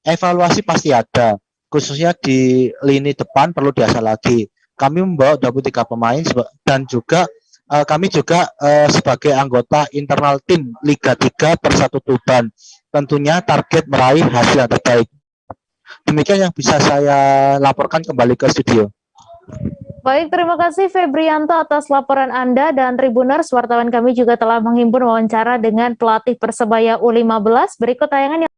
evaluasi pasti ada, khususnya di lini depan perlu diasah lagi. Kami membawa 23 pemain dan juga kami juga sebagai anggota internal tim Liga 3 Persatu Tuban tentunya target meraih hasil yang terbaik. Demikian yang bisa saya laporkan kembali ke studio. Baik, terima kasih Febrianto atas laporan Anda, dan Tribuners, wartawan kami juga telah menghimpun wawancara dengan pelatih Persebaya U15. Berikut tayangan yang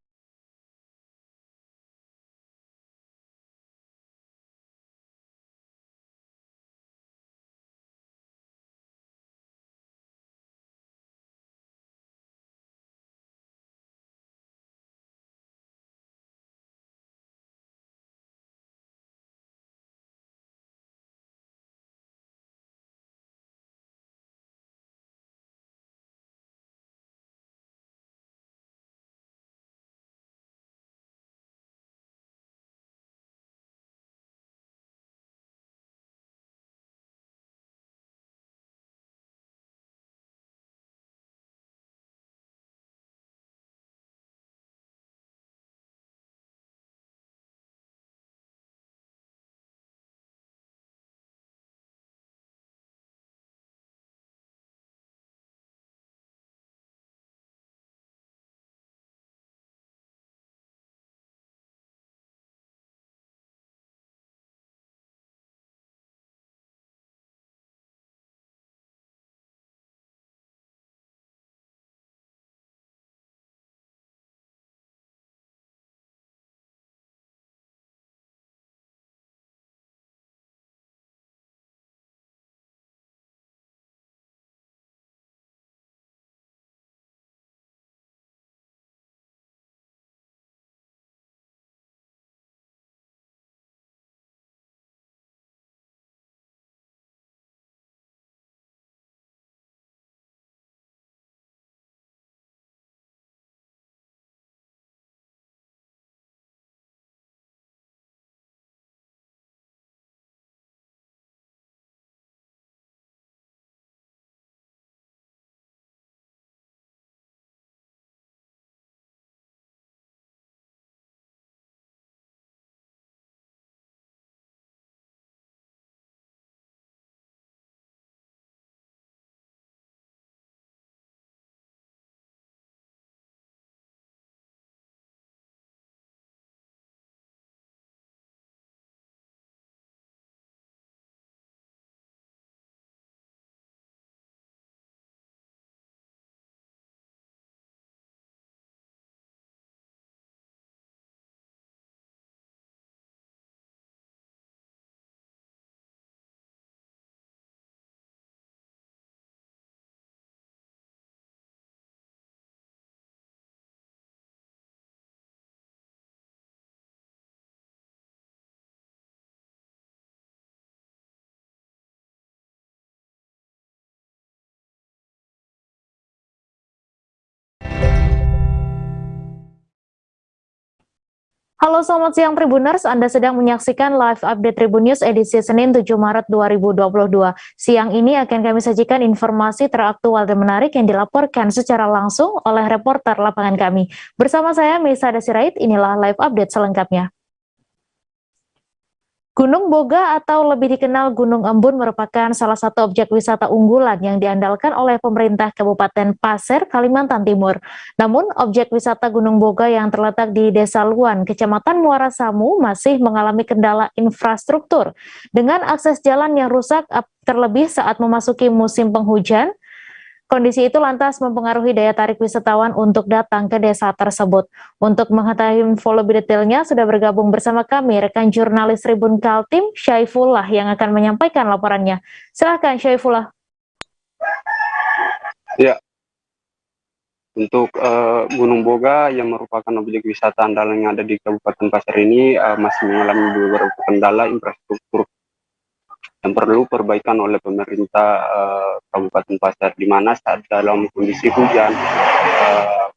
Halo, selamat siang Tribuners. Anda sedang menyaksikan live update Tribun News edisi Senin 7 Maret 2022. Siang ini akan kami sajikan informasi teraktual dan menarik yang dilaporkan secara langsung oleh reporter lapangan kami. Bersama saya Melisa Dasirait, inilah live update selengkapnya. Gunung Boga atau lebih dikenal Gunung Embun merupakan salah satu objek wisata unggulan yang diandalkan oleh pemerintah Kabupaten Pasir, Kalimantan Timur. Namun, objek wisata Gunung Boga yang terletak di Desa Luan, Kecamatan Muara Samu masih mengalami kendala infrastruktur dengan akses jalan yang rusak terlebih saat memasuki musim penghujan. Kondisi itu lantas mempengaruhi daya tarik wisatawan untuk datang ke desa tersebut. Untuk mengetahui info lebih detailnya, sudah bergabung bersama kami rekan jurnalis Tribun Kaltim, Syaifullah, yang akan menyampaikan laporannya. Silakan Syaifullah. Ya, untuk Gunung Boga yang merupakan objek wisata andalan yang ada di Kabupaten Pasir ini masih mengalami beberapa kendala infrastruktur yang perlu perbaikan oleh pemerintah Kabupaten Pasir, di mana saat dalam kondisi hujan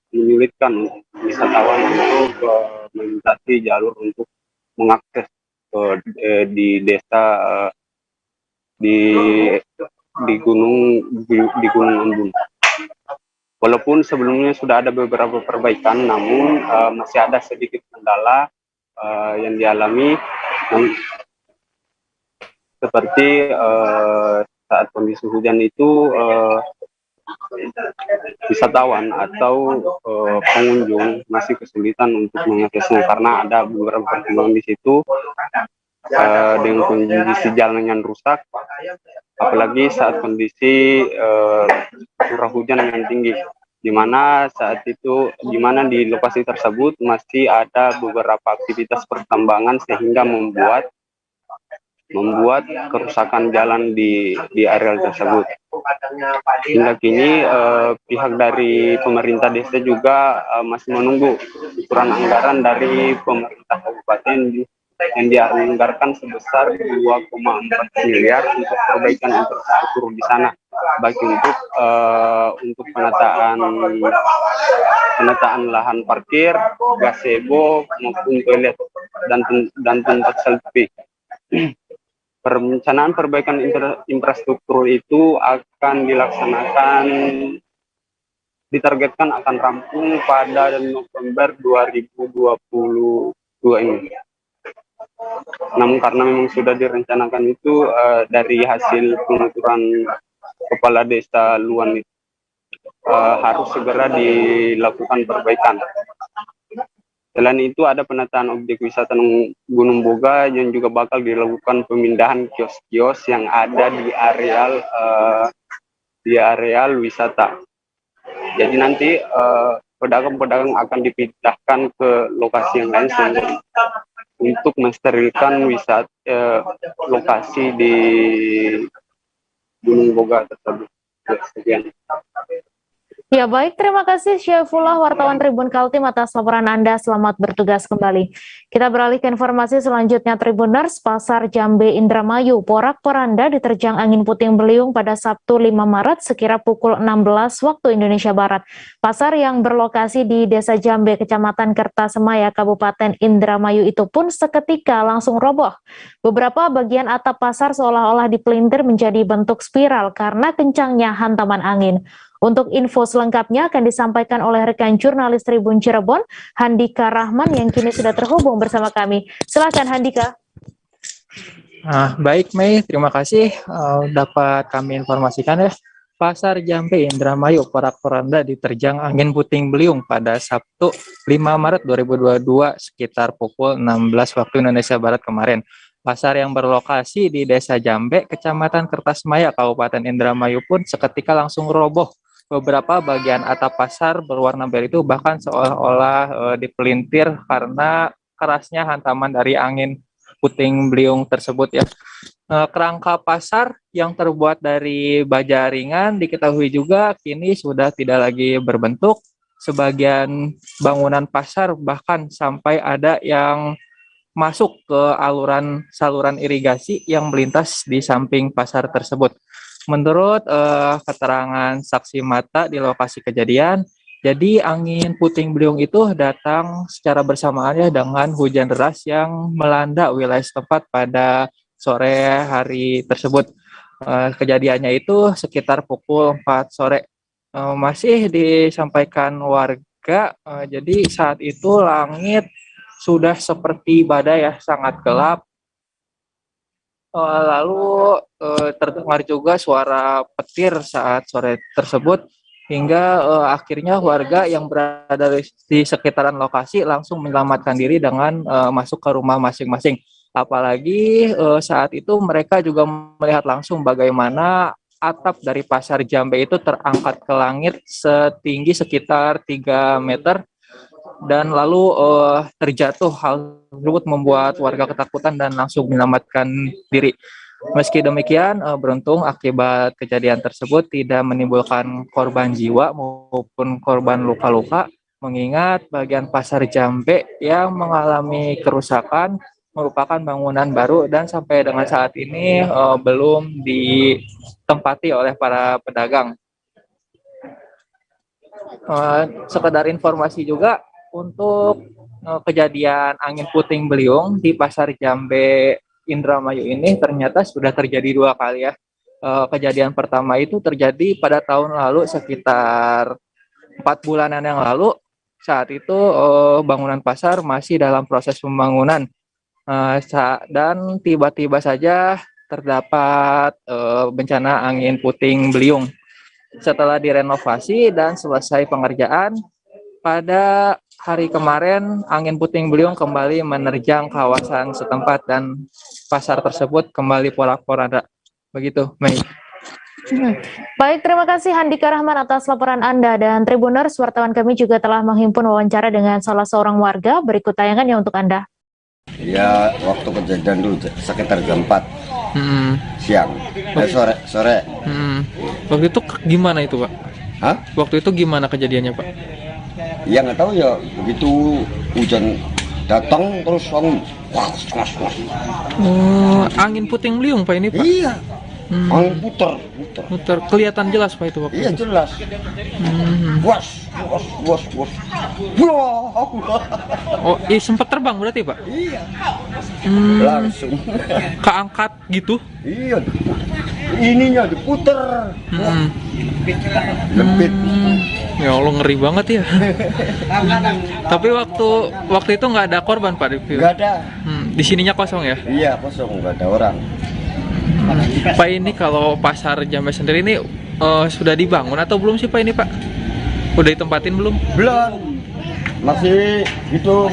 menyulitkan wisatawan untuk melintasi jalur untuk mengakses di desa di Gunung Embun. Walaupun sebelumnya sudah ada beberapa perbaikan, namun masih ada sedikit kendala yang dialami, seperti saat kondisi hujan itu wisatawan atau pengunjung masih kesulitan untuk mengaksesnya karena ada beberapa pertimbangan di situ, dengan kondisi jalan yang rusak, apalagi saat kondisi curah hujan yang tinggi, di mana di lokasi tersebut masih ada beberapa aktivitas pertambangan sehingga membuat kerusakan jalan di area tersebut. Hingga kini pihak dari pemerintah desa juga masih menunggu ukuran anggaran dari pemerintah kabupaten yang dianggarkan sebesar 2,4 miliar untuk perbaikan infrastruktur di sana, baik untuk penataan lahan parkir, gazebo maupun toilet dan tempat selfie. Perencanaan perbaikan infrastruktur itu akan ditargetkan akan rampung pada November 2022 ini. Namun karena memang sudah direncanakan itu dari hasil penuturan Kepala Desa Luan itu, harus segera dilakukan perbaikan. Selain itu ada penataan objek wisata Gunung Boga yang juga bakal dilakukan pemindahan kios-kios yang ada di areal wisata. Jadi nanti pedagang-pedagang akan dipindahkan ke lokasi yang lain untuk mensterilkan lokasi di Gunung Boga tersebut. Sekian. Ya baik, terima kasih Syaifullah, wartawan Tribun Kaltim atas laporan Anda. Selamat bertugas kembali. Kita beralih ke informasi selanjutnya. Tribuners, Pasar Jambe Indramayu porak-poranda diterjang angin puting beliung pada Sabtu 5 Maret sekira pukul 16 waktu Indonesia Barat. Pasar yang berlokasi di Desa Jambe, Kecamatan Kertasemaya, Kabupaten Indramayu itu pun seketika langsung roboh. Beberapa bagian atap pasar seolah-olah dipelintir menjadi bentuk spiral karena kencangnya hantaman angin. Untuk info selengkapnya akan disampaikan oleh rekan jurnalis Tribun Cirebon, Handika Rahman, yang kini sudah terhubung bersama kami. Silakan Handika. Baik Mei, terima kasih. Dapat kami informasikan ya, Pasar Jambe Indramayu porak-poranda diterjang angin puting beliung pada Sabtu 5 Maret 2022 sekitar pukul 16 waktu Indonesia Barat kemarin. Pasar yang berlokasi di Desa Jambe, Kecamatan Kertasemaya, Kabupaten Indramayu pun seketika langsung roboh. Beberapa bagian atap pasar berwarna biru itu bahkan seolah-olah dipelintir karena kerasnya hantaman dari angin puting beliung tersebut ya. Kerangka pasar yang terbuat dari baja ringan diketahui juga kini sudah tidak lagi berbentuk. Sebagian bangunan pasar bahkan sampai ada yang masuk ke saluran irigasi yang melintas di samping pasar tersebut. Menurut keterangan saksi mata di lokasi kejadian, jadi angin puting beliung itu datang secara bersamaan ya dengan hujan deras yang melanda wilayah setempat pada sore hari tersebut. Kejadiannya itu sekitar pukul 4 sore. Masih disampaikan warga, jadi saat itu langit sudah seperti badai ya, sangat gelap. Lalu terdengar juga suara petir saat sore tersebut hingga akhirnya warga yang berada di sekitaran lokasi langsung menyelamatkan diri dengan masuk ke rumah masing-masing. Apalagi saat itu mereka juga melihat langsung bagaimana atap dari Pasar Jambe itu terangkat ke langit setinggi sekitar 3 meter. Dan lalu terjatuh. Hal tersebut membuat warga ketakutan dan langsung menyelamatkan diri. Meski demikian, beruntung akibat kejadian tersebut tidak menimbulkan korban jiwa maupun korban luka-luka, mengingat bagian Pasar Jambe yang mengalami kerusakan merupakan bangunan baru dan sampai dengan saat ini belum ditempati oleh para pedagang. Sekedar informasi juga, untuk kejadian angin puting beliung di Pasar Jambe Indramayu ini ternyata sudah terjadi 2 kali ya. Kejadian pertama itu terjadi pada tahun lalu sekitar 4 bulanan yang lalu. Saat itu bangunan pasar masih dalam proses pembangunan. Dan tiba-tiba saja terdapat bencana angin puting beliung. Setelah direnovasi dan selesai pengerjaan, pada hari kemarin angin puting beliung kembali menerjang kawasan setempat dan pasar tersebut kembali porak-poranda. Begitu, Mei. Baik, terima kasih Handika Rahman atas laporan Anda. Dan Tribuners, wartawan kami juga telah menghimpun wawancara dengan salah seorang warga. Berikut tayangannya untuk Anda. Ya, waktu kejadian dulu sekitar jam 4 siang, sore. Waktu itu gimana itu, Pak? Hah? Waktu itu gimana kejadiannya, Pak? Ya nggak tahu ya, begitu hujan datang terus langsung Angin puting beliung, Pak, ini, Pak? Iya. Angin puter. Kelihatan jelas, Pak, itu waktu Iya itu? jelas. Bos. Oh, sempat terbang berarti, Pak? Iya. Langsung. Keangkat gitu? Iya. Ininya diputer. Lebih. Ya Allah, ngeri banget ya. Tapi waktu itu nggak ada korban, Pak? Nggak ada. Di sininya kosong ya? Iya kosong, nggak ada orang. Pak, ini kalau pasar Jambe sendiri ini sudah dibangun atau belum sih, Pak, ini, Pak? Udah ditempatin belum? Belum. Masih belum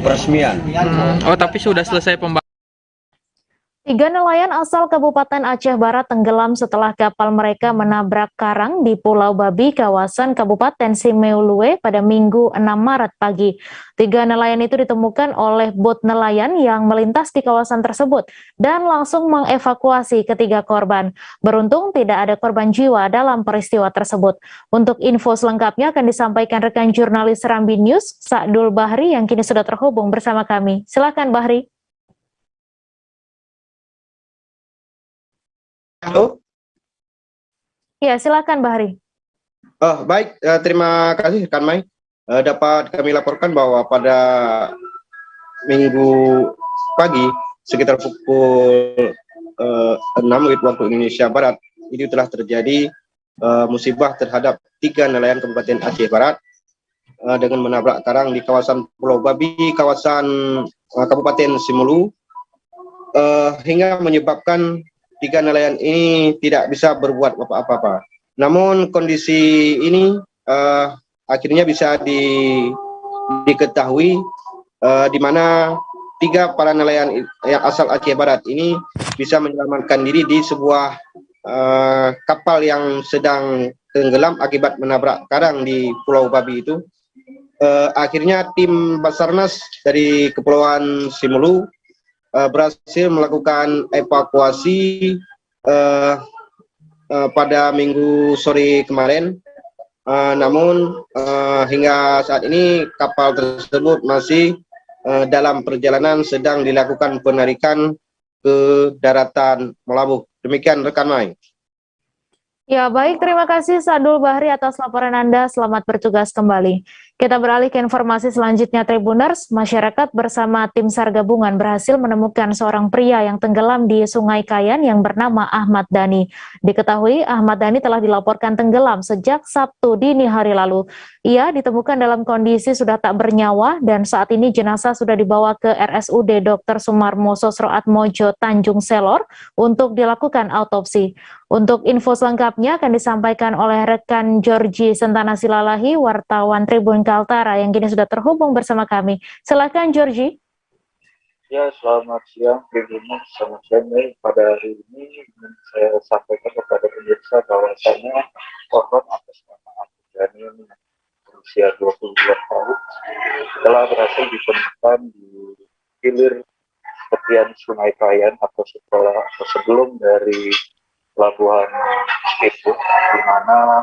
peresmian. Oh, tapi sudah selesai pembangunan. 3 nelayan asal Kabupaten Aceh Barat tenggelam setelah kapal mereka menabrak karang di Pulau Babi, kawasan Kabupaten Simeulue pada Minggu 6 Maret pagi. 3 nelayan itu ditemukan oleh bot nelayan yang melintas di kawasan tersebut dan langsung mengevakuasi ketiga korban. Beruntung tidak ada korban jiwa dalam peristiwa tersebut. Untuk info selengkapnya akan disampaikan rekan jurnalis Serambi News, Sa'dul Bahri, yang kini sudah terhubung bersama kami. Silakan, Bahri. Halo. Ya, silakan Bahri. Baik, terima kasih Kan Mai. Dapat kami laporkan bahwa pada Minggu pagi sekitar pukul 6 waktu Indonesia Barat ini telah terjadi musibah terhadap 3 nelayan Kabupaten Aceh Barat dengan menabrak karang di kawasan Pulau Babi, kawasan Kabupaten Simulu, hingga menyebabkan 3 nelayan ini tidak bisa berbuat apa-apa. Namun kondisi ini akhirnya bisa diketahui di mana 3 para nelayan yang asal Aceh Barat ini bisa menyelamatkan diri di sebuah kapal yang sedang tenggelam akibat menabrak karang di Pulau Babi itu. Akhirnya tim Basarnas dari Kepulauan Simulu berhasil melakukan evakuasi pada Minggu sore kemarin. Namun hingga saat ini kapal tersebut masih dalam perjalanan, sedang dilakukan penarikan ke daratan Melabuh. Demikian rekan Mai. Ya, baik, terima kasih Sa'dul Bahri atas laporan Anda. Selamat bertugas kembali. Kita beralih ke informasi selanjutnya, Tribuners. Masyarakat bersama tim SAR gabungan berhasil menemukan seorang pria yang tenggelam di Sungai Kayan yang bernama Ahmad Dhani. Diketahui Ahmad Dhani telah dilaporkan tenggelam sejak Sabtu dini hari lalu. Ia ditemukan dalam kondisi sudah tak bernyawa dan saat ini jenazah sudah dibawa ke RSUD Dr. Sumarmo Sosroatmojo Tanjung Selor untuk dilakukan autopsi. Untuk info selengkapnya akan disampaikan oleh rekan Georgie Sentana Silalahi, wartawan Tribun Kaltara yang kini sudah terhubung bersama kami. Silakan Georgie. Ya, selamat siang, Tribuners. Selamat siang. Pada hari ini ingin saya sampaikan kepada pemirsa bahwasannya korban atas nama Ahmad Dhani berusia 22 tahun telah berhasil ditemukan di hilir tepian Sungai Kayan atau sebelum dari pelabuhan Speedboat, di mana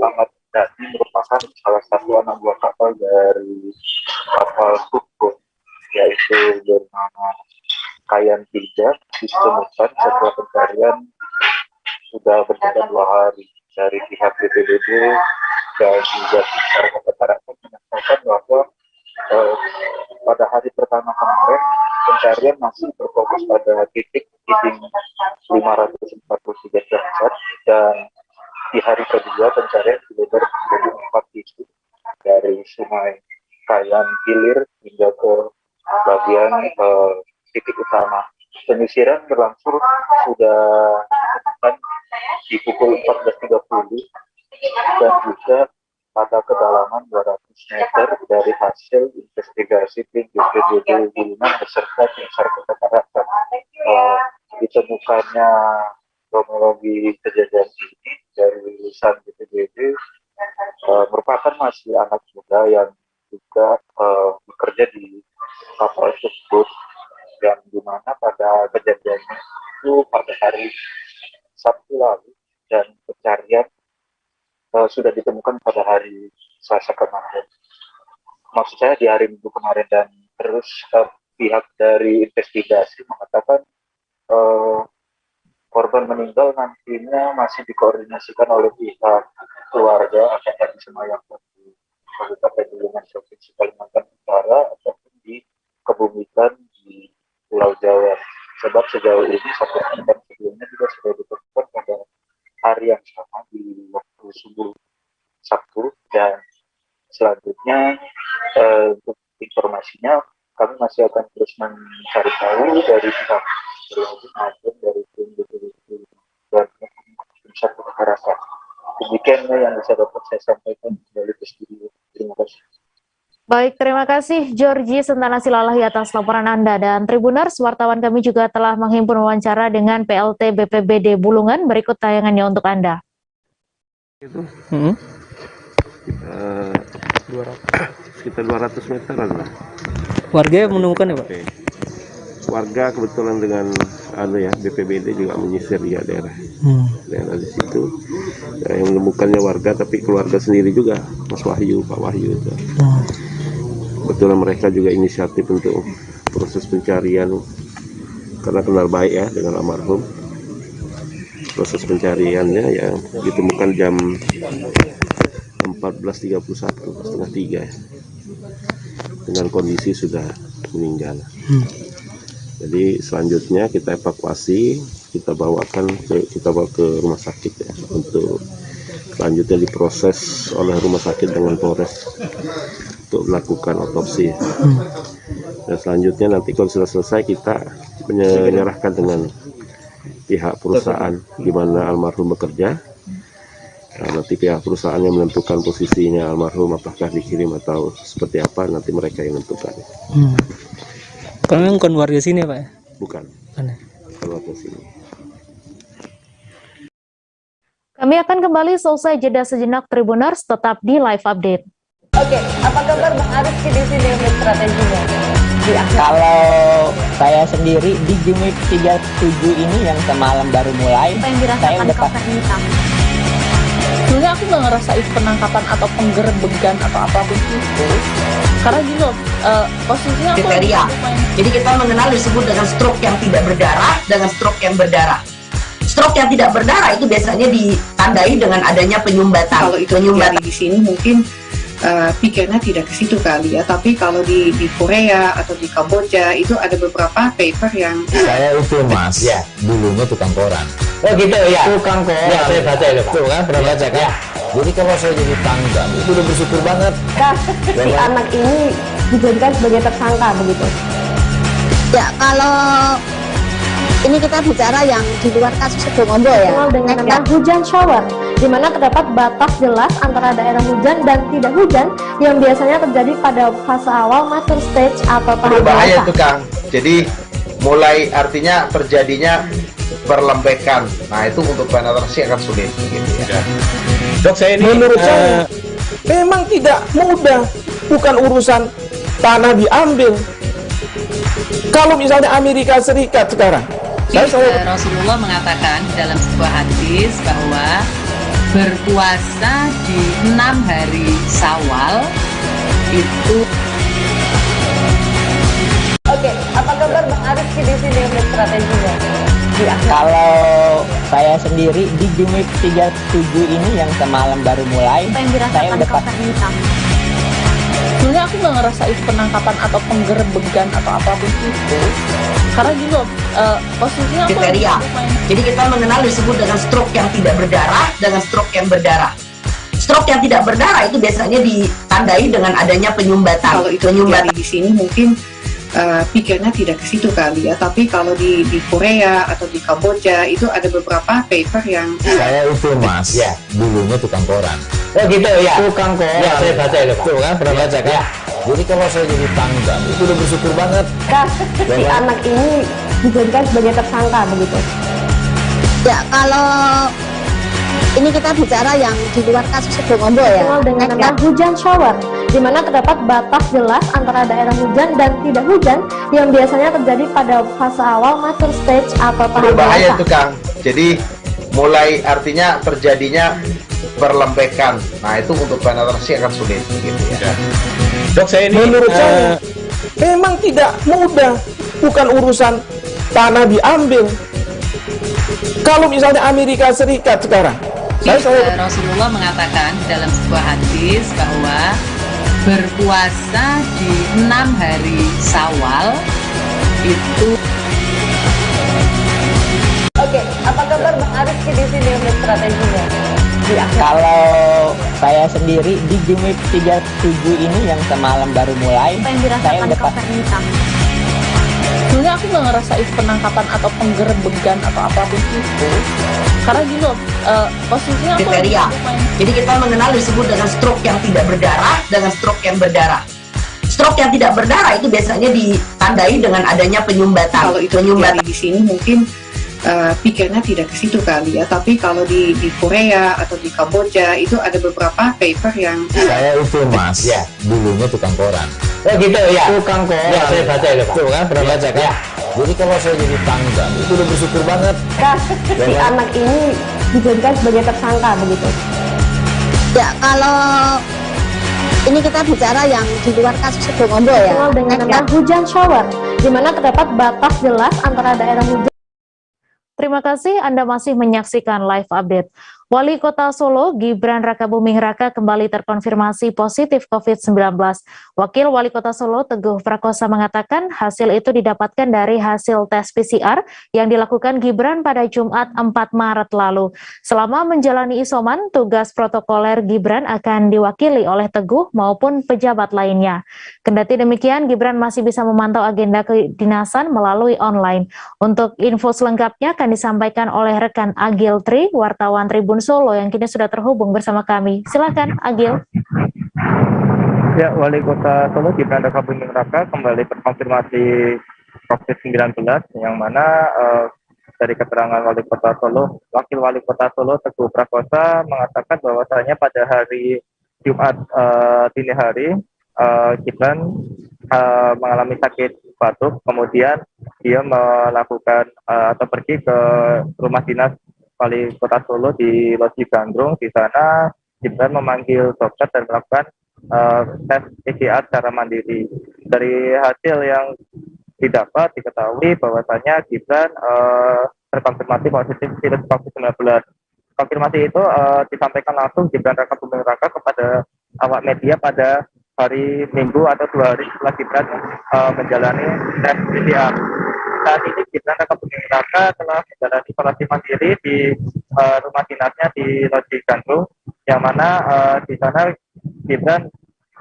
Ahmad Dhani merupakan salah satu anak buah kapal dari kapal Speedboat, yaitu bernama Kayan 3, ditemukan setelah pencarian sudah berjalan 2 hari dari pihak BPBD dan juga masyarakat menyatakan bahwa pada hari pertama kemarin pencarian masih berfokus pada titik 543 derajat Dan di hari kedua pencarian dilebar menjadi 4 titik dari Sungai Kayan Hilir hingga ke bagian titik utama. Penyisiran berlangsung sudah dilakukan di pukul 14.30 dan juga pada kedalaman 200 meter dari hasil investigasi tim BPBD Bulungan beserta tim SAR Kota Tarakan. Ditemukannya kronologi kejadian ini dari lulusan BPBD merupakan masih anak muda yang juga bekerja di kapal tersebut, yang dimana pada kejadiannya itu pada hari Sabtu lalu dan pencarian sudah ditemukan pada hari Selasa kemarin. Maksud saya di hari Minggu kemarin, dan terus pihak dari investigasi mengatakan korban meninggal nantinya masih dikoordinasikan oleh pihak keluarga akan disemayamkan di Kabupaten Bulungan Provinsi Kalimantan Utara ataupun dikebumikan di Pulau Jawa. Sebab sejauh ini satu korban sebelumnya juga sudah ditemukan pada hari yang sama di waktu subuh Sabtu, dan selanjutnya untuk informasinya kami masih akan terus mencari tahu dari pihak berwajib maupun dari tim BPBD dan tim SAR Kota Tarakan. Demikian yang bisa dapat saya sampaikan kembali ke studio. Terima kasih. Baik, terima kasih Georgie Sentana Silalahi atas laporan Anda. Dan Tribuners, wartawan kami juga telah menghimpun wawancara dengan PLT BPBD Bulungan. Berikut tayangannya untuk Anda. Itu sekitar 200 meter lah. Warga menemukan ya Pak? Oke. Warga kebetulan dengan BPBD juga menyisir di daerah di situ. Yang menemukannya warga, tapi keluarga sendiri juga, Mas Wahyu, Pak Wahyu itu. Kebetulan mereka juga inisiatif untuk proses pencarian karena kenal baik ya dengan almarhum. Proses pencariannya yang ditemukan jam 14.31, setengah 3 ya, dengan kondisi sudah meninggal. Jadi selanjutnya kita evakuasi, kita bawa ke rumah sakit ya, untuk selanjutnya diproses oleh rumah sakit dengan Polres untuk melakukan otopsi. Dan selanjutnya nanti kalau sudah selesai kita menyerahkan dengan pihak perusahaan di mana almarhum bekerja. Nah, nanti pihak perusahaan yang menentukan posisinya almarhum, apakah dikirim atau seperti apa, nanti mereka yang menentukan. Kalian bukan warga sini Pak? Bukan. Bukan warga sini. Kami akan kembali selesai jeda sejenak. Tribuners, tetap di live update. Oke, apa kabar Bang Arif di sini untuk strateginya? Kalau saya sendiri di Jumip 37 ini yang semalam baru mulai, Apa yang saya dirasakan udah Kapten Hitam? Sebenarnya aku nggak ngerasain penangkapan atau penggerbegan atau apapun itu, karena gini loh, posisinya aku kriteria. Jadi kita mengenal disebut dengan stroke yang tidak berdarah dengan stroke yang berdarah. Stroke yang tidak berdarah itu biasanya ditandai dengan adanya penyumbatan. Kalau itu terjadi di sini mungkin pikirnya tidak ke situ kali ya, tapi kalau di Korea atau di Kamboja itu ada beberapa paper yang saya itu Mas, ya, dulunya tukang koran. Oh gitu ya, Tukang koran. Ya, saya baca itu Pak. Tuh kan, pernah baca kan? Ya. Jadi kalau saya jadi tangga, itu udah bersyukur banget. Si anak ini dijadikan sebagai tersangka begitu. Ya, kalau ini kita bicara yang di luar kasus Kedungombo ya. Kenal dengan nama hujan shower, di mana terdapat batas jelas antara daerah hujan dan tidak hujan yang biasanya terjadi pada fase awal mature stage atau tahap berbahaya dewasa. itu Kang. Jadi mulai artinya terjadinya perlembekan. Nah itu untuk penetrasi akan sulit gitu ya. Dok, saya ini menurut saya memang tidak mudah, bukan urusan tanah diambil. Kalau misalnya Amerika Serikat sekarang, Rasulullah mengatakan dalam sebuah hadis bahwa berpuasa di 6 hari Syawal itu. Oke, apa kabar Bang Arif di sini untuk strateginya? Kalau saya sendiri di Jumip 37 ini yang semalam baru mulai, Apa yang saya dirasakan udah Kapten Hitam? Sebenarnya aku nggak ngerasa itu penangkapan atau penggerebegan atau apapun itu, karena gini loh, posisinya aku kriteria. Jadi kita mengenal disebut dengan stroke yang tidak berdarah dengan stroke yang berdarah. Stroke yang tidak berdarah itu biasanya ditandai dengan adanya penyumbatan. Kalau itu terjadi di sini mungkin pikirnya tidak ke situ kali ya, tapi kalau di Korea atau di Kamboja itu ada beberapa paper yang Saya itu mas, ya dulunya tukang koran. Oh gitu ya. Tukang koran. Ya saya baca itu Pak. Tuh kan pernah baca kan? Ya. Jadi kalau saya jadi tangga itu udah bersyukur banget. Si anak ini dijadikan sebagai tersangka begitu. Ya kalau ini kita bicara yang di luar kasus Situbondo ya. Dengan nama hujan shower, di mana terdapat batas jelas antara daerah hujan dan tidak hujan yang biasanya terjadi pada fase awal mature stage atau tahap Berbahaya dewasa. itu Kang. Jadi mulai artinya terjadinya perlembekan. Nah itu untuk penetrasi akan sulit gitu ya. Dok, saya ini menurut saya memang tidak mudah, bukan urusan tanah diambil. Kalau misalnya Amerika Serikat sekarang, Rasulullah mengatakan dalam sebuah hadis bahwa berpuasa di 6 hari Syawal itu. Oke, apa kabar Bang Arifki di sini untuk strateginya? Kalau saya sendiri di Jumip 37 ini yang semalam baru mulai, Apa yang saya dirasakan udah Kak Fernita? Sebenarnya aku nggak ngerasa itu penangkapan atau penggerebegan atau apapun itu, karena gini loh, posisinya aku kriteria. Jadi kita mengenal disebut dengan stroke yang tidak berdarah dengan stroke yang berdarah. Stroke yang tidak berdarah itu biasanya ditandai dengan adanya penyumbatan. Kalau itu terjadi di sini mungkin pikirnya tidak ke situ kali ya, tapi kalau di Korea atau di Kamboja itu ada beberapa paper yang Saya itu mas, ya dulunya tukang koran. Oh gitu ya. Tukang koran. Ya saya baca itu Pak. Tuh kan pernah baca kan? Ya. Jadi kalau saya jadi tangga itu udah bersyukur banget. Si anak ini dijadikan sebagai tersangka begitu. Ya kalau ini kita bicara yang di luar kasus Situbondo ya. Dengan nama hujan shower, di mana terdapat batas jelas antara daerah hujan. Terima kasih Anda masih menyaksikan live update. Wali Kota Solo, Gibran Rakabuming Raka kembali terkonfirmasi positif COVID-19. Wakil Wali Kota Solo, Teguh Prakosa mengatakan hasil itu didapatkan dari hasil tes PCR yang dilakukan Gibran pada Jumat 4 Maret lalu. Selama menjalani isoman, tugas protokoler Gibran akan diwakili oleh Teguh maupun pejabat lainnya. Kendati demikian, Gibran masih bisa memantau agenda kedinasan melalui online. Untuk info selengkapnya akan disampaikan oleh rekan Agil Tri, wartawan Tribun Solo yang kini sudah terhubung bersama kami. Silakan Agil. Ya, Wali Kota Solo Gibran Rakabuming Raka kembali terkonfirmasi COVID-19 yang mana dari keterangan Wali Kota Solo, Wakil Wali Kota Solo Teguh Prakosa mengatakan bahwasanya pada hari Jumat dini hari Gibran mengalami sakit batuk, kemudian dia melakukan atau pergi ke rumah dinas Wali Kota Solo di Loji Gandrung. Di sana Gibran memanggil dokter dan melakukan tes PCR secara mandiri. Dari hasil yang didapat diketahui bahwasanya Gibran terkonfirmasi positif virus COVID-19. Konfirmasi itu disampaikan langsung Gibran Rakabuming Raka kepada awak media pada hari Minggu atau 2 hari setelah Gibran menjalani tes PCR. Saat ini Gibran Rakabuming Raka telah menjalani isolasi mandiri di rumah dinasnya di Loji Gandrung, yang mana di sana Gibran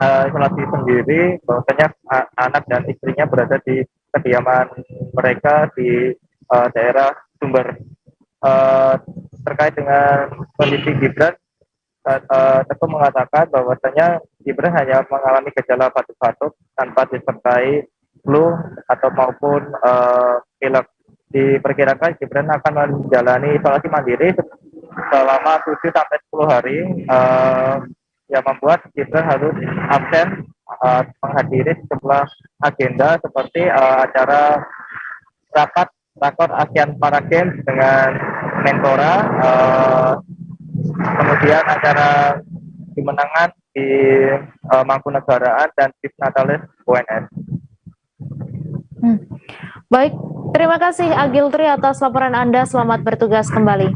isolasi sendiri, bahwasanya anak dan istrinya berada di kediaman mereka di daerah Sumber. Terkait dengan kondisi Gibran, Teguh mengatakan bahwasanya Gibran hanya mengalami gejala batuk-batuk tanpa disertai flu atau maupun pilek. Diperkirakan Gibran akan menjalani isolasi mandiri selama 7 sampai 10 hari, yang membuat Gibran harus absen menghadiri sejumlah agenda seperti acara rakor ASEAN Para Games dengan Menpora, kemudian acara kemenangan di Mangkunegaraan dan Tips Natalis UNS. Baik, terima kasih Agil Tri atas laporan Anda. Selamat bertugas kembali.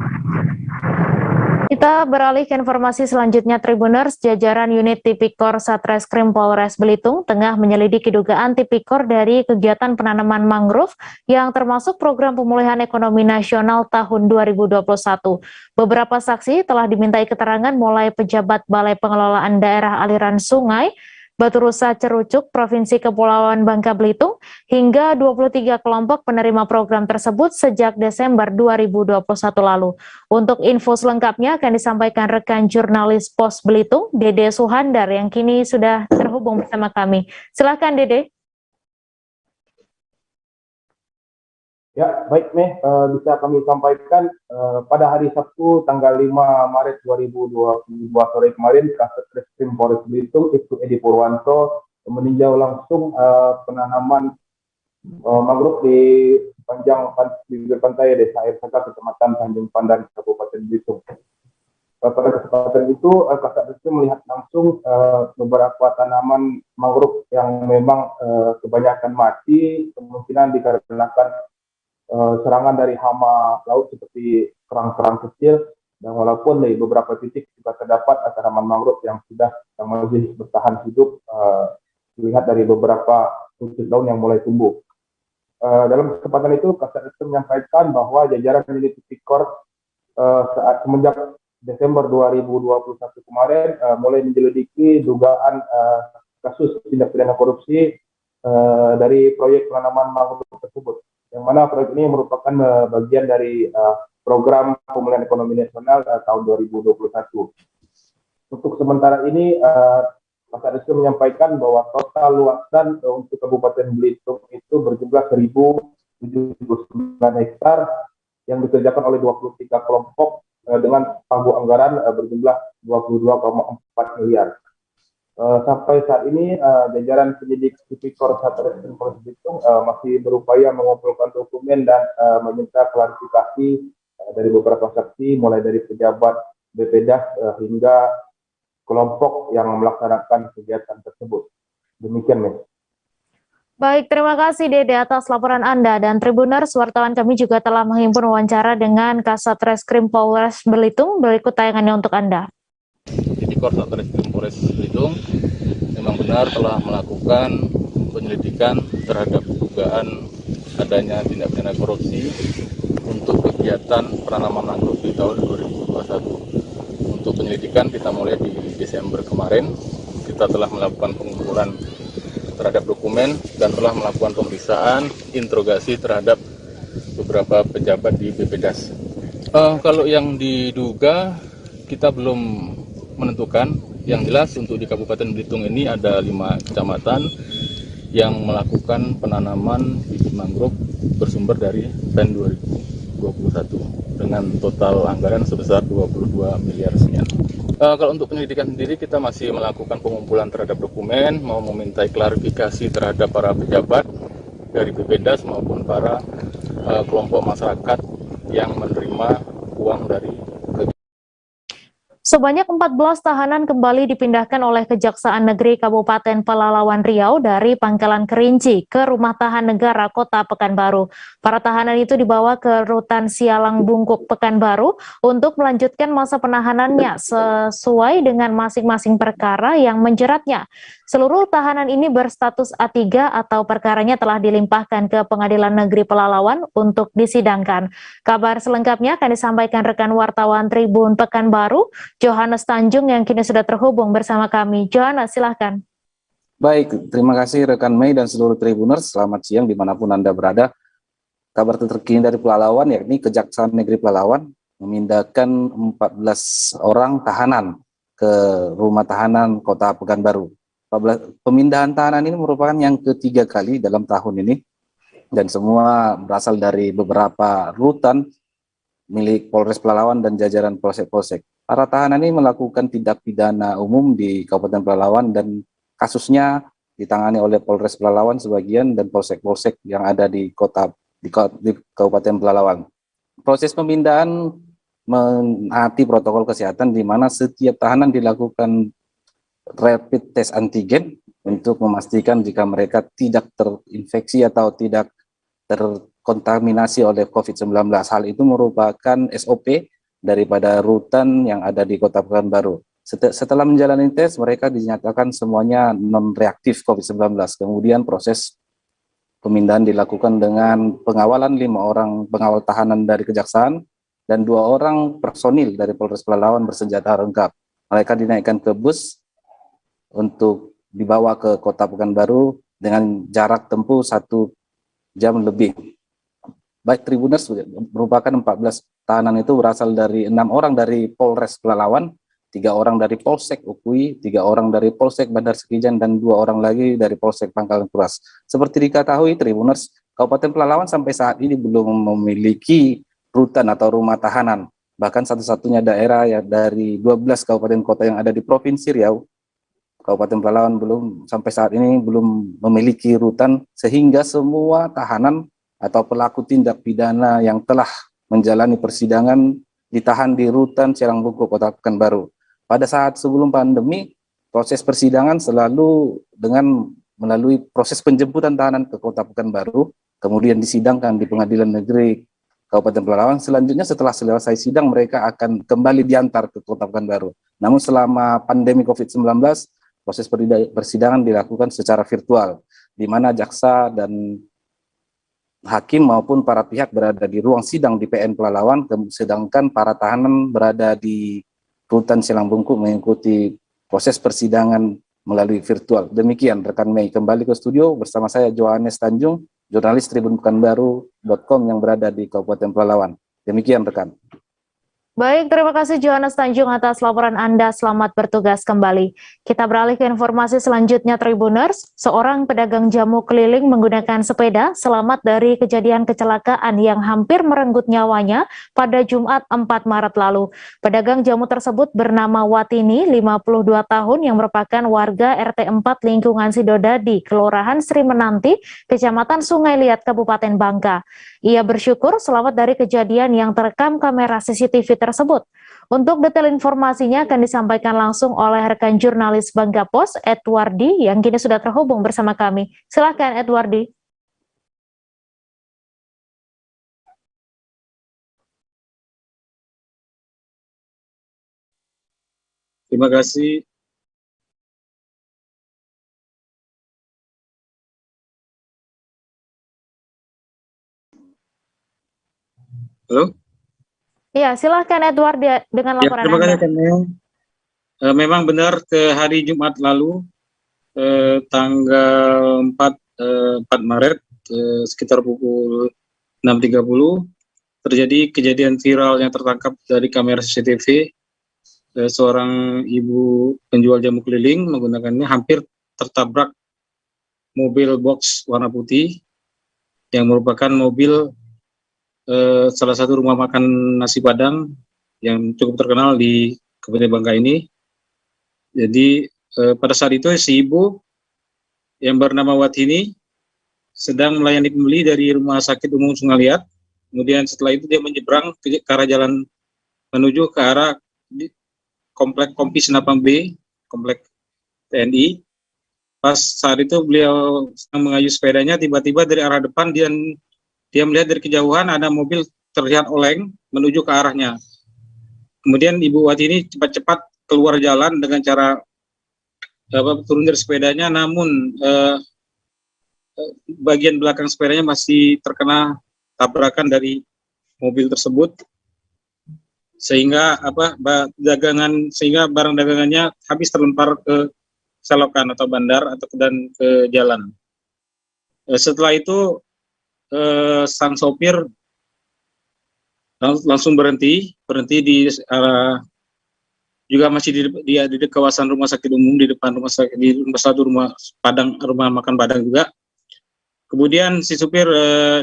Kita beralih ke informasi selanjutnya, Tribuners. Jajaran unit Tipikor Satreskrim Polres Belitung tengah menyelidiki dugaan Tipikor dari kegiatan penanaman mangrove yang termasuk program pemulihan ekonomi nasional tahun 2021. Beberapa saksi telah dimintai keterangan mulai pejabat Balai Pengelolaan Daerah Aliran Sungai, Batu Rusa Cerucuk, Provinsi Kepulauan Bangka Belitung, hingga 23 kelompok penerima program tersebut sejak Desember 2021 lalu. Untuk info selengkapnya akan disampaikan rekan jurnalis Pos Belitung, Dede Suhandar, yang kini sudah terhubung bersama kami. Silakan, Dede. Ya, baik nih, bisa kami sampaikan pada hari Sabtu tanggal 5 Maret 2022 sore kemarin, Kasatresskrim Polres Belitung Ibtu Edi Purwanto meninjau langsung penanaman mangrove di sepanjang bibir pantai Desa Air Saka, Kecamatan Tanjung Pandan, Kabupaten Belitung. Pada kesempatan itu, Kasatresskrim melihat langsung beberapa tanaman mangrove yang memang kebanyakan mati, kemungkinan dikarenakan serangan dari hama laut seperti kerang-kerang kecil, dan walaupun di beberapa titik juga terdapat tanaman mangrove yang masih bertahan hidup, dilihat dari beberapa rumput daun yang mulai tumbuh. Dalam kesempatan itu, Kasatresskrim menyampaikan bahwa jajaran unit Tipikor semenjak Desember 2021 kemarin mulai menyelidiki dugaan kasus tindak pidana korupsi dari proyek penanaman mangrove tersebut, yang mana proyek ini merupakan bagian dari program pemulihan ekonomi nasional tahun 2021. Untuk sementara ini, Kasatresskrim menyampaikan bahwa total luasan untuk Kabupaten Belitung itu berjumlah 1.079 hektar yang dikerjakan oleh 23 kelompok dengan pagu anggaran berjumlah 22,4 miliar. Sampai saat ini jajaran penyidik Tipikor Satreskrim Polres Belitung masih berupaya mengumpulkan dokumen dan meminta klarifikasi dari beberapa saksi, mulai dari pejabat BPDAS hingga kelompok yang melaksanakan kegiatan tersebut. Demikian, Mas. Baik, terima kasih Dede atas laporan Anda. Dan Tribuners, wartawan kami juga telah menghimpun wawancara dengan Kasatresskrim Polres Belitung. Berikut tayangannya untuk Anda. Tipikor Satreskrim Polres Belitung memang benar telah melakukan penyelidikan terhadap dugaan adanya tindak pidana korupsi untuk kegiatan penanaman mangrove di tahun 2021. Untuk penyelidikan kita mulai di Desember kemarin. Kita telah melakukan pengumpulan terhadap dokumen dan telah melakukan pemeriksaan interogasi terhadap beberapa pejabat di BPDAS. Kalau yang diduga kita belum menentukan. Yang jelas untuk di Kabupaten Belitung ini ada 5 kecamatan yang melakukan penanaman bibit mangrove bersumber dari PEN 2021 dengan total anggaran sebesar 22 miliar sekian. Kalau untuk penyelidikan sendiri kita masih melakukan pengumpulan terhadap dokumen, mau memintai klarifikasi terhadap para pejabat dari BPDAS maupun para kelompok masyarakat yang menerima uang dari Sebanyak 14 tahanan kembali dipindahkan oleh Kejaksaan Negeri Kabupaten Pelalawan Riau dari Pangkalan Kerinci ke Rumah Tahan Negara Kota Pekanbaru. Para tahanan itu dibawa ke Rutan Sialang Bungkuk Pekanbaru untuk melanjutkan masa penahanannya sesuai dengan masing-masing perkara yang menjeratnya. Seluruh tahanan ini berstatus A3 atau perkaranya telah dilimpahkan ke Pengadilan Negeri Pelalawan untuk disidangkan. Kabar selengkapnya akan disampaikan rekan wartawan Tribun Pekanbaru, Johannes Tanjung, yang kini sudah terhubung bersama kami. Johannes, silahkan. Baik, terima kasih rekan Mei dan seluruh Tribuners. Selamat siang dimanapun Anda berada. Kabar terkini dari Pelalawan, yakni Kejaksaan Negeri Pelalawan memindahkan 14 orang tahanan ke Rumah Tahanan Kota Pekanbaru. Pemindahan tahanan ini merupakan yang ketiga kali dalam tahun ini, dan semua berasal dari beberapa rutan milik Polres Pelalawan dan jajaran polsek-polsek. Para tahanan ini melakukan tindak pidana umum di Kabupaten Pelalawan dan kasusnya ditangani oleh Polres Pelalawan sebagian dan polsek-polsek yang ada di Kabupaten Pelalawan. Proses pemindahan menaati protokol kesehatan di mana setiap tahanan dilakukan rapid test antigen untuk memastikan jika mereka tidak terinfeksi atau tidak terkontaminasi oleh COVID-19. Hal itu merupakan SOP daripada rutan yang ada di Kota Pekanbaru. Setelah menjalani tes, mereka dinyatakan semuanya non-reaktif COVID-19. Kemudian proses pemindahan dilakukan dengan pengawalan 5 orang pengawal tahanan dari Kejaksaan dan 2 orang personil dari Polres Pelalawan bersenjata lengkap. Mereka dinaikkan ke bus untuk dibawa ke Kota Pekanbaru dengan jarak tempuh 1 jam lebih. Baik Tribuners, merupakan 14 tahanan itu berasal dari 6 orang dari Polres Pelalawan, 3 orang dari Polsek Ukui, 3 orang dari Polsek Bandar Sekijan, dan 2 orang lagi dari Polsek Pangkalan Kuras. Seperti diketahui Tribuners, Kabupaten Pelalawan sampai saat ini belum memiliki rutan atau rumah tahanan. Bahkan satu-satunya daerah ya dari 12 kabupaten kota yang ada di Provinsi Riau, Kabupaten Pelalawan sampai saat ini belum memiliki rutan, sehingga semua tahanan atau pelaku tindak pidana yang telah menjalani persidangan ditahan di rutan Cilangbungku Kota Pekanbaru. Pada saat sebelum pandemi, proses persidangan selalu dengan melalui proses penjemputan tahanan ke Kota Pekanbaru, kemudian disidangkan di Pengadilan Negeri Kabupaten Pelalawan. Selanjutnya setelah selesai sidang, mereka akan kembali diantar ke Kota Pekanbaru. Namun selama pandemi COVID-19, proses persidangan dilakukan secara virtual, di mana jaksa dan hakim maupun para pihak berada di ruang sidang di PN Pelalawan, sedangkan para tahanan berada di rutan Cilangbungku mengikuti proses persidangan melalui virtual. Demikian rekan Mei, kembali ke studio bersama saya Johannes Tanjung, jurnalis tribunpekanbaru.com yang berada di Kabupaten Pelalawan. Demikian rekan. Baik, terima kasih Johannes Tanjung atas laporan Anda. Selamat bertugas kembali. Kita beralih ke informasi selanjutnya Tribuners. Seorang pedagang jamu keliling menggunakan sepeda selamat dari kejadian kecelakaan yang hampir merenggut nyawanya pada Jumat 4 Maret lalu. Pedagang jamu tersebut bernama Watini, 52 tahun, yang merupakan warga RT 4 lingkungan Sidodadi, Kelurahan Sri Menanti, Kecamatan Sungai Liat, Kabupaten Bangka. Ia bersyukur selamat dari kejadian yang terekam kamera CCTV tersebut. Untuk detail informasinya akan disampaikan langsung oleh rekan jurnalis Bangka Pos, Edwardi, yang kini sudah terhubung bersama kami. Silakan Edwardi. Terima kasih. Halo? Ya, silahkan Edward dengan laporan terima kasih, Anda. Memang benar ke hari Jumat lalu, tanggal 4 Maret, sekitar pukul 6.30, terjadi kejadian viral yang tertangkap dari kamera CCTV. Seorang ibu penjual jamu keliling menggunakannya hampir tertabrak mobil box warna putih yang merupakan mobil salah satu rumah makan nasi Padang yang cukup terkenal di Kabupaten Bangka ini. Jadi pada saat itu si ibu yang bernama Watini sedang melayani pembeli dari Rumah Sakit Umum Sungai Liat. Kemudian setelah itu dia menyeberang ke arah jalan menuju ke arah Komplek Kompi Senapang B, Komplek TNI. Pas saat itu beliau sedang mengayuh sepedanya, tiba-tiba dari arah depan dia melihat dari kejauhan ada mobil terlihat oleng menuju ke arahnya. Kemudian Ibu Watini cepat-cepat keluar jalan dengan cara turun dari sepedanya, namun bagian belakang sepedanya masih terkena tabrakan dari mobil tersebut, sehingga barang dagangannya habis terlempar ke selokan atau bandar atau dan ke jalan. Setelah itu sang sopir langsung berhenti di arah, juga masih di kawasan rumah sakit umum, di depan rumah sakit, di rumah Padang, rumah makan Padang juga. Kemudian si supir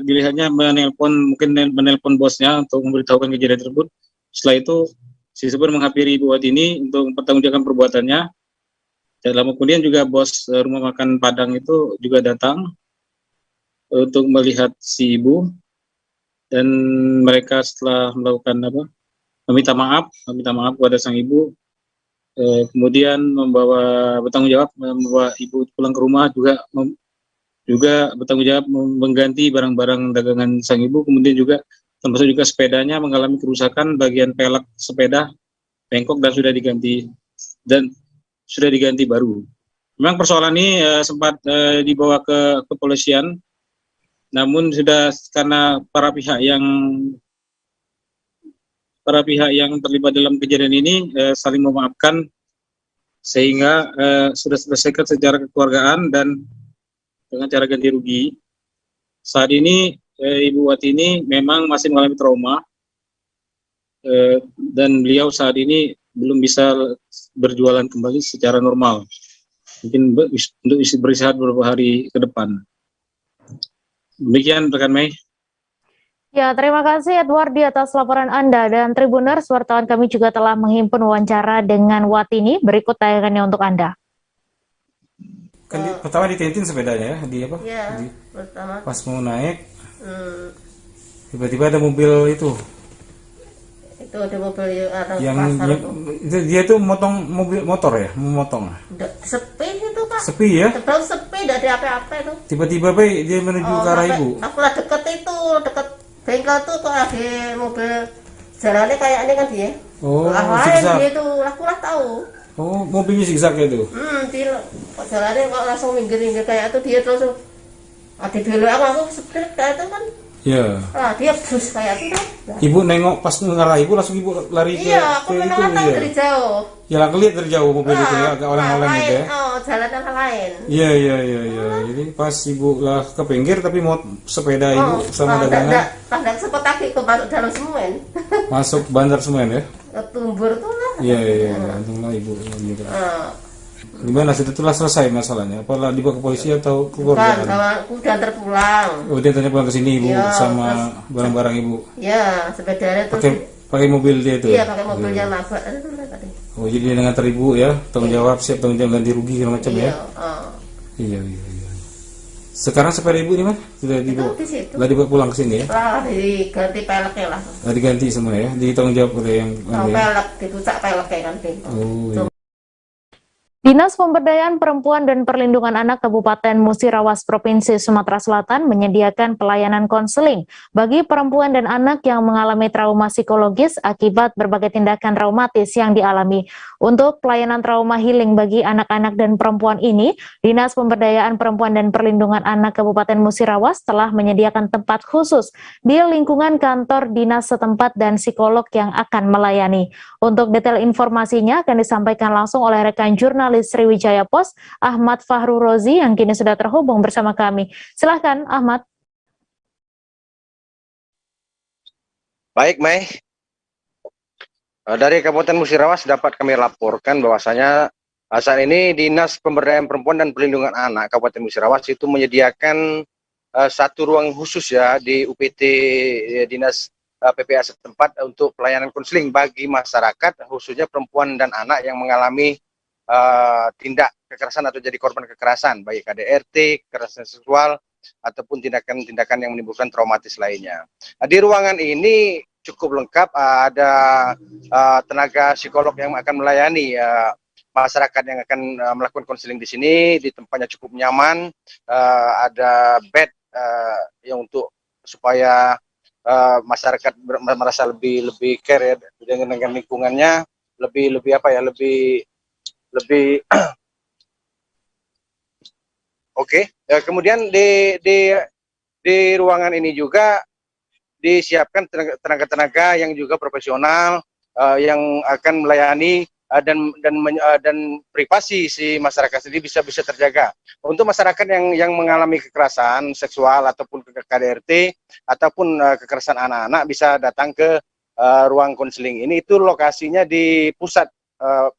dilihatnya menelpon bosnya untuk memberitahukan kejadian tersebut. Setelah itu si supir menghampiri Ibu Watini untuk mempertanggungjawabkan perbuatannya. Dan lama kemudian juga bos rumah makan Padang itu juga datang untuk melihat si ibu, dan mereka setelah melakukan meminta maaf kepada sang ibu, kemudian bertanggung jawab membawa ibu pulang ke rumah, juga bertanggung jawab mengganti barang-barang dagangan sang ibu, kemudian juga termasuk juga sepedanya mengalami kerusakan, bagian pelek sepeda bengkok dan sudah diganti baru. Memang persoalan ini sempat dibawa ke kepolisian, namun sudah karena para pihak yang terlibat dalam kejadian ini saling memaafkan, sehingga sudah selesaikan secara kekeluargaan dan dengan cara ganti rugi. Saat ini Ibu Wati ini memang masih mengalami trauma dan beliau saat ini belum bisa berjualan kembali secara normal. Mungkin untuk beristirahat beberapa hari ke depan. Demikian rekan Mei. Ya, terima kasih Edwardi atas laporan Anda, dan Tribuners, wartawan kami juga telah menghimpun wawancara dengan Watini. Berikut tayangannya untuk Anda. Kan pertama ditentin sepedanya ya, di apa? Iya, pertama. Pas mau naik, tiba-tiba ada mobil itu. Itu ada mobil yang pasar dia tuh motong mobil motor ya, memotong. Sepi itu Pak. Sepi ya? Terus sepi, tidak ada apa-apa itu. Tiba-tiba dia menuju ke arah ibu. Aku lah deket bengkel tuh kok ada mobil jalannya kayak ini kan dia. Oh, lain dia tuh, aku lah tahu. Oh, mobilnya zigzag ya tuh. Dia kok jalannya kok langsung minggir-minggir kayak itu, dia terus ada belok aku speed kayak itu kan. Iya. Dia bus kayak itu kan. Ibu nengok pas ngarah ibu langsung ibu lari ke aku itu tahu dari jauh. Ya lah lihat dari jauh mobil itu ya, agak orang-orang gitu ya. Jalan lain. Iya. Jadi pas ibu lah ke pinggir tapi mau sepeda ibu sama dagangan. Tidak sempat lagi ke dalam semen. Masuk bandar semen ya. Tumbur tuh lah. Iya. Untunglah ibu gitu. Gimana setelah selesai masalahnya? Apakah dibawa ke polisi atau ke keluarga? Bukan, aku udah terpulang. Oh, dia tanya pulang ke sini ibu sama barang-barang ibu. Iya, sepedanya tuh. Pakai mobil dia itu. Iya, pakai mobilnya nabrak itu tadi. Oh, jadi dia dengan teribu ya, tanggung jawab, siap tanggung jawab ganti rugi segala macam ya. Iya. Sekarang sepeda ibu di mana? Sudah dibawa. Di situ. Lah dibawa pulang ke sini ya? Lah diganti peleknya lah. Lah diganti semua ya, ditanggung jawab oleh yang pelek, dipucak peleknya kan. Oh, iya. Dinas Pemberdayaan Perempuan dan Perlindungan Anak Kabupaten Musirawas Provinsi Sumatera Selatan menyediakan pelayanan konseling bagi perempuan dan anak yang mengalami trauma psikologis akibat berbagai tindakan traumatis yang dialami. Untuk pelayanan trauma healing bagi anak-anak dan perempuan ini, Dinas Pemberdayaan Perempuan dan Perlindungan Anak Kabupaten Musirawas telah menyediakan tempat khusus di lingkungan kantor dinas setempat dan psikolog yang akan melayani. Untuk detail informasinya akan disampaikan langsung oleh rekan jurnalis Sriwijaya Pos, Ahmad Fahru Rozi, yang kini sudah terhubung bersama kami. Silahkan, Ahmad. Baik, Mei. Dari Kabupaten Musirawas dapat kami laporkan bahwasanya saat ini Dinas Pemberdayaan Perempuan dan Perlindungan Anak Kabupaten Musirawas itu menyediakan satu ruang khusus ya di UPT Dinas PPA setempat untuk pelayanan konseling bagi masyarakat, khususnya perempuan dan anak yang mengalami tindak kekerasan atau jadi korban kekerasan, baik KDRT, kekerasan seksual, ataupun tindakan-tindakan yang menimbulkan traumatis lainnya. Di ruangan ini cukup lengkap, ada tenaga psikolog yang akan melayani masyarakat yang akan melakukan konseling di sini. Di tempatnya cukup nyaman, ada bed yang untuk supaya masyarakat merasa lebih care ya, dengan lingkungannya, lebih oke. Kemudian di ruangan ini juga disiapkan tenaga-tenaga yang juga profesional yang akan melayani dan privasi si masyarakat sendiri bisa terjaga. Untuk masyarakat yang mengalami kekerasan seksual ataupun KDRT ataupun kekerasan anak-anak bisa datang ke ruang konseling ini. Itu lokasinya di pusat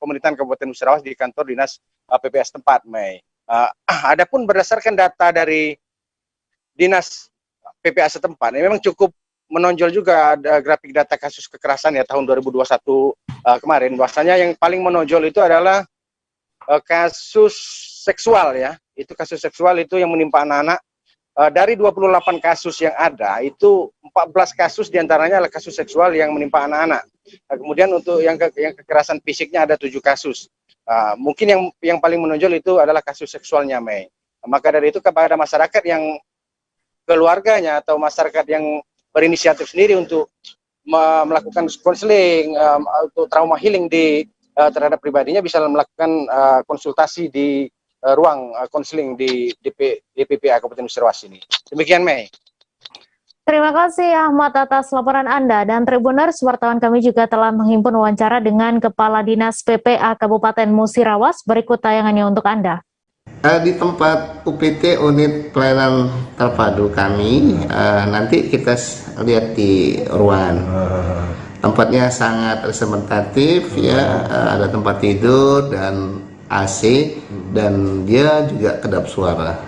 pemerintahan Kabupaten Musirawas di kantor dinas PPA setempat, Mei. Adapun berdasarkan data dari dinas PPA setempat, ini memang cukup menonjol juga ada grafik data kasus kekerasan ya tahun 2021 kemarin. Bahwasanya yang paling menonjol itu adalah kasus seksual ya. Itu kasus seksual itu yang menimpa anak-anak. Dari 28 kasus yang ada, itu 14 kasus diantaranya adalah kasus seksual yang menimpa anak-anak. Kemudian untuk yang kekerasan fisiknya ada 7 kasus. Mungkin yang paling menonjol itu adalah kasus seksualnya, Mei. Maka dari itu kepada masyarakat yang keluarganya atau masyarakat yang berinisiatif sendiri untuk melakukan konseling untuk trauma healing terhadap pribadinya, bisa melakukan konsultasi di ruang konseling di DPPA Kabupaten Musirawas ini. Demikian, Mei. Terima kasih Ahmad atas laporan Anda. Dan Tribuners, wartawan kami juga telah menghimpun wawancara dengan Kepala Dinas PPA Kabupaten Musirawas. Berikut tayangannya untuk Anda. Di tempat UPT unit pelayanan terpadu kami, nanti kita lihat di ruangan. Tempatnya sangat representatif ya, ada tempat tidur dan AC, dan dia juga kedap suara.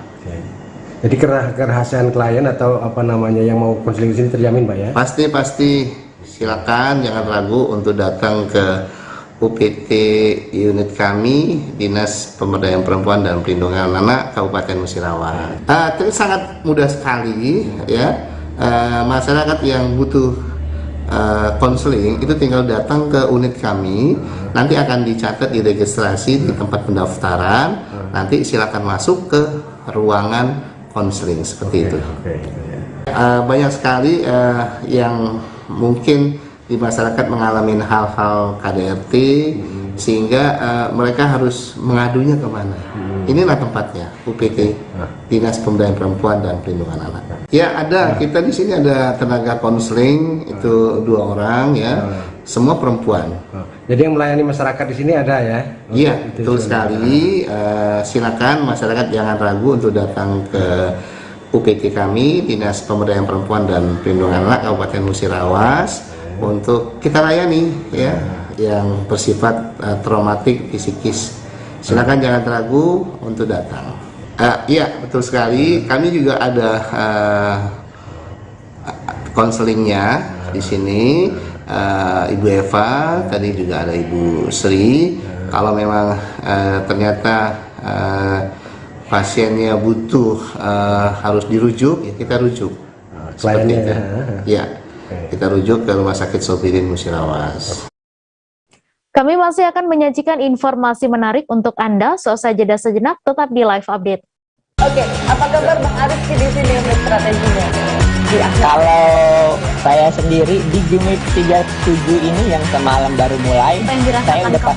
Jadi kerahasiaan klien atau apa namanya yang mau konseling di sini terjamin, Pak ya? Pasti silakan, jangan ragu untuk datang ke UPT unit kami, Dinas Pemberdayaan Perempuan dan Perlindungan Anak Kabupaten Musirawas. Itu sangat mudah sekali ya. Masyarakat yang butuh konseling itu tinggal datang ke unit kami, nanti akan dicatat di registrasi di tempat pendaftaran, nanti silakan masuk ke ruangan konseling seperti itu. Banyak sekali yang mungkin di masyarakat mengalami hal-hal KDRT sehingga mereka harus mengadunya kemana. Inilah tempatnya, UPT Dinas Pemberdayaan Perempuan dan Perlindungan Anak. Ya ada, kita di sini ada tenaga konseling itu 2 orang ya, semua perempuan. Jadi yang melayani masyarakat di sini ada ya? Iya, betul sekali. Silakan masyarakat jangan ragu untuk datang ke UPT kami, Dinas Pemberdayaan Perempuan dan Perlindungan Anak Kabupaten Musirawas, untuk kita layani ya, yang bersifat traumatik psikis. Silakan jangan ragu untuk datang. Iya, betul sekali. Kami juga ada konselingnya di sini. Ibu Eva, tadi juga ada Ibu Sri. Kalau memang ternyata pasiennya butuh harus dirujuk, ya kita rujuk. Seperti itu. Ya, kita rujuk ke Rumah Sakit Sophirin Musirawas. Kami masih akan menyajikan informasi menarik untuk Anda. Seusai jeda sejenak, tetap di live update. Oke, apa kabar Bang Arif di sini untuk strateginya? Kalau saya sendiri di Jumip 37 ini yang semalam baru mulai, saya udah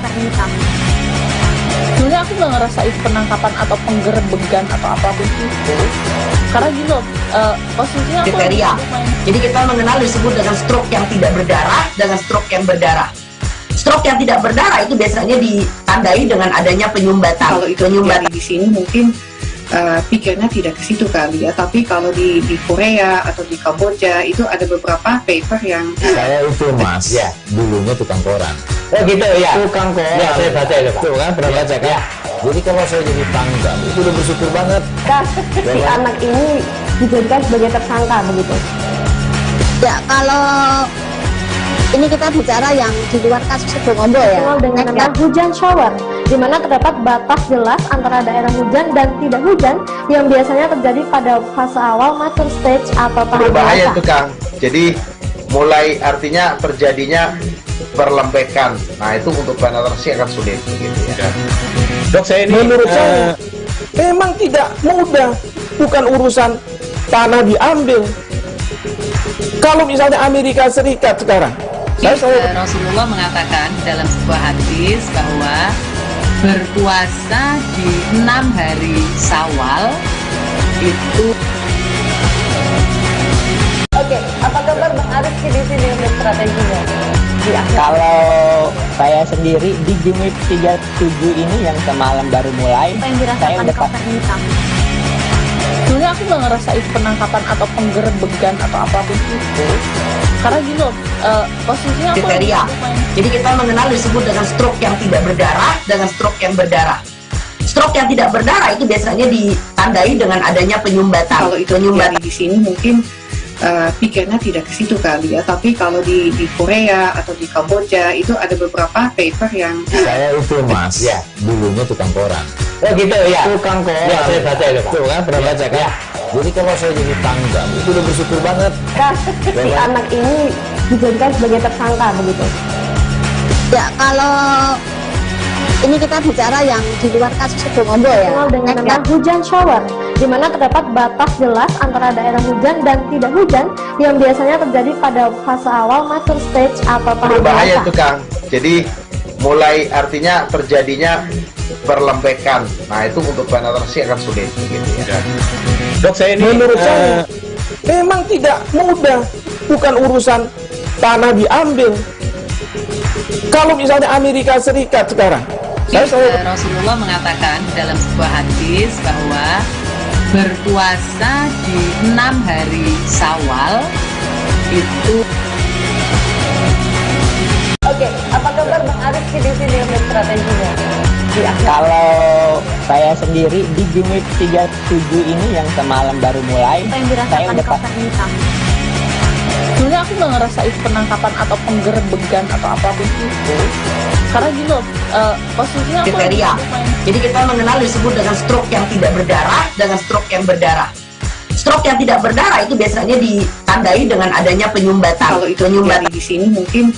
sebenarnya aku nggak ngerasain penangkapan atau penggerebegan atau apapun itu, karena gini loh, posisinya aku kriteria. Jadi kita mengenal disebut dengan stroke yang tidak berdarah dengan stroke yang berdarah. Stroke yang tidak berdarah itu biasanya ditandai dengan adanya penyumbatan. Kalau itu terjadi di sini mungkin pikirnya tidak ke situ kali ya, tapi kalau di Korea atau di Kamboja itu ada beberapa paper yang saya itu Mas ya dulunya tukang koran. Oh gitu ya, tukang koran ya, saya baca ya Pak, tuh kan pernah baca kan ya. Jadi kalau saya jadi pangdam itu udah bersyukur banget si anak ini dijadikan sebagai tersangka begitu ya. Kalau ini kita bicara yang di luar kasus Situbondo ya, dengan nama hujan shower, di mana terdapat batas jelas antara daerah hujan dan tidak hujan yang biasanya terjadi pada fase awal mature stage atau tahap berbahaya itu Kang. Jadi mulai artinya terjadinya perlembekan. Nah itu untuk penetrasi akan sulit gitu ya. Dok, saya ini menurut saya memang tidak mudah, bukan urusan tanah diambil. Kalau misalnya Amerika Serikat sekarang, Rasulullah mengatakan dalam sebuah hadis bahwa berpuasa di 6 hari Syawal itu. Oke, apa kabar Bang Arif di sini untuk strateginya? Kalau saya sendiri di Jumip 37 ini yang semalam baru mulai, saya udah sebenarnya aku nggak ngerasain penangkapan atau penggerebegan atau apapun itu, karena gini loh, posisinya kriteria. Jadi kita mengenal disebut dengan stroke yang tidak berdarah dengan stroke yang berdarah. Stroke yang tidak berdarah itu biasanya ditandai dengan adanya penyumbatan. Kalau itu terjadi di sini mungkin pikirnya tidak ke situ kali ya, tapi kalau di Korea atau di Kamboja itu ada beberapa paper yang saya itu Mas ya dulunya tukang koran. Oh gitu ya, tukang koran ya, saya baca ya Pak, tuh kan pernah baca kan ya. Jadi kalau saya jadi pangdam itu udah bersyukur banget si anak ini dijadikan sebagai tersangka begitu ya. Kalau Ini kita bicara yang di luar kasus Sebongondo ya. Dengan nama hujan shower, di mana terdapat batas jelas antara daerah hujan dan tidak hujan yang biasanya terjadi pada fase awal mature stage atau tahap berbahaya dewasa. itu Kang. Jadi mulai artinya terjadinya perlembekan. Nah itu untuk penetrasi akan sulit gitu ya. Dok, saya ini menurut saya memang tidak mudah, bukan urusan tanah diambil. Kalau misalnya Amerika Serikat sekarang, Rasulullah mengatakan dalam sebuah hadis bahwa berpuasa di 6 hari Syawal itu. Oke, apa kabar Bang Arifki di sini untuk strateginya? Kalau saya sendiri di Jumit 37 ini yang semalam baru mulai, saya udah Sebenarnya aku nggak ngerasain penangkapan atau penggerbegan atau apapun itu, karena gini loh, posisinya aku kriteria. Jadi kita mengenal disebut dengan stroke yang tidak berdarah dengan stroke yang berdarah. Stroke yang tidak berdarah itu biasanya ditandai dengan adanya penyumbatan. Kalau itu terjadi di sini mungkin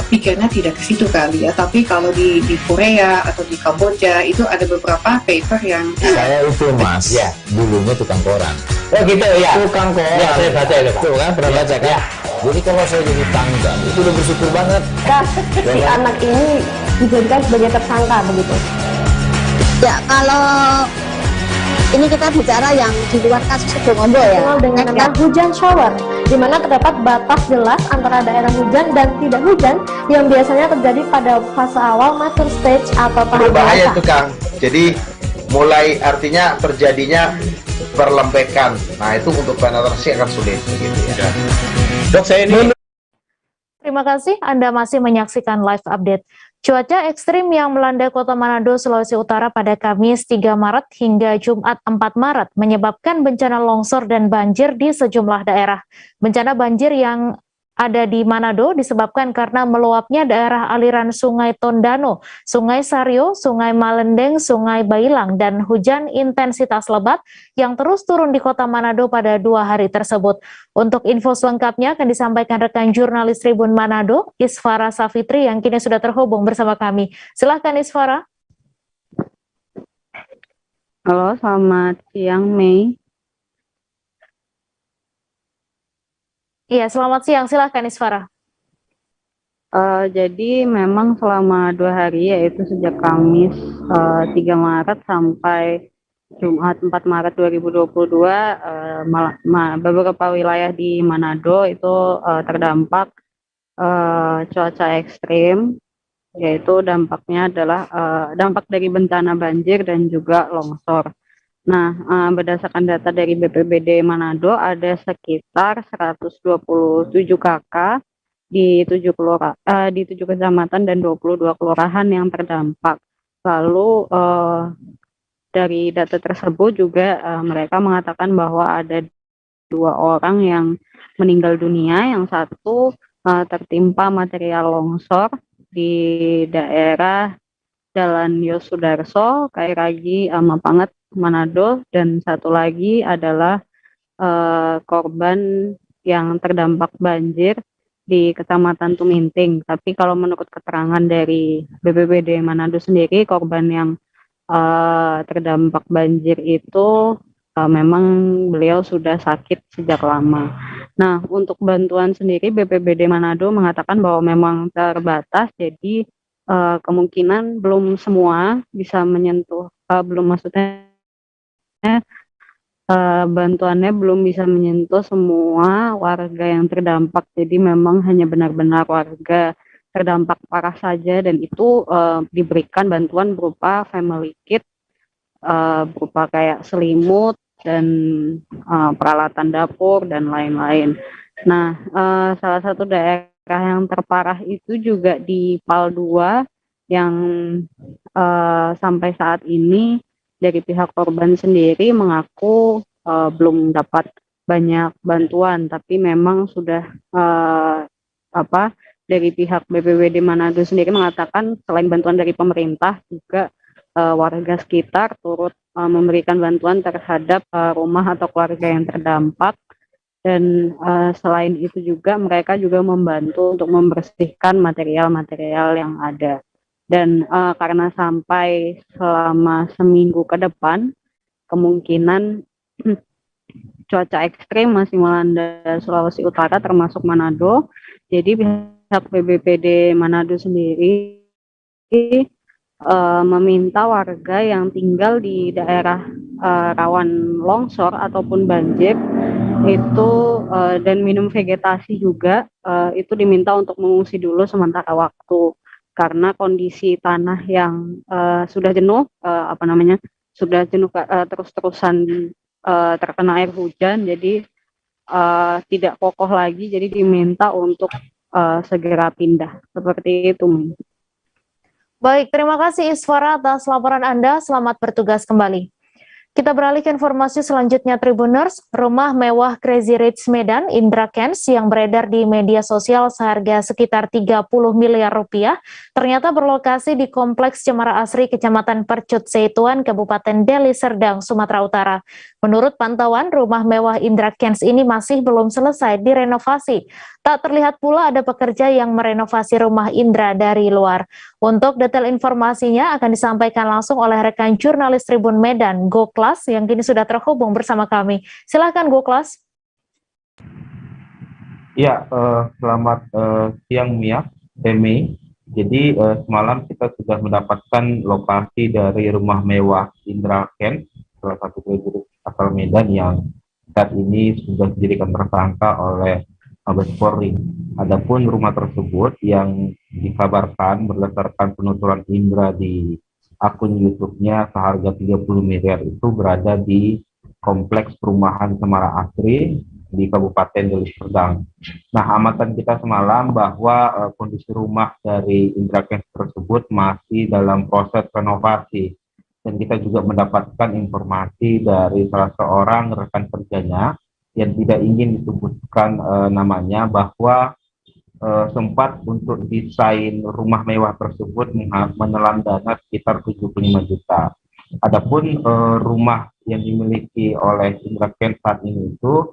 pikirnya tidak ke situ kali ya, tapi kalau di Korea atau di Kamboja itu ada beberapa paper yang saya itu Mas, ya dulunya tukang koran. Oh gitu ya, tukang koran. Ya saya baca itu Pak. Tuh kan pernah baca kan? Ya. Jadi kalau saya jadi tanggal itu udah bersyukur banget. Si anak ini dijadikan sebagai tersangka begitu. Ya kalau ini kita bicara yang di luar kasus Sebongondo ya. Dengan nama hujan shower, di mana terdapat batas jelas antara daerah hujan dan tidak hujan yang biasanya terjadi pada fase awal mature stage atau tahap Berbahaya dewasa. itu Kang. Jadi mulai artinya terjadinya perlembekan. Nah itu untuk penetrasi akan sulit gitu ya. Dok, saya ini. Terima kasih Anda masih menyaksikan live update. Cuaca ekstrim yang melanda Kota Manado, Sulawesi Utara pada Kamis 3 Maret hingga Jumat 4 Maret menyebabkan bencana longsor dan banjir di sejumlah daerah. Bencana banjir yang ada di Manado disebabkan karena meluapnya daerah aliran Sungai Tondano, Sungai Sario, Sungai Malendeng, Sungai Bailang, dan hujan intensitas lebat yang terus turun di Kota Manado pada 2 hari tersebut. Untuk info selengkapnya akan disampaikan rekan jurnalis Tribun Manado, Isfara Safitri, yang kini sudah terhubung bersama kami. Silahkan Isfara. Halo, selamat siang Mei. Iya, selamat siang. Silahkan Isfara. Jadi memang selama 2 hari, yaitu sejak Kamis 3 Maret sampai Jumat 4 Maret 2022, beberapa wilayah di Manado itu terdampak cuaca ekstrim, yaitu dampaknya adalah dampak dari bencana banjir dan juga longsor. Nah, berdasarkan data dari BPBD Manado, ada sekitar 127 KK di 7 kecamatan dan 22 kelurahan yang terdampak. Lalu dari data tersebut juga mereka mengatakan bahwa ada 2 orang yang meninggal dunia, yang satu tertimpa material longsor di daerah Jalan Yosudarso, Kairagi, Mapanget, Manado, dan satu lagi adalah korban yang terdampak banjir di Kecamatan Tuminting. Tapi kalau menurut keterangan dari BPBD Manado sendiri, korban yang terdampak banjir itu memang beliau sudah sakit sejak lama. Nah, untuk bantuan sendiri BPBD Manado mengatakan bahwa memang terbatas, jadi kemungkinan belum semua bisa menyentuh, bantuannya belum bisa menyentuh semua warga yang terdampak. Jadi memang hanya benar-benar warga terdampak parah saja, dan itu diberikan bantuan berupa family kit, berupa kayak selimut dan peralatan dapur dan lain-lain. Nah, salah satu daerah yang terparah itu juga di PAL 2 yang sampai saat ini dari pihak korban sendiri mengaku belum dapat banyak bantuan, tapi memang sudah dari pihak BPBD Manado sendiri mengatakan selain bantuan dari pemerintah juga warga sekitar turut memberikan bantuan terhadap rumah atau keluarga yang terdampak. Dan selain itu juga mereka juga membantu untuk membersihkan material-material yang ada. Dan karena sampai selama seminggu ke depan, kemungkinan cuaca ekstrim masih melanda Sulawesi Utara termasuk Manado. Jadi pihak BPBD Manado sendiri meminta warga yang tinggal di daerah rawan longsor ataupun banjir itu dan minum vegetasi juga itu diminta untuk mengungsi dulu sementara waktu karena kondisi tanah yang sudah jenuh terus-terusan terkena air hujan, jadi tidak kokoh lagi, jadi diminta untuk segera pindah. Seperti itu. Baik, terima kasih Isfara atas laporan Anda. Selamat bertugas kembali. Kita beralih ke informasi selanjutnya, Tribuners. Rumah mewah Crazy Rich Medan, Indra Kents, yang beredar di media sosial seharga sekitar 30 miliar rupiah, ternyata berlokasi di Kompleks Cemara Asri, Kecamatan Percut Seituan, Kabupaten Deli Serdang, Sumatera Utara. Menurut pantauan, rumah mewah Indra Kents ini masih belum selesai direnovasi. Tak terlihat pula ada pekerja yang merenovasi rumah Indra dari luar. Untuk detail informasinya akan disampaikan langsung oleh rekan jurnalis Tribun Medan, Goklas, yang kini sudah terhubung bersama kami. Silakan Goklas. Ya, selamat siang Mia, Demi. Jadi semalam kita sudah mendapatkan lokasi dari rumah mewah Indra Kents, salah satu prajurit asal Medan yang saat ini sudah dijadikan tersangka oleh Mabes Polri. Adapun rumah tersebut yang dikabarkan berdasarkan penuturan Indra di akun YouTube-nya seharga 30 miliar itu berada di Kompleks Perumahan Cemara Asri di Kabupaten Deli Serdang. Nah, amatan kita semalam bahwa kondisi rumah dari Indra Kents tersebut masih dalam proses renovasi. Dan kita juga mendapatkan informasi dari salah seorang rekan kerjanya yang tidak ingin disebutkan namanya bahwa sempat untuk desain rumah mewah tersebut menelan dana sekitar 75 juta. Adapun rumah yang dimiliki oleh Indra Kents saat ini itu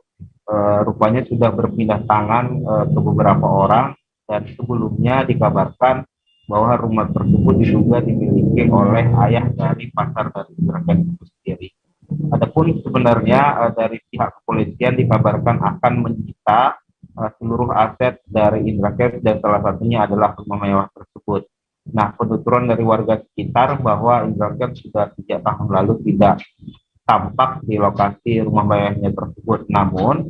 rupanya sudah berpindah tangan ke beberapa orang, dan sebelumnya dikabarkan bahwa rumah tersebut diduga dimiliki oleh ayah dari pasar dari Indra Kents itu sendiri. Adapun sebenarnya dari pihak kepolisian dikabarkan akan menyita seluruh aset dari Indra Kents dan salah satunya adalah rumah mewah tersebut. Nah, penuturan dari warga sekitar bahwa Indra Kents sudah 3 tahun lalu tidak tampak di lokasi rumah mewahnya tersebut. Namun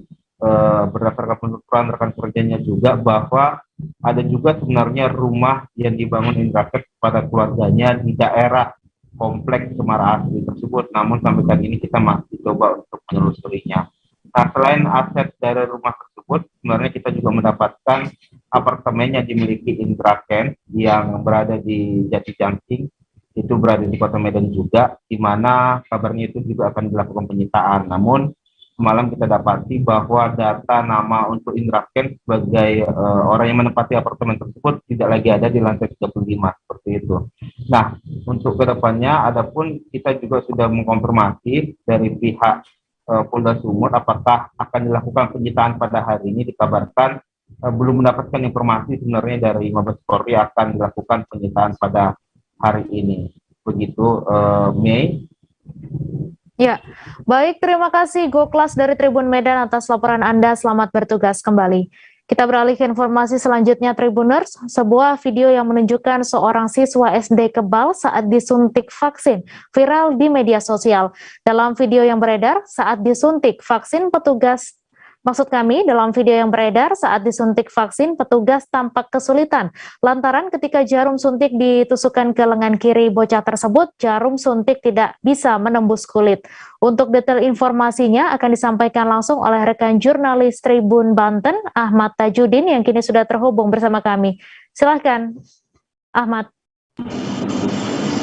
berdasarkan penuturan rekan kerjanya juga bahwa ada juga sebenarnya rumah yang dibangun Indra Kents kepada keluarganya di daerah Kompleks Cemara Asri tersebut, namun sampai saat ini kita masih coba untuk menelusurinya. Nah, selain aset dari rumah tersebut, sebenarnya kita juga mendapatkan apartemen yang dimiliki Indra Kents yang berada di Jati Jangking, itu berada di Kota Medan juga, di mana kabarnya itu juga akan dilakukan penyitaan. Namun semalam kita dapati bahwa data nama untuk Indra Kents sebagai orang yang menempati apartemen tersebut tidak lagi ada di lantai 35 seperti itu. Nah, untuk kedepannya, adapun kita juga sudah mengkonfirmasi dari pihak Polda Sumut apakah akan dilakukan penyitaan pada hari ini. Dikabarkan belum mendapatkan informasi sebenarnya dari Mabes Polri akan dilakukan penyitaan pada hari ini. Begitu, Mei. Ya, baik, terima kasih Goklas dari Tribun Medan atas laporan Anda. Selamat bertugas kembali. Kita beralih ke informasi selanjutnya, Tribuners. Sebuah video yang menunjukkan seorang siswa SD kebal saat disuntik vaksin viral di media sosial. Dalam video yang beredar saat disuntik vaksin, dalam video yang beredar saat disuntik vaksin, petugas tampak kesulitan lantaran ketika jarum suntik ditusukkan ke lengan kiri bocah tersebut, jarum suntik tidak bisa menembus kulit. Untuk detail informasinya akan disampaikan langsung oleh rekan jurnalis Tribun Banten, Ahmad Tajudin, yang kini sudah terhubung bersama kami. Silahkan, Ahmad.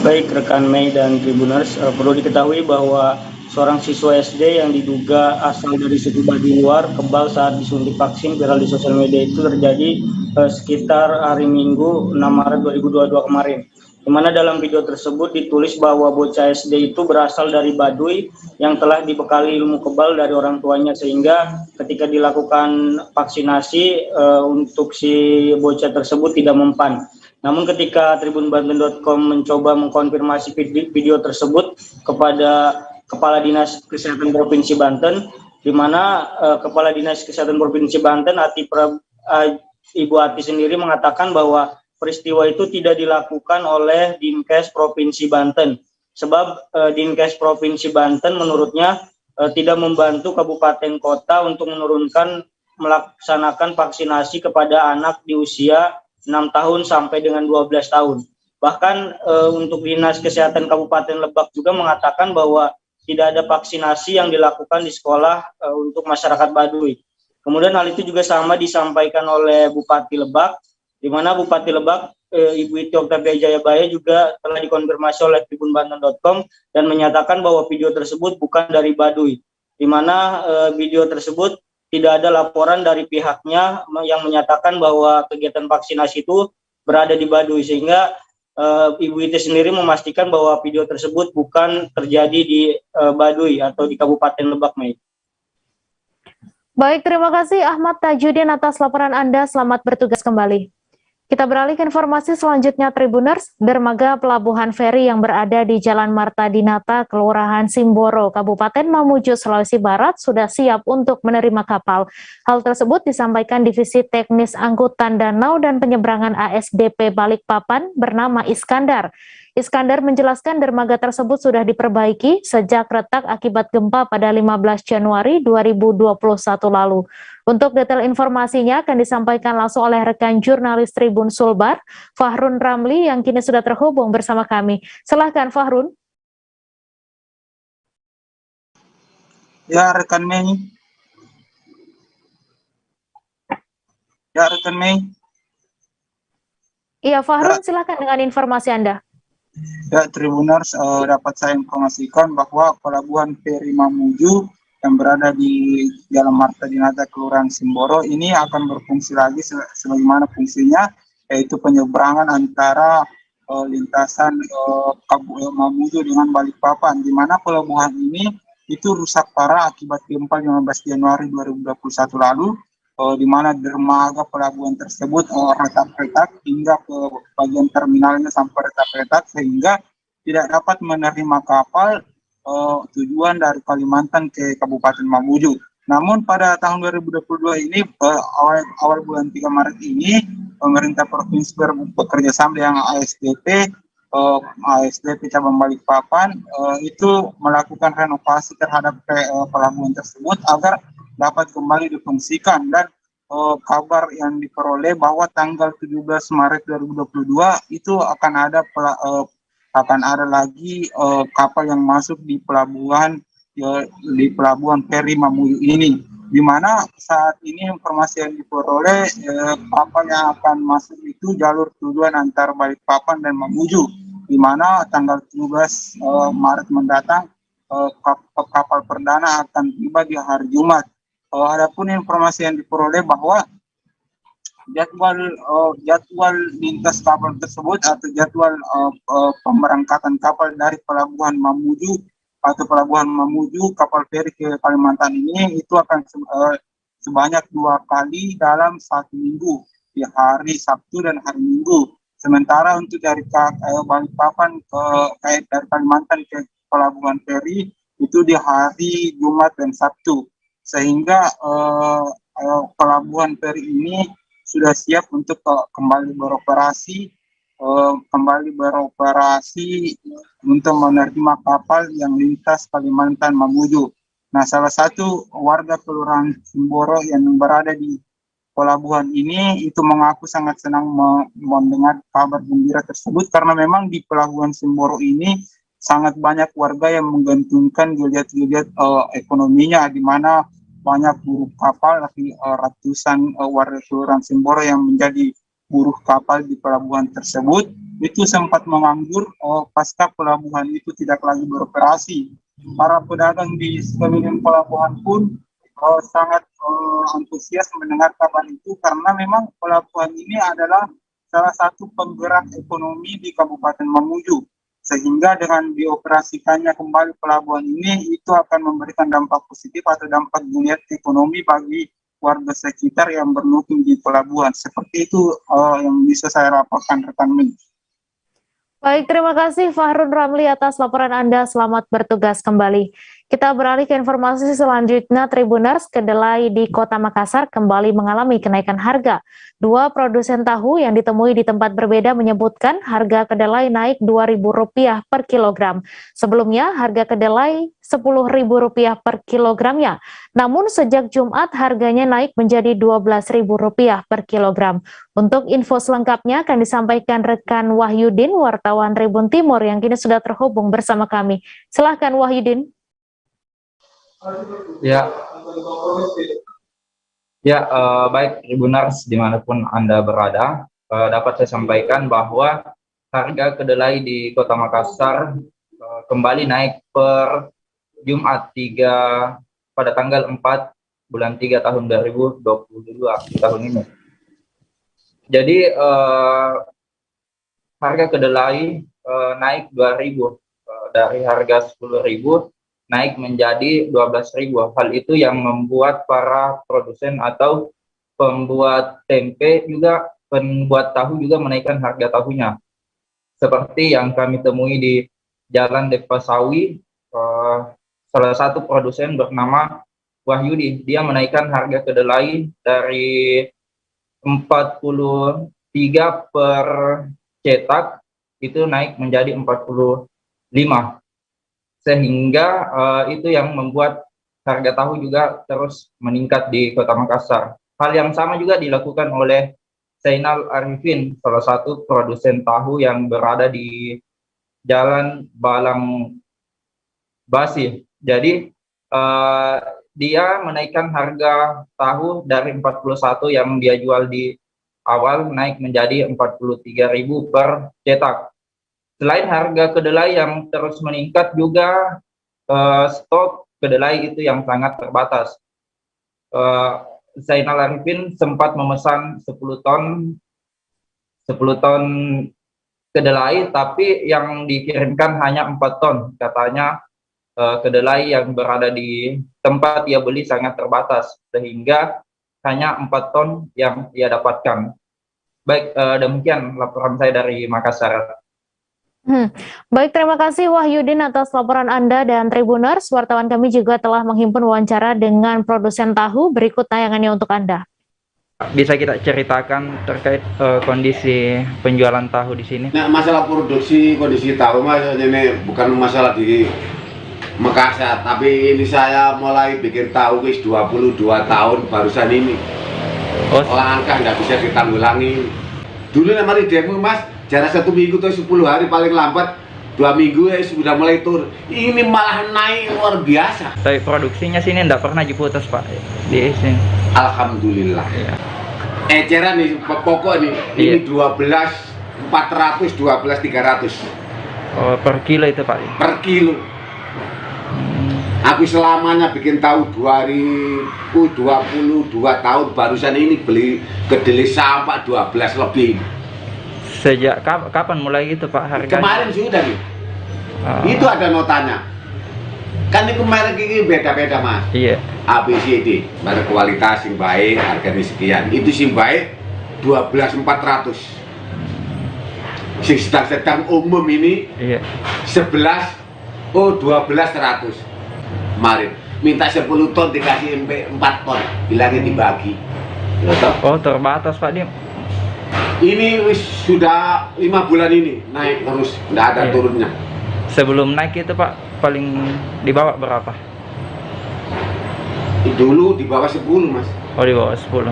Baik, rekan Mei dan Tribuners, perlu diketahui bahwa seorang siswa SD yang diduga asal dari suku Baduy luar kebal saat disuntik vaksin viral di sosial media itu terjadi sekitar hari Minggu 6 Maret 2022 kemarin. Di mana dalam video tersebut ditulis bahwa bocah SD itu berasal dari Baduy yang telah dibekali ilmu kebal dari orang tuanya, sehingga ketika dilakukan vaksinasi untuk si bocah tersebut tidak mempan. Namun ketika tribunbanten.com mencoba mengkonfirmasi video tersebut kepada Kepala Dinas Kesehatan Provinsi Banten, di mana Kepala Dinas Kesehatan Provinsi Banten Ibu Ati sendiri mengatakan bahwa peristiwa itu tidak dilakukan oleh Dinkes Provinsi Banten, sebab Dinkes Provinsi Banten menurutnya tidak membantu kabupaten kota untuk melaksanakan vaksinasi kepada anak di usia 6 tahun sampai dengan 12 tahun. Bahkan untuk Dinas Kesehatan Kabupaten Lebak juga mengatakan bahwa tidak ada vaksinasi yang dilakukan di sekolah untuk masyarakat Baduy. Kemudian hal itu juga sama disampaikan oleh Bupati Lebak, di mana Bupati Lebak Ibu Iti Oktavia Jayabaya juga telah dikonfirmasi oleh tribunbanten.com dan menyatakan bahwa video tersebut bukan dari Baduy, di mana video tersebut tidak ada laporan dari pihaknya yang menyatakan bahwa kegiatan vaksinasi itu berada di Baduy, sehingga Ibu Iti sendiri memastikan bahwa video tersebut bukan terjadi di Baduy atau di Kabupaten Lebak, Mei. Baik, terima kasih Ahmad Tajudin atas laporan Anda. Selamat bertugas kembali. Kita beralih ke informasi selanjutnya, Tribuners. Dermaga pelabuhan feri yang berada di Jalan Marta Dinata, Kelurahan Simboro, Kabupaten Mamuju, Sulawesi Barat sudah siap untuk menerima kapal. Hal tersebut disampaikan Divisi Teknis Angkutan Danau dan Penyeberangan ASDP Balikpapan bernama Iskandar. Iskandar menjelaskan dermaga tersebut sudah diperbaiki sejak retak akibat gempa pada 15 Januari 2021 lalu. Untuk detail informasinya akan disampaikan langsung oleh rekan jurnalis Tribun Sulbar, Fahrun Ramli, yang kini sudah terhubung bersama kami. Silahkan Fahrun. Ya, rekan Mei. Iya, Fahrun, silahkan dengan informasi Anda. Ya, Tribuners, dapat saya informasikan bahwa pelabuhan feri Mamuju yang berada di Jalan Marta Dinata, Kelurahan Simboro ini akan berfungsi lagi sebagaimana fungsinya, yaitu penyeberangan antara lintasan Mamuju dengan Balikpapan, di mana pelabuhan ini itu rusak parah akibat gempa 15 Januari 2021 lalu, di mana dermaga pelabuhan tersebut retak-retak hingga ke bagian terminalnya sampai retak-retak sehingga tidak dapat menerima kapal tujuan dari Kalimantan ke Kabupaten Mamuju. Namun pada tahun 2022 ini awal bulan 3 Maret ini pemerintah provinsi bekerja sama dengan ASDP cabang Balikpapan itu melakukan renovasi terhadap pelabuhan tersebut agar dapat kembali difungsikan, dan kabar yang diperoleh bahwa tanggal 17 Maret 2022 itu akan ada lagi kapal yang masuk di pelabuhan feri Mamuju ini, di mana saat ini informasi yang diperoleh kapal yang akan masuk itu jalur tujuan antara Balikpapan dan Mamuju, di mana tanggal 17 Maret mendatang kapal perdana akan tiba di hari Jumat. Adapun informasi yang diperoleh bahwa jadwal lintas kapal tersebut atau jadwal pemberangkatan kapal dari pelabuhan Mamuju kapal feri ke Kalimantan ini itu akan sebanyak 2 kali dalam 1 minggu, di hari Sabtu dan hari Minggu. Sementara untuk dari Balikpapan dari Kalimantan ke pelabuhan feri itu di hari Jumat dan Sabtu, sehingga pelabuhan feri ini sudah siap untuk kembali beroperasi untuk menerima kapal yang lintas Kalimantan Mamuju. Nah, salah satu warga Kelurahan Simboro yang berada di pelabuhan ini itu mengaku sangat senang mendengar kabar gembira tersebut, karena memang di pelabuhan Simboro ini sangat banyak warga yang menggantungkan geliat-geliat ekonominya, di mana banyak buruh kapal, ratusan warga Kelurahan Simboro yang menjadi buruh kapal di pelabuhan tersebut itu sempat menganggur pasca pelabuhan itu tidak lagi beroperasi. Para pedagang di sekeliling pelabuhan pun sangat antusias mendengar kabar itu, karena memang pelabuhan ini adalah salah satu penggerak ekonomi di Kabupaten Mamuju, sehingga dengan dioperasikannya kembali pelabuhan ini itu akan memberikan dampak positif atau dampak geliat ekonomi bagi warga sekitar yang bermukim di pelabuhan. Seperti itu yang bisa saya laporkan rekan Min. Baik, terima kasih Fahrun Ramli atas laporan Anda. Selamat bertugas kembali. Kita beralih ke informasi selanjutnya. Tribuners, kedelai di Kota Makassar kembali mengalami kenaikan harga. Dua produsen tahu yang ditemui di tempat berbeda menyebutkan harga kedelai naik Rp2.000 per kilogram. Sebelumnya harga kedelai Rp10.000 per kilogramnya. Namun sejak Jumat harganya naik menjadi Rp12.000 per kilogram. Untuk info selengkapnya akan disampaikan rekan Wahyudin, wartawan Tribun Timur yang kini sudah terhubung bersama kami. Silahkan Wahyudin. Baik Tribuners dimanapun Anda berada, dapat saya sampaikan bahwa harga kedelai di Kota Makassar kembali naik per Jumat pada tanggal 4 bulan 3 tahun 2022 tahun ini. Jadi harga kedelai naik 2.000 dari harga 10.000 naik menjadi 12.000. Hal itu yang membuat para produsen atau pembuat tempe juga, pembuat tahu juga menaikkan harga tahunya. Seperti yang kami temui di Jalan Depasawi, salah satu produsen bernama Wahyudi, dia menaikkan harga kedelai dari 43 per cetak itu naik menjadi 45. Sehingga itu yang membuat harga tahu juga terus meningkat di Kota Makassar. Hal yang sama juga dilakukan oleh Zainal Arifin, salah satu produsen tahu yang berada di Jalan Balang Basi. Jadi dia menaikkan harga tahu dari 41 yang dia jual di awal naik menjadi 43.000 per cetak. Selain harga kedelai yang terus meningkat juga stok kedelai itu yang sangat terbatas. Zainal Arifin sempat memesan 10 ton kedelai, tapi yang dikirimkan hanya 4 ton. Katanya kedelai yang berada di tempat ia beli sangat terbatas, sehingga hanya 4 ton yang ia dapatkan. Baik, demikian laporan saya dari Makassar. Baik, terima kasih Wahyudin atas laporan Anda dan Tribuners. Wartawan kami juga telah menghimpun wawancara dengan produsen tahu. Berikut tayangannya untuk Anda. Bisa kita ceritakan terkait kondisi penjualan tahu di sini? Nah, masalah produksi kondisi tahu mas, ini bukan masalah di Makassar, tapi ini saya mulai bikin tahu wis 22 tahun barusan ini. Langkah nggak bisa ditanggulangi. Dulu namanya demo mas, jarak 1 minggu atau 10 hari paling lambat 2 minggu ya sudah mulai turun. Ini malah naik luar biasa. Tapi produksinya sini enggak pernah diputus pak di sini. Alhamdulillah. Iya. Eceran nih pokok nih, iya. Ini 12.400, 12.300. Oh, per kilo itu pak? Per kilo. Aku selamanya bikin tahu 2022 tahun, barusan ini beli kedelai sampai 12 lebih. Sejak kapan mulai gitu Pak harga? Kemarin sudah nih. Itu ada notanya. Kan itu merek ini beda-beda mas. Iya. ABCD, merek kualitas yang baik, harganya sekian. Itu sih baik 12.400. Sedang umum ini iya. 12.100. Kemarin minta 10 ton dikasih 4 ton, bilangnya dibagi. Oh terbatas Pak dia. Ini sudah 5 bulan ini naik terus, tidak ada turunnya. Sebelum naik itu Pak, paling di bawah berapa? Dulu di bawah 10 mas. Oh di bawah 10.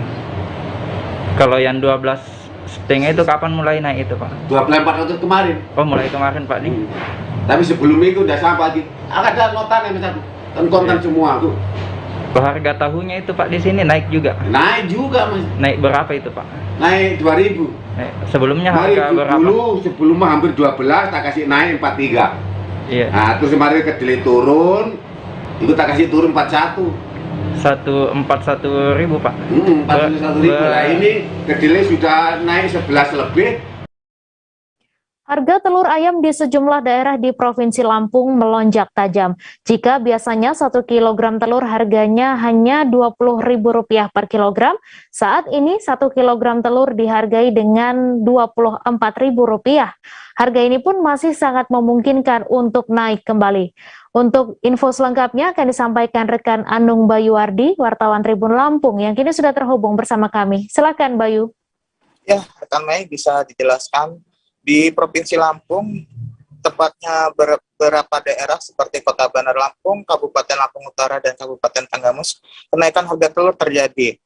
Kalau yang 12,5 itu kapan mulai naik itu Pak? 12.400 kemarin. Oh mulai kemarin Pak nih. Tapi sebelumnya itu udah sampai lagi. Ada notan yang kontan semua tuh. Harga tahunya itu Pak di sini naik juga? Naik juga mas. Naik berapa itu Pak? Naik 2.000. Sebelumnya harga berapa? Dulu sebelumnya hampir 12, tak kasih naik 43. Iya. Nah terus kemarin kedelai turun, itu tak kasih turun 41. 141.000 Pak. 41.000. Nah ini kedelai sudah naik 11 lebih. Harga telur ayam di sejumlah daerah di Provinsi Lampung melonjak tajam. Jika biasanya 1 kg telur harganya hanya Rp20.000 per kilogram, saat ini 1 kg telur dihargai dengan Rp24.000. Harga ini pun masih sangat memungkinkan untuk naik kembali. Untuk info selengkapnya akan disampaikan rekan Anung Bayuardi, wartawan Tribun Lampung, yang kini sudah terhubung bersama kami. Silakan Bayu. Ya, rekan Mei bisa dijelaskan. Di Provinsi Lampung, tepatnya beberapa daerah seperti Kota Bandar Lampung, Kabupaten Lampung Utara, dan Kabupaten Tanggamus, kenaikan harga telur terjadi.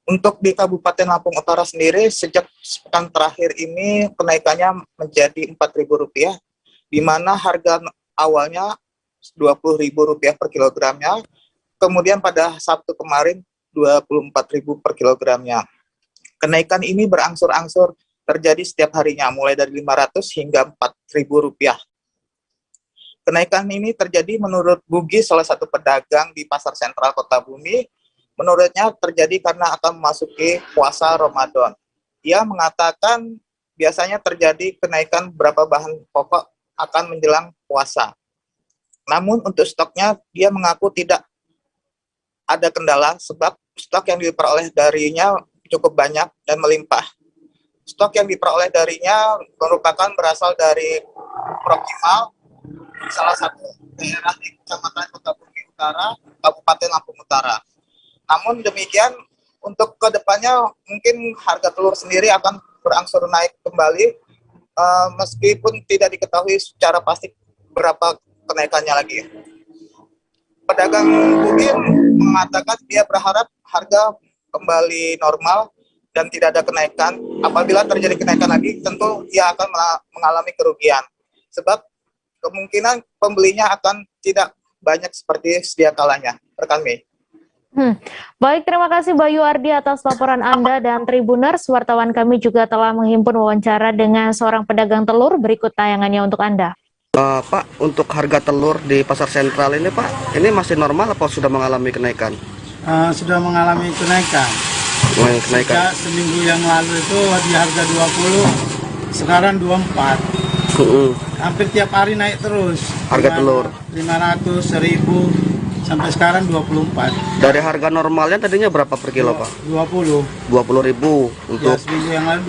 Untuk di Kabupaten Lampung Utara sendiri, sejak sepekan terakhir ini kenaikannya menjadi Rp4.000, di mana harga awalnya Rp20.000 per kilogramnya, kemudian pada Sabtu kemarin Rp24.000 per kilogramnya. Kenaikan ini berangsur-angsur terjadi setiap harinya, mulai dari Rp500 hingga Rp4.000. Kenaikan ini terjadi menurut Bugi, salah satu pedagang di Pasar Sentral Kota Bumi. Menurutnya terjadi karena akan memasuki puasa Ramadan. Ia mengatakan biasanya terjadi kenaikan beberapa bahan pokok akan menjelang puasa. Namun untuk stoknya, dia mengaku tidak ada kendala sebab stok yang diperoleh darinya cukup banyak dan melimpah. Stok yang diperoleh darinya merupakan berasal dari Prokimal, salah satu daerah di Kecamatan Kota Bumi Utara, Kabupaten Lampung Utara. Namun demikian, untuk kedepannya mungkin harga telur sendiri akan berangsur naik kembali, meskipun tidak diketahui secara pasti berapa kenaikannya lagi. Pedagang mungkin mengatakan dia berharap harga kembali normal dan tidak ada kenaikan. Apabila terjadi kenaikan lagi, tentu ia akan mengalami kerugian. Sebab kemungkinan pembelinya akan tidak banyak seperti sedia kalanya. Rekan Mei. Baik, terima kasih Bayu Ardi atas laporan Anda, dan Tribuners, wartawan kami juga telah menghimpun wawancara dengan seorang pedagang telur. Berikut tayangannya untuk Anda. Pak, untuk harga telur di Pasar Sentral ini Pak, ini masih normal atau sudah mengalami kenaikan? Sudah mengalami kenaikan. Sejak seminggu yang lalu itu di harga 20, sekarang 24. Hampir tiap hari naik terus. Harga telur 500, 1000, sampai sekarang 24. Dari harga normalnya tadinya berapa per kilo Pak? 20. 20.000 untuk ya, seminggu yang lalu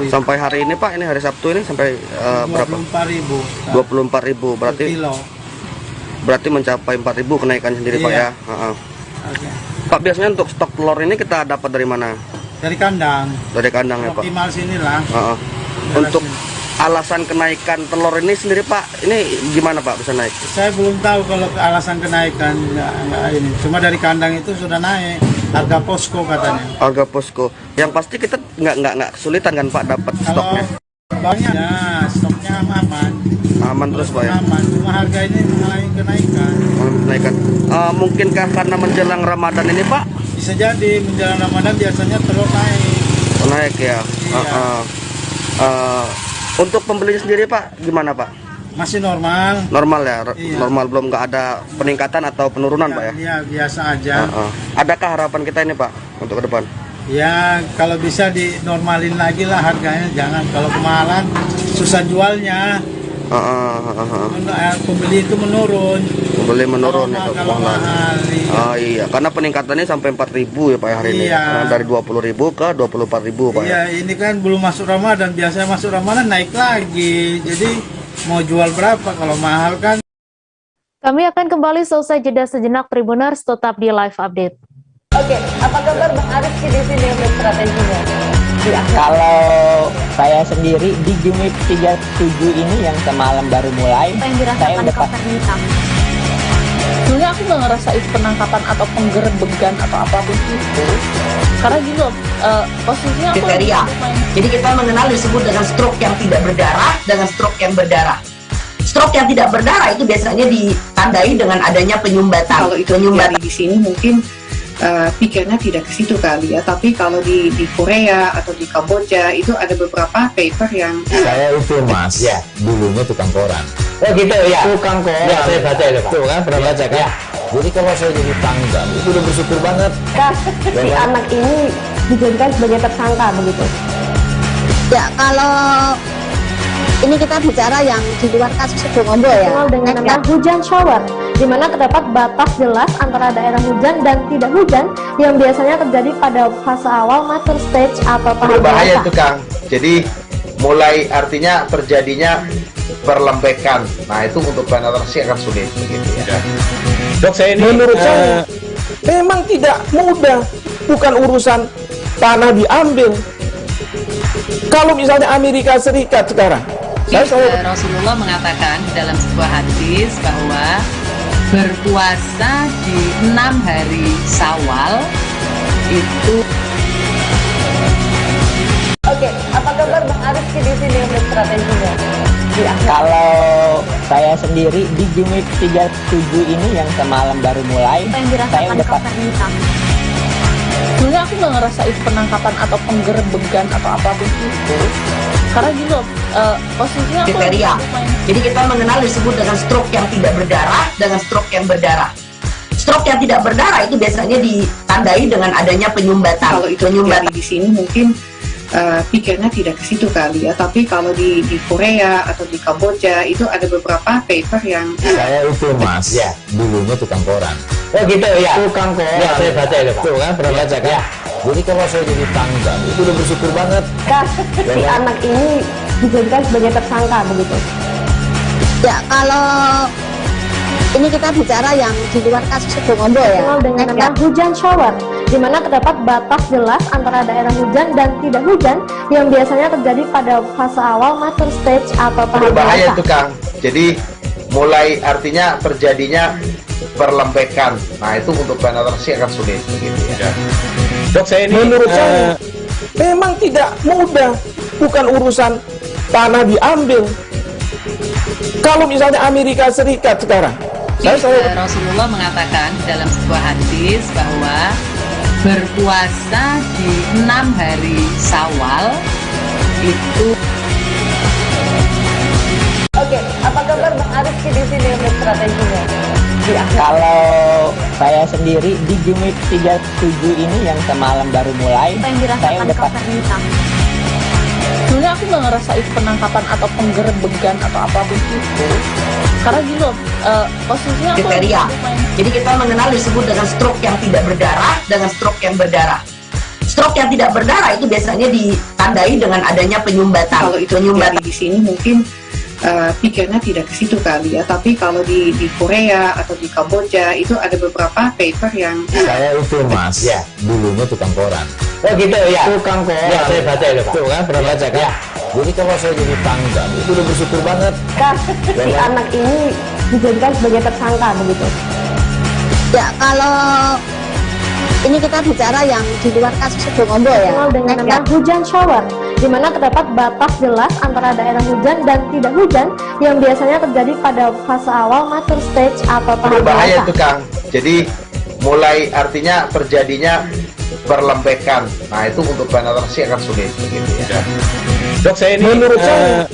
20.000. Sampai hari ini Pak, ini hari Sabtu ini sampai berapa? 24.000. 24.000 berarti kilo. Berarti mencapai 4.000 kenaikan sendiri Pak ya. Okay. Pak, biasanya untuk stok telur ini kita dapat dari mana? Dari kandang. Dari kandang ya Pak. Optimal sinilah. Untuk alasan kenaikan telur ini sendiri Pak, ini gimana Pak bisa naik? Saya belum tahu kalau alasan kenaikan ini. Cuma dari kandang itu sudah naik. Harga posko katanya. Harga posko. Yang pasti kita nggak kesulitan kan Pak dapat stoknya? Banyak ya, stoknya aman. Aman terus Pak ya? Aman, cuma harga ini mengalami kenaikan. Mungkinkah karena menjelang Ramadan ini Pak? Bisa jadi, menjelang Ramadan biasanya telur naik. Naik ya? Iya. Untuk pembeli sendiri Pak, gimana Pak? Masih normal. Normal ya? Iya. Normal, belum nggak ada peningkatan atau penurunan Pak ya? Iya, biasa aja. Adakah harapan kita ini Pak, untuk ke depan? Ya, kalau bisa dinormalin lagi lah harganya, jangan. Kalau kemahalan, susah jualnya. Pembeli itu menurun. Pembeli menurun ya kalau mahal. Iya, karena peningkatannya sampai 4.000 ya Pak hari ini. Karena dari 20.000 ke 24.000 Pak. Iya, ini kan belum masuk Ramadan, biasanya masuk Ramadan naik lagi. Jadi mau jual berapa kalau mahal kan? Kami akan kembali seusai jeda sejenak. Tribuners, tetap di Live Update. Oke, apa kabar Bang Arif di sini untuk strateginya? Kalau saya sendiri di Gimip 37 ini yang semalam baru mulai, saya udah hitam. Sebenarnya aku nggak ngerasain penangkapan atau penggerebegan atau apapun itu, karena gini loh, posisinya aku kriteria. Jadi kita mengenal disebut dengan stroke yang tidak berdarah dengan stroke yang berdarah. Stroke yang tidak berdarah itu biasanya ditandai dengan adanya penyumbatan. Kalau itu terjadi di sini mungkin pikirnya tidak ke situ kali ya, tapi kalau di Korea atau di Kamboja itu ada beberapa paper yang saya itu Mas, ya dulunya tukang koran. Oh gitu ya, tukang koran. Ya saya baca ya Pak. Tuh kan pernah baca kan? Ya. Jadi kalau saya jadi tanggal itu udah bersyukur banget. Si anak ini dijadikan sebagai tersangka begitu. Ya, kalau Ini kita bicara yang di luar kasus Sebongondo ya. Dengan nama hujan shower, di mana terdapat batas jelas antara daerah hujan dan tidak hujan yang biasanya terjadi pada fase awal mature stage atau tahap berbahaya itu Kang. Jadi mulai artinya terjadinya perlembekan. Nah itu untuk penetrasi akan sulit begitu ya. Dok, saya ini menurut saya memang tidak mudah, bukan urusan tanah diambil. Kalau misalnya Amerika Serikat sekarang, Rasulullah mengatakan dalam sebuah hadis bahwa berpuasa di 6 hari Syawal itu. Oke, apa kabar Bang Arifki di sini untuk strateginya? Ya, kalau saya sendiri di Jumit 37 ini yang semalam baru mulai, saya udah sebenarnya aku nggak ngerasain penangkapan atau penggerbegan atau apapun itu, karena gini loh, posisinya aku kriteria. Jadi kita mengenal disebut dengan stroke yang tidak berdarah dengan stroke yang berdarah. Stroke yang tidak berdarah itu biasanya ditandai dengan adanya penyumbatan. Kalau itu penyumbatan di sini mungkin pikirnya tidak ke situ kali ya, tapi kalau di Korea atau di Kamboja itu ada beberapa paper yang saya itu Mas ya dulunya tukang koran. Oh gitu ya, tukang koran ya, saya baca itu tuh kan, pernah baca kan ya. Jadi kalau saya jadi tanggal itu udah bersyukur banget si anak ini dijadikan sebagai tersangka begitu ya. Kalau ini kita bicara yang di luar kasus Sebongondo ya, dengan nama hujan shower, di mana terdapat batas jelas antara daerah hujan dan tidak hujan yang biasanya terjadi pada fase awal mature stage atau tahap berbahaya itu Kang. Jadi mulai artinya terjadinya perlembekan. Nah itu untuk penetrasi akan sulit begitu ya. Dok, saya ini menurut saya memang tidak mudah, bukan urusan tanah diambil. Kalau misalnya Amerika Serikat sekarang, Rasulullah mengatakan dalam sebuah hadis bahwa berpuasa di 6 hari Syawal itu. Oke, apa kabar Bang Arifki di sini untuk strateginya? Ya, kalau saya sendiri di Jumit 37 ini yang semalam baru mulai, saya udah sebenarnya aku nggak ngerasain penangkapan atau penggerbegan atau apapun itu, karena gini loh, posisinya aku kriteria. Jadi kita mengenal disebut dengan stroke yang tidak berdarah dengan stroke yang berdarah. Stroke yang tidak berdarah itu biasanya ditandai dengan adanya penyumbatan. Kalau itu penyumbatan di sini mungkin pikirnya tidak ke situ kali ya, tapi kalau di Korea atau di Kamboja itu ada beberapa paper yang saya itu Mas ya dulunya tukang koran. Oh gitu ya, tukang koran ya, saya baca itu tuh kan, pernah baca kan ya. Jadi kalau saya jadi tanggal itu udah bersyukur banget si anak ini dijadikan sebagai tersangka begitu ya. Kalau ini kita bicara yang di luar kasus Sebongondo ya, dengan nama hujan shower, di mana terdapat batas jelas antara daerah hujan dan tidak hujan yang biasanya terjadi pada fase awal mature stage atau tahap berbahaya itu Kang. Jadi mulai artinya terjadinya perlembekan. Nah itu untuk penetrasi akan sulit begitu ya. Dok, saya ini menurut saya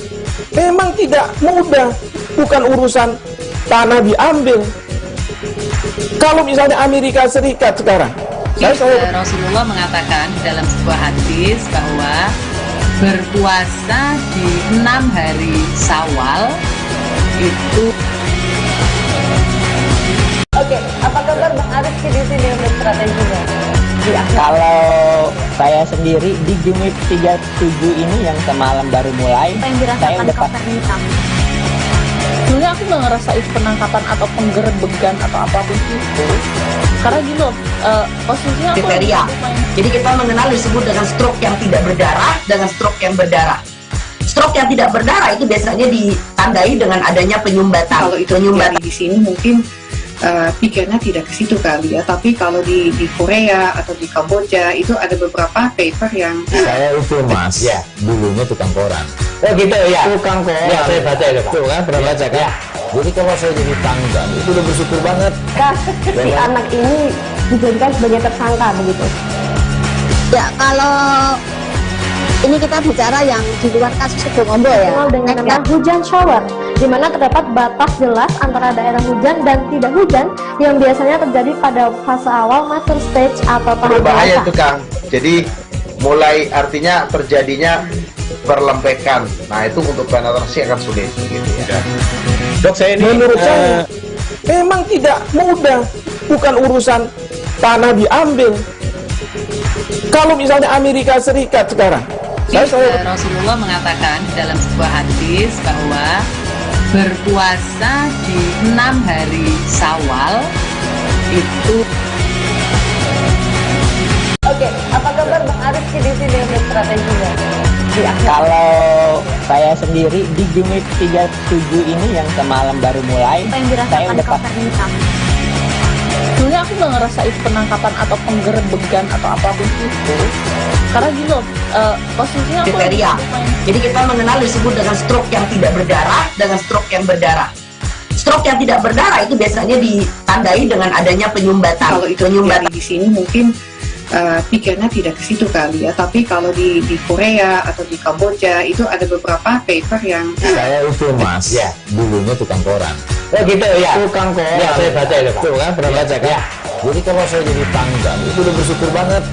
memang tidak mudah, bukan urusan tanah diambil. Kalau misalnya Amerika Serikat sekarang, Rasulullah mengatakan dalam sebuah hadis bahwa berpuasa di 6 hari Syawal itu. Oke, apa kabar Bang Arifki di sini untuk strateginya? Ya, kalau saya sendiri di Jumit 37 ini yang semalam baru mulai, saya udah sebenarnya aku nggak ngerasain penangkapan atau penggerbegan atau apapun itu, karena gini loh, posisinya aku kriteria. Jadi kita mengenal disebut dengan stroke yang tidak berdarah dengan stroke yang berdarah. Stroke yang tidak berdarah itu biasanya ditandai dengan adanya penyumbatan. Kalau itu penyumbatan di sini mungkin pikirnya tidak ke situ kali ya, tapi kalau di Korea atau di Kamboja itu ada beberapa paper yang saya itu Mas ya dulunya tukang koran. Oh gitu ya, tukang koran ya, saya baca itu tuh kan, pernah baca kan ya. Jadi kalau saya jadi tanggal itu udah bersyukur banget si anak ini dijadikan sebagai tersangka begitu ya. Kalau ini kita bicara yang di luar kasus Sebongondo ya, dengan nama hujan shower, di mana terdapat batas jelas antara daerah hujan dan tidak hujan yang biasanya terjadi pada fase awal mature stage atau tahap berbahaya itu Kang. Jadi mulai artinya terjadinya berlempekan. Nah itu untuk penetrasi akan sulit gitu ya. Dok, saya ini menurut saya memang tidak mudah, bukan urusan tanah diambil. Kalau misalnya Amerika Serikat sekarang, Rasulullah mengatakan dalam sebuah hadis bahwa berpuasa di 6 hari Syawal itu. Oke, apa kabar Bang Arif di sini dengan strateginya? Kalau saya sendiri di Jumit 37 ini yang semalam baru mulai, saya udah pasti. Sebenarnya aku nggak ngerasain penangkapan atau penggerebegan atau apapun itu, karena gini loh, posisinya aku kriteria. Jadi kita mengenal disebut dengan stroke yang tidak berdarah dengan stroke yang berdarah. Stroke yang tidak berdarah itu biasanya ditandai dengan adanya penyumbatan. Kalau itu terjadi di sini mungkin pikirnya tidak ke situ kali ya, tapi kalau di Korea atau di Kamboja itu ada beberapa paper yang saya itu mas ya dulunya tukang koran. Oh gitu ya, tukang koran ya, saya baca ya Pak. Tuh kan pernah baca kan ya. Jadi kalau saya jadi tanggal itu udah bersyukur banget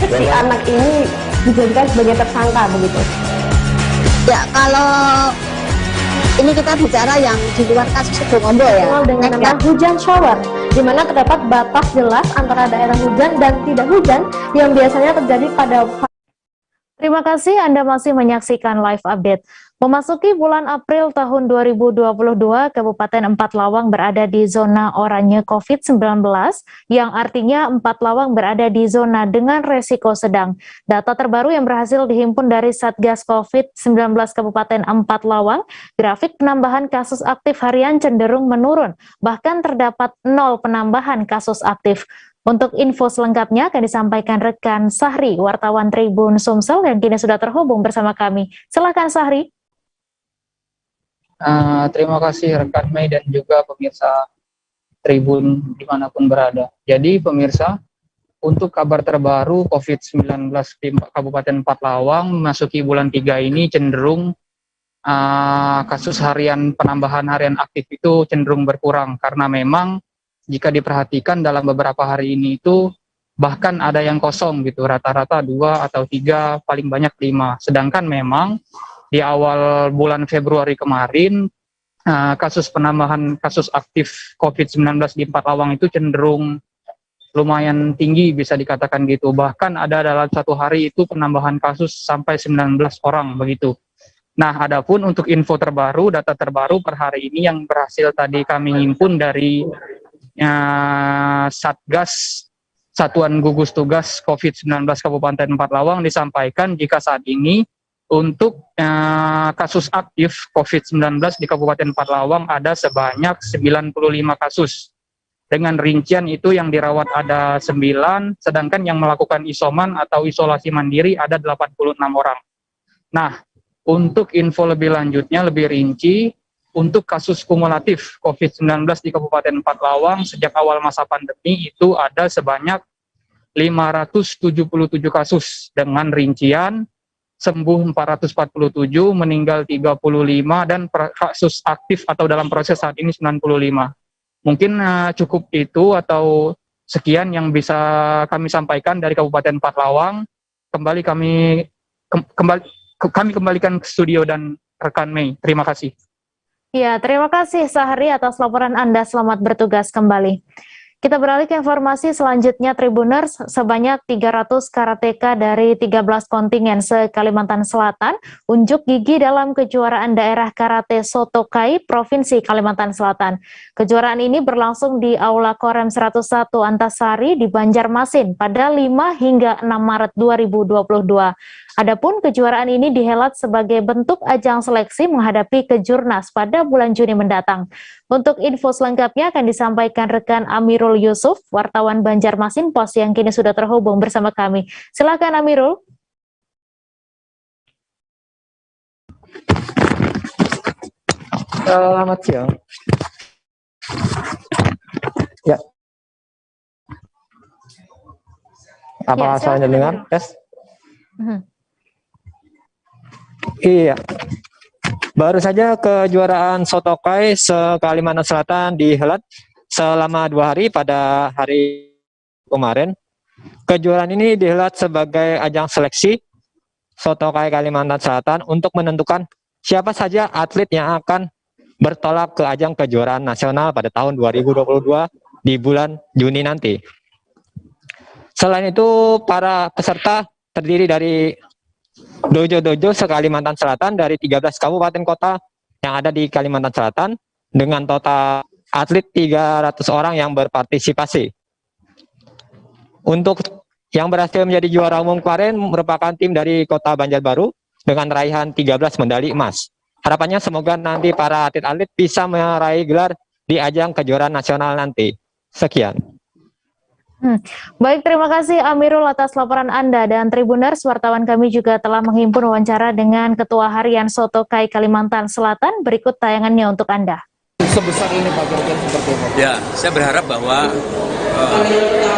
Si anak ini dijadikan sebagai tersangka begitu. Ya, kalau ini kita bicara yang di luar kasus Situbondo ya, dengan nama hujan shower, di mana terdapat batas jelas antara daerah hujan dan tidak hujan yang biasanya terjadi pada. Terima kasih Anda masih menyaksikan live update. Memasuki bulan April tahun 2022, Kabupaten Empat Lawang berada di zona oranye COVID-19, yang artinya Empat Lawang berada di zona dengan resiko sedang. Data terbaru yang berhasil dihimpun dari Satgas COVID-19 Kabupaten Empat Lawang, grafik penambahan kasus aktif harian cenderung menurun, bahkan terdapat 0 penambahan kasus aktif. Untuk info selengkapnya akan disampaikan rekan Sahri, wartawan Tribun Sumsel, yang kini sudah terhubung bersama kami. Silakan Sahri. Terima kasih rekan Mei dan juga pemirsa Tribun dimanapun berada. Jadi pemirsa, untuk kabar terbaru COVID-19 di Kabupaten Empat Lawang memasuki bulan 3 ini cenderung kasus harian penambahan harian aktif itu cenderung berkurang, karena memang jika diperhatikan dalam beberapa hari ini itu bahkan ada yang kosong gitu, rata-rata 2 atau 3, paling banyak 5. Sedangkan memang di awal bulan Februari kemarin kasus penambahan kasus aktif COVID-19 di Empat Lawang itu cenderung lumayan tinggi, bisa dikatakan gitu. Bahkan ada dalam satu hari itu penambahan kasus sampai 19 orang begitu. Nah, adapun untuk info terbaru, data terbaru per hari ini yang berhasil tadi kami himpun dari Satgas Satuan Gugus Tugas COVID-19 Kabupaten Empat Lawang disampaikan jika saat ini untuk kasus aktif COVID-19 di Kabupaten Empat Lawang ada sebanyak 95 kasus. Dengan rincian itu yang dirawat ada 9, sedangkan yang melakukan isoman atau isolasi mandiri ada 86 orang. Nah, untuk info lebih lanjutnya, lebih rinci, untuk kasus kumulatif COVID-19 di Kabupaten Empat Lawang sejak awal masa pandemi itu ada sebanyak 577 kasus dengan rincian sembuh 447, meninggal 35, dan kasus aktif atau dalam proses saat ini 95. Mungkin cukup itu atau sekian yang bisa kami sampaikan dari Kabupaten Empat Lawang. Kembali kami kembalikan ke studio dan rekan Mei. Terima kasih. Ya, terima kasih Sahri atas laporan Anda. Selamat bertugas kembali. Kita beralih ke informasi selanjutnya, Tribuners. Sebanyak 300 karateka dari 13 kontingen se-Kalimantan Selatan unjuk gigi dalam kejuaraan daerah karate Sotokai Provinsi Kalimantan Selatan. Kejuaraan ini berlangsung di Aula Korem 101 Antasari di Banjarmasin pada 5 hingga 6 Maret 2022. Adapun kejuaraan ini dihelat sebagai bentuk ajang seleksi menghadapi Kejurnas pada bulan Juni mendatang. Untuk info selengkapnya akan disampaikan rekan Amirul Yusuf, wartawan Banjarmasin Pos, yang kini sudah terhubung bersama kami. Silakan Amirul. Selamat siang. Ya. Apa saya dengar? Tes? Iya. Baru saja kejuaraan Sotokai se-Kalimantan Selatan dihelat selama 2 hari pada hari kemarin. Kejuaraan ini dihelat sebagai ajang seleksi Sotokai Kalimantan Selatan untuk menentukan siapa saja atlet yang akan bertolak ke ajang kejuaraan nasional pada tahun 2022 di bulan Juni nanti. Selain itu, para peserta terdiri dari dojo-dojo se-Kalimantan Selatan dari 13 kabupaten kota yang ada di Kalimantan Selatan dengan total atlet 300 orang yang berpartisipasi. Untuk yang berhasil menjadi juara umum kemarin merupakan tim dari Kota Banjarbaru dengan raihan 13 medali emas. Harapannya semoga nanti para atlet-atlet bisa meraih gelar di ajang kejuaraan nasional nanti. Sekian. Baik, terima kasih Amirul atas laporan Anda, dan Tribuners, wartawan kami juga telah menghimpun wawancara dengan Ketua Harian Sotokai Kalimantan Selatan. Berikut tayangannya untuk Anda. Sebesar ini Pak kira-kira seperti apa? Ya, saya berharap bahwa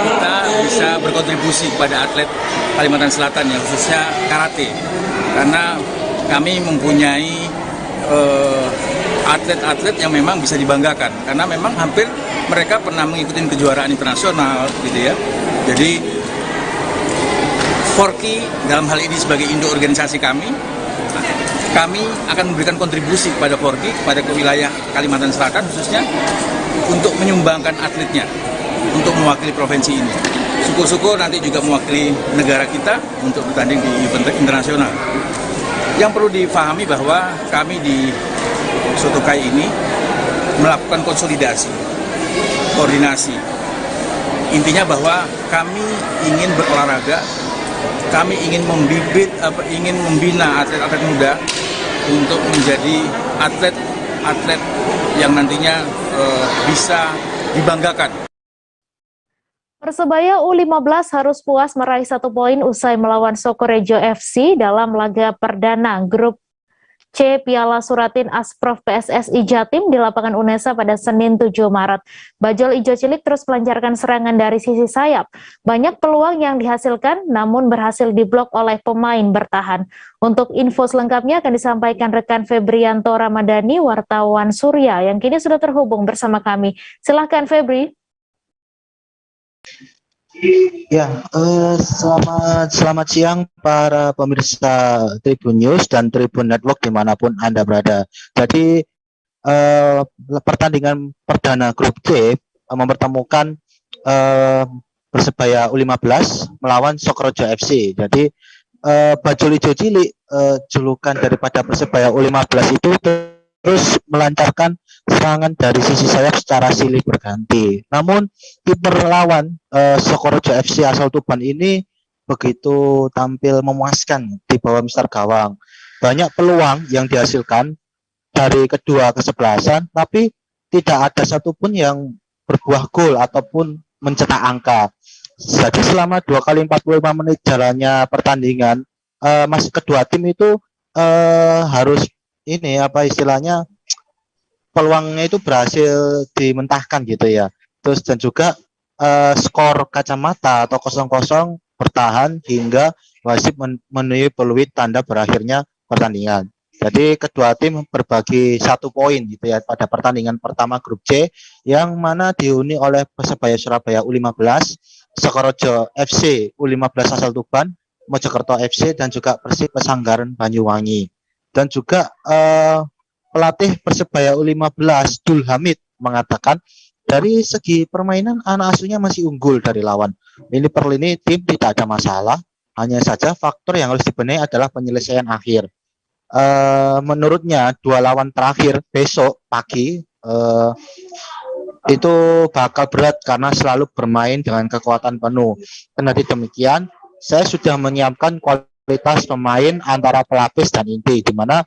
kita bisa berkontribusi kepada atlet Kalimantan Selatan yang khususnya karate, karena kami mempunyai atlet-atlet yang memang bisa dibanggakan, karena memang hampir mereka pernah mengikuti kejuaraan internasional gitu ya. Jadi Forky dalam hal ini sebagai induk organisasi kami akan memberikan kontribusi kepada Forky, kepada wilayah Kalimantan Selatan khususnya, untuk menyumbangkan atletnya untuk mewakili provinsi ini. Syukur-syukur nanti juga mewakili negara kita untuk bertanding di event internasional. Yang perlu difahami bahwa kami di Sotokai ini melakukan konsolidasi, koordinasi. Intinya bahwa kami ingin berolahraga, kami ingin membina atlet-atlet muda untuk menjadi atlet yang nantinya bisa dibanggakan. Persebaya U15 harus puas meraih 1 poin usai melawan Sokorejo FC dalam laga perdana grup C Piala Suratin Asprof PSSI Jatim di lapangan Unesa pada Senin 7 Maret. Bajul Ijo Cilik terus melancarkan serangan dari sisi sayap. Banyak peluang yang dihasilkan namun berhasil diblok oleh pemain bertahan. Untuk info selengkapnya akan disampaikan rekan Febrianto Ramadhani, wartawan Surya yang kini sudah terhubung bersama kami. Silahkan Febri. Ya, selamat siang para pemirsa Tribun News dan Tribun Network dimanapun Anda berada. Jadi pertandingan perdana grup C mempertemukan Persebaya U15 melawan Sokorejo FC. Jadi Bajul Ijo Cilik, julukan daripada Persebaya U15 itu terus melancarkan serangan dari sisi sayap secara silih berganti. Namun kiper lawan Sokorejo FC asal Tuban ini begitu tampil memuaskan di bawah mister gawang. Banyak peluang yang dihasilkan dari kedua kesebelasan, tapi tidak ada satupun yang berbuah gol ataupun mencetak angka. Jadi selama 2 kali 45 menit jalannya pertandingan, masih kedua tim itu harus ini apa istilahnya, peluangnya itu berhasil dimentahkan gitu ya. Terus dan juga skor kacamata atau 0-0 bertahan hingga wasit memenuhi peluit tanda berakhirnya pertandingan. Jadi kedua tim berbagi 1 poin gitu ya pada pertandingan pertama grup C, yang mana dihuni oleh Persebaya Surabaya U15, Sokorejo FC U15 asal Tuban, Mojokerto FC dan juga Persib Pesanggaran Banyuwangi. Dan juga pelatih Persebaya U15 Dul Hamid mengatakan dari segi permainan anak asuhnya masih unggul dari lawan. Ini per lini tim tidak ada masalah, hanya saja faktor yang harus dibenahi adalah penyelesaian akhir. Menurutnya 2 lawan terakhir besok pagi itu bakal berat karena selalu bermain dengan kekuatan penuh. Kendati demikian, saya sudah menyiapkan kualitas pemain antara pelapis dan inti, di mana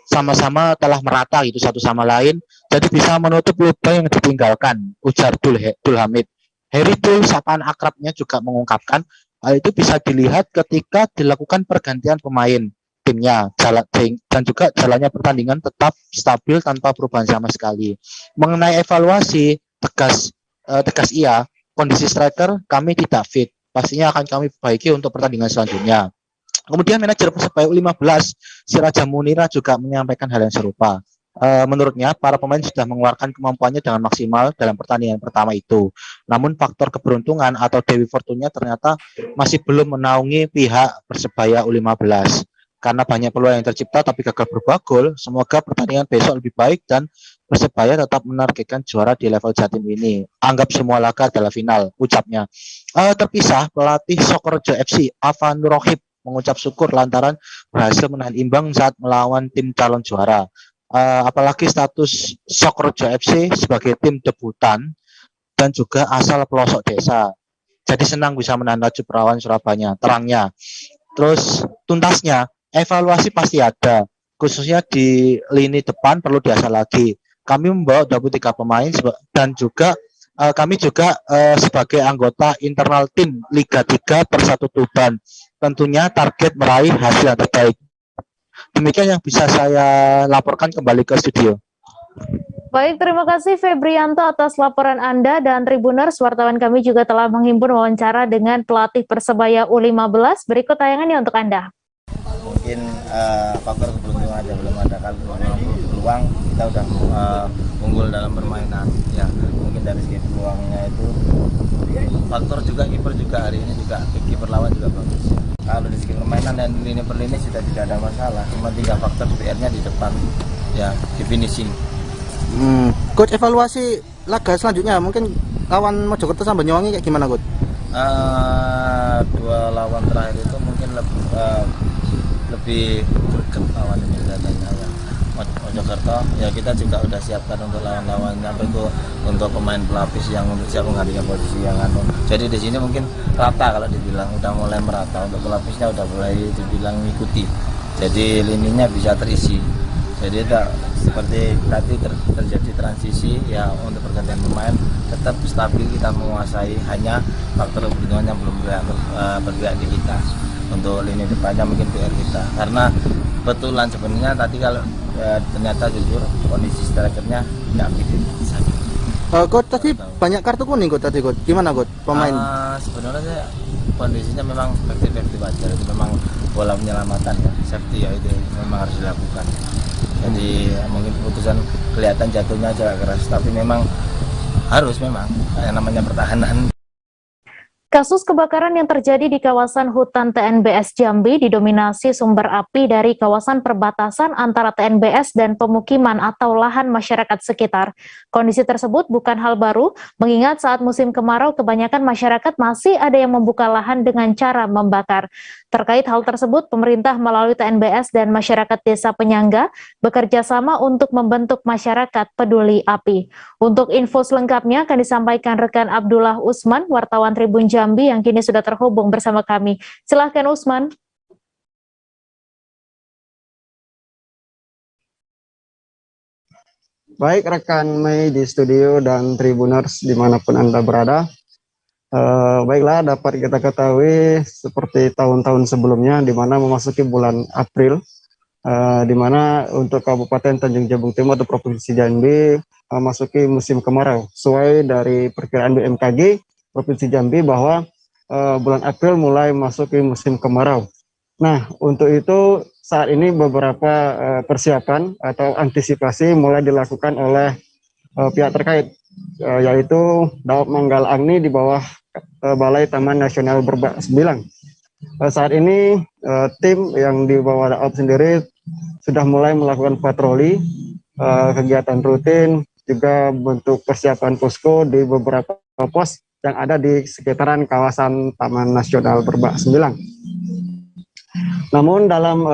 sama-sama telah merata gitu satu sama lain, jadi bisa menutup lubang yang ditinggalkan, ujar Dul Hamid. Heri Dul, sapaan akrabnya, juga mengungkapkan hal itu bisa dilihat ketika dilakukan pergantian pemain timnya, dan juga jalannya pertandingan tetap stabil tanpa perubahan sama sekali. Mengenai evaluasi, tegas iya, kondisi striker kami tidak fit, pastinya akan kami perbaiki untuk pertandingan selanjutnya. Kemudian manajer Persebaya U15 Siraja Munira juga menyampaikan hal yang serupa. Menurutnya, para pemain sudah mengeluarkan kemampuannya dengan maksimal dalam pertandingan pertama itu. Namun faktor keberuntungan atau Dewi Fortuna ternyata masih belum menaungi pihak Persebaya U15. Karena banyak peluang yang tercipta tapi gagal berbuah gol, semoga pertandingan besok lebih baik dan Persebaya tetap menargetkan juara di level Jatim ini. Anggap semua laga adalah final, ucapnya. Terpisah, pelatih Sokorojo FC, Afan Rohib, mengucap syukur lantaran berhasil menahan imbang saat melawan tim calon juara. Apalagi status Sokorojo FC sebagai tim debutan dan juga asal pelosok desa. Jadi senang bisa menahan laju Perawan Surabaya, terangnya. Terus tuntasnya, evaluasi pasti ada, khususnya di lini depan perlu diasah lagi. Kami membawa 23 pemain dan juga kami juga sebagai anggota internal tim Liga 3 Persatu Tuban. Tentunya target meraih hasil yang terbaik. Demikian yang bisa saya laporkan, kembali ke studio. Baik, terima kasih Febrianto atas laporan Anda, dan Tribuners, wartawan kami juga telah menghimpun wawancara dengan pelatih Persebaya U15. Berikut tayangannya untuk Anda. Mungkin faktor keberuntungan aja, belum ada peluang, kita udah unggul dalam permainan. Ya, mungkin dari segi peluangnya itu faktor juga kiper juga hari ini juga kiper lawan juga bagus. Kalau di segi permainan dan lini per lini sudah tidak ada masalah, cuma 3 faktor PR-nya di depan, ya di finishing. Coach, evaluasi laga selanjutnya mungkin lawan Mojokerto sama Banyuwangi kayak gimana, Coach? 2 lawan terakhir itu mungkin lebih greget lawan ini kelihatannya ya. Mojokerto ya kita juga udah siapkan untuk lawan-lawannya, itu untuk pemain pelapis yang untuk siap menggantikan posisi yang jadi di sini mungkin rata, kalau dibilang udah mulai merata, untuk pelapisnya udah mulai dibilang mengikuti, jadi lininya bisa terisi, jadi itu seperti tadi terjadi transisi ya. Untuk pergantian pemain tetap stabil, kita menguasai, hanya faktor keberuntungan yang belum berpihak di kita. Untuk lini depannya mungkin PR kita, karena betulan sebenarnya tadi kalau ternyata jujur kondisi strikernya tidak bikin sakit. Coach, tadi banyak kartu kuning, Coach, tadi, Coach. Gimana, Coach, pemain? Sebenarnya kondisinya memang efektif wajar, itu memang bola penyelamatan ya, safety ya, itu memang harus dilakukan. Jadi mungkin keputusan kelihatan jatuhnya agak keras, tapi memang harus, memang yang namanya pertahanan. Kasus kebakaran yang terjadi di kawasan hutan TNBS Jambi didominasi sumber api dari kawasan perbatasan antara TNBS dan pemukiman atau lahan masyarakat sekitar. Kondisi tersebut bukan hal baru, mengingat saat musim kemarau kebanyakan masyarakat masih ada yang membuka lahan dengan cara membakar. Terkait hal tersebut, pemerintah melalui TNBS dan masyarakat desa penyangga bekerja sama untuk membentuk masyarakat peduli api. Untuk info selengkapnya akan disampaikan rekan Abdullah Usman, wartawan Tribun Jambi yang kini sudah terhubung bersama kami. Silahkan Usman. Baik rekan Mei di studio dan Tribuners dimanapun Anda berada. Baiklah, dapat kita ketahui seperti tahun-tahun sebelumnya di mana memasuki bulan April, di mana untuk Kabupaten Tanjung Jabung Timur atau Provinsi Jambi memasuki musim kemarau. Sesuai dari perkiraan BMKG Provinsi Jambi bahwa bulan April mulai memasuki musim kemarau. Nah, untuk itu saat ini beberapa persiapan atau antisipasi mulai dilakukan oleh pihak terkait, yaitu Daop Manggal Agni di bawah Balai Taman Nasional Berbak Sembilang. Saat ini tim yang di bawah Daop sendiri sudah mulai melakukan patroli, kegiatan rutin, juga bentuk persiapan posko di beberapa pos yang ada di sekitaran kawasan Taman Nasional Berbak Sembilang. Namun dalam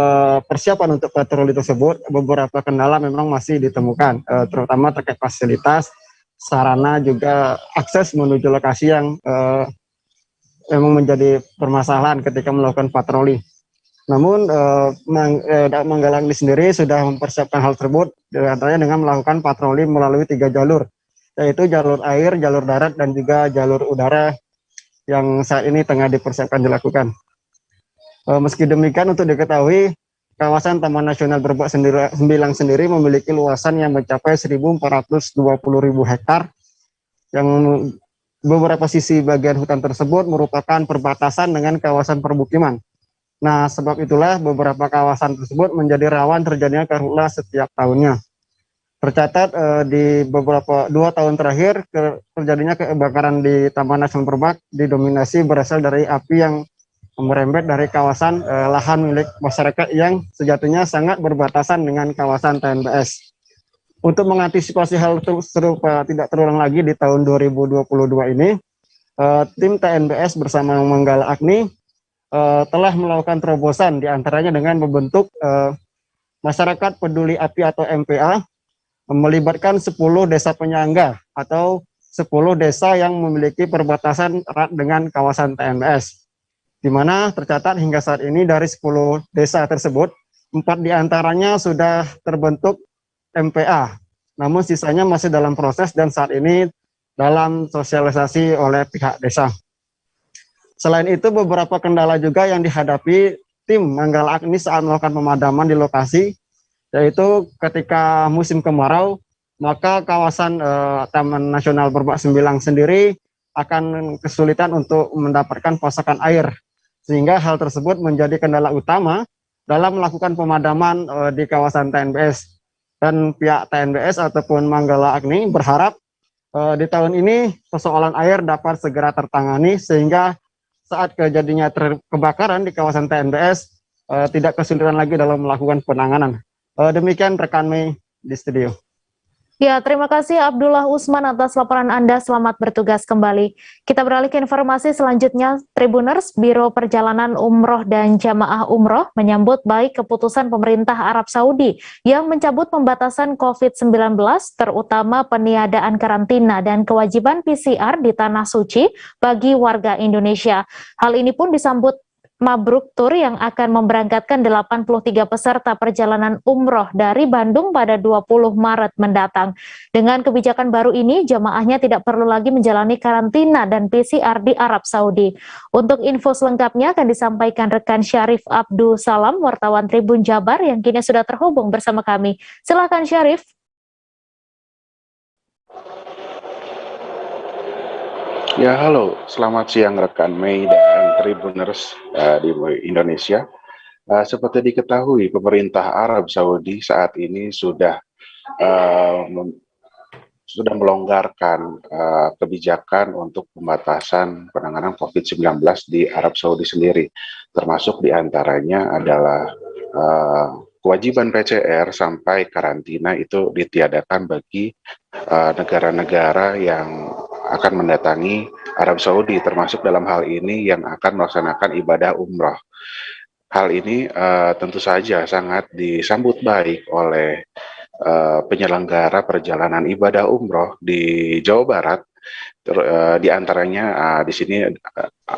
persiapan untuk patroli tersebut, beberapa kendala memang masih ditemukan, terutama terkait fasilitas, sarana, juga akses menuju lokasi yang memang menjadi permasalahan ketika melakukan patroli. Namun Manggalang ini sendiri sudah mempersiapkan hal tersebut, antaranya dengan melakukan patroli melalui 3 jalur, yaitu jalur air, jalur darat, dan juga jalur udara yang saat ini tengah dipersiapkan dilakukan. Meski demikian, untuk diketahui, kawasan Taman Nasional Berbak Sembilang sendiri memiliki luasan yang mencapai 1.420.000 hektar, yang beberapa sisi bagian hutan tersebut merupakan perbatasan dengan kawasan permukiman. Nah, sebab itulah beberapa kawasan tersebut menjadi rawan terjadinya karhutlah setiap tahunnya. Tercatat di beberapa 2 tahun terakhir terjadinya kebakaran di Taman Nasional Purbak didominasi berasal dari api yang merembet dari kawasan lahan milik masyarakat yang sejatinya sangat berbatasan dengan kawasan TNBS. Untuk mengantisipasi hal serupa tidak terulang lagi di tahun 2022 ini, tim TNBS bersama Manggala Agni telah melakukan terobosan diantaranya dengan membentuk Masyarakat Peduli Api atau MPA, melibatkan 10 desa penyangga atau 10 desa yang memiliki perbatasan erat dengan kawasan TNBS. Di mana tercatat hingga saat ini dari 10 desa tersebut, 4 diantaranya sudah terbentuk MPA, namun sisanya masih dalam proses dan saat ini dalam sosialisasi oleh pihak desa. Selain itu, beberapa kendala juga yang dihadapi tim Manggala Agni saat melakukan pemadaman di lokasi, yaitu ketika musim kemarau, maka kawasan Taman Nasional Purbak Sembilang sendiri akan kesulitan untuk mendapatkan pasokan air, sehingga hal tersebut menjadi kendala utama dalam melakukan pemadaman di kawasan TNBS. Dan pihak TNBS ataupun Manggala Agni berharap di tahun ini persoalan air dapat segera tertangani sehingga saat kejadiannya kebakaran di kawasan TNBS tidak kesulitan lagi dalam melakukan penanganan. Demikian rekan Mei di studio. Ya, terima kasih Abdullah Usman atas laporan Anda. Selamat bertugas kembali. Kita beralih ke informasi selanjutnya. Tribuners, Biro Perjalanan Umroh dan Jamaah Umroh menyambut baik keputusan pemerintah Arab Saudi yang mencabut pembatasan COVID-19, terutama peniadaan karantina dan kewajiban PCR di Tanah Suci bagi warga Indonesia. Hal ini pun disambut Mabruk Tour yang akan memberangkatkan 83 peserta perjalanan umroh dari Bandung pada 20 Maret mendatang. Dengan kebijakan baru ini, jamaahnya tidak perlu lagi menjalani karantina dan PCR di Arab Saudi. Untuk info selengkapnya akan disampaikan rekan Syarif Abdul Salam, wartawan Tribun Jabar yang kini sudah terhubung bersama kami. Silakan Syarif. Ya, halo. Selamat siang rekan Mei dan Tribuners di Indonesia. Seperti diketahui, pemerintah Arab Saudi saat ini sudah melonggarkan kebijakan untuk pembatasan penanganan COVID-19 di Arab Saudi sendiri. Termasuk diantaranya adalah kewajiban PCR sampai karantina itu ditiadakan bagi negara-negara yang akan mendatangi Arab Saudi, termasuk dalam hal ini yang akan melaksanakan ibadah umroh. Hal ini tentu saja sangat disambut baik oleh penyelenggara perjalanan ibadah umroh di Jawa Barat. Di antaranya di sini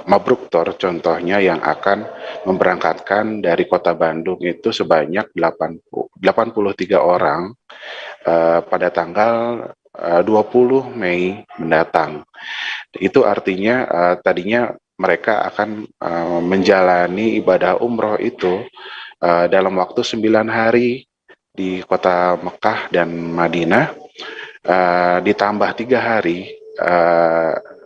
Mabruk Tour contohnya yang akan memberangkatkan dari kota Bandung itu sebanyak 83 orang pada tanggal 20 Mei mendatang. Itu artinya tadinya mereka akan menjalani ibadah umroh itu dalam waktu 9 hari di kota Mekah dan Madinah, ditambah 3 hari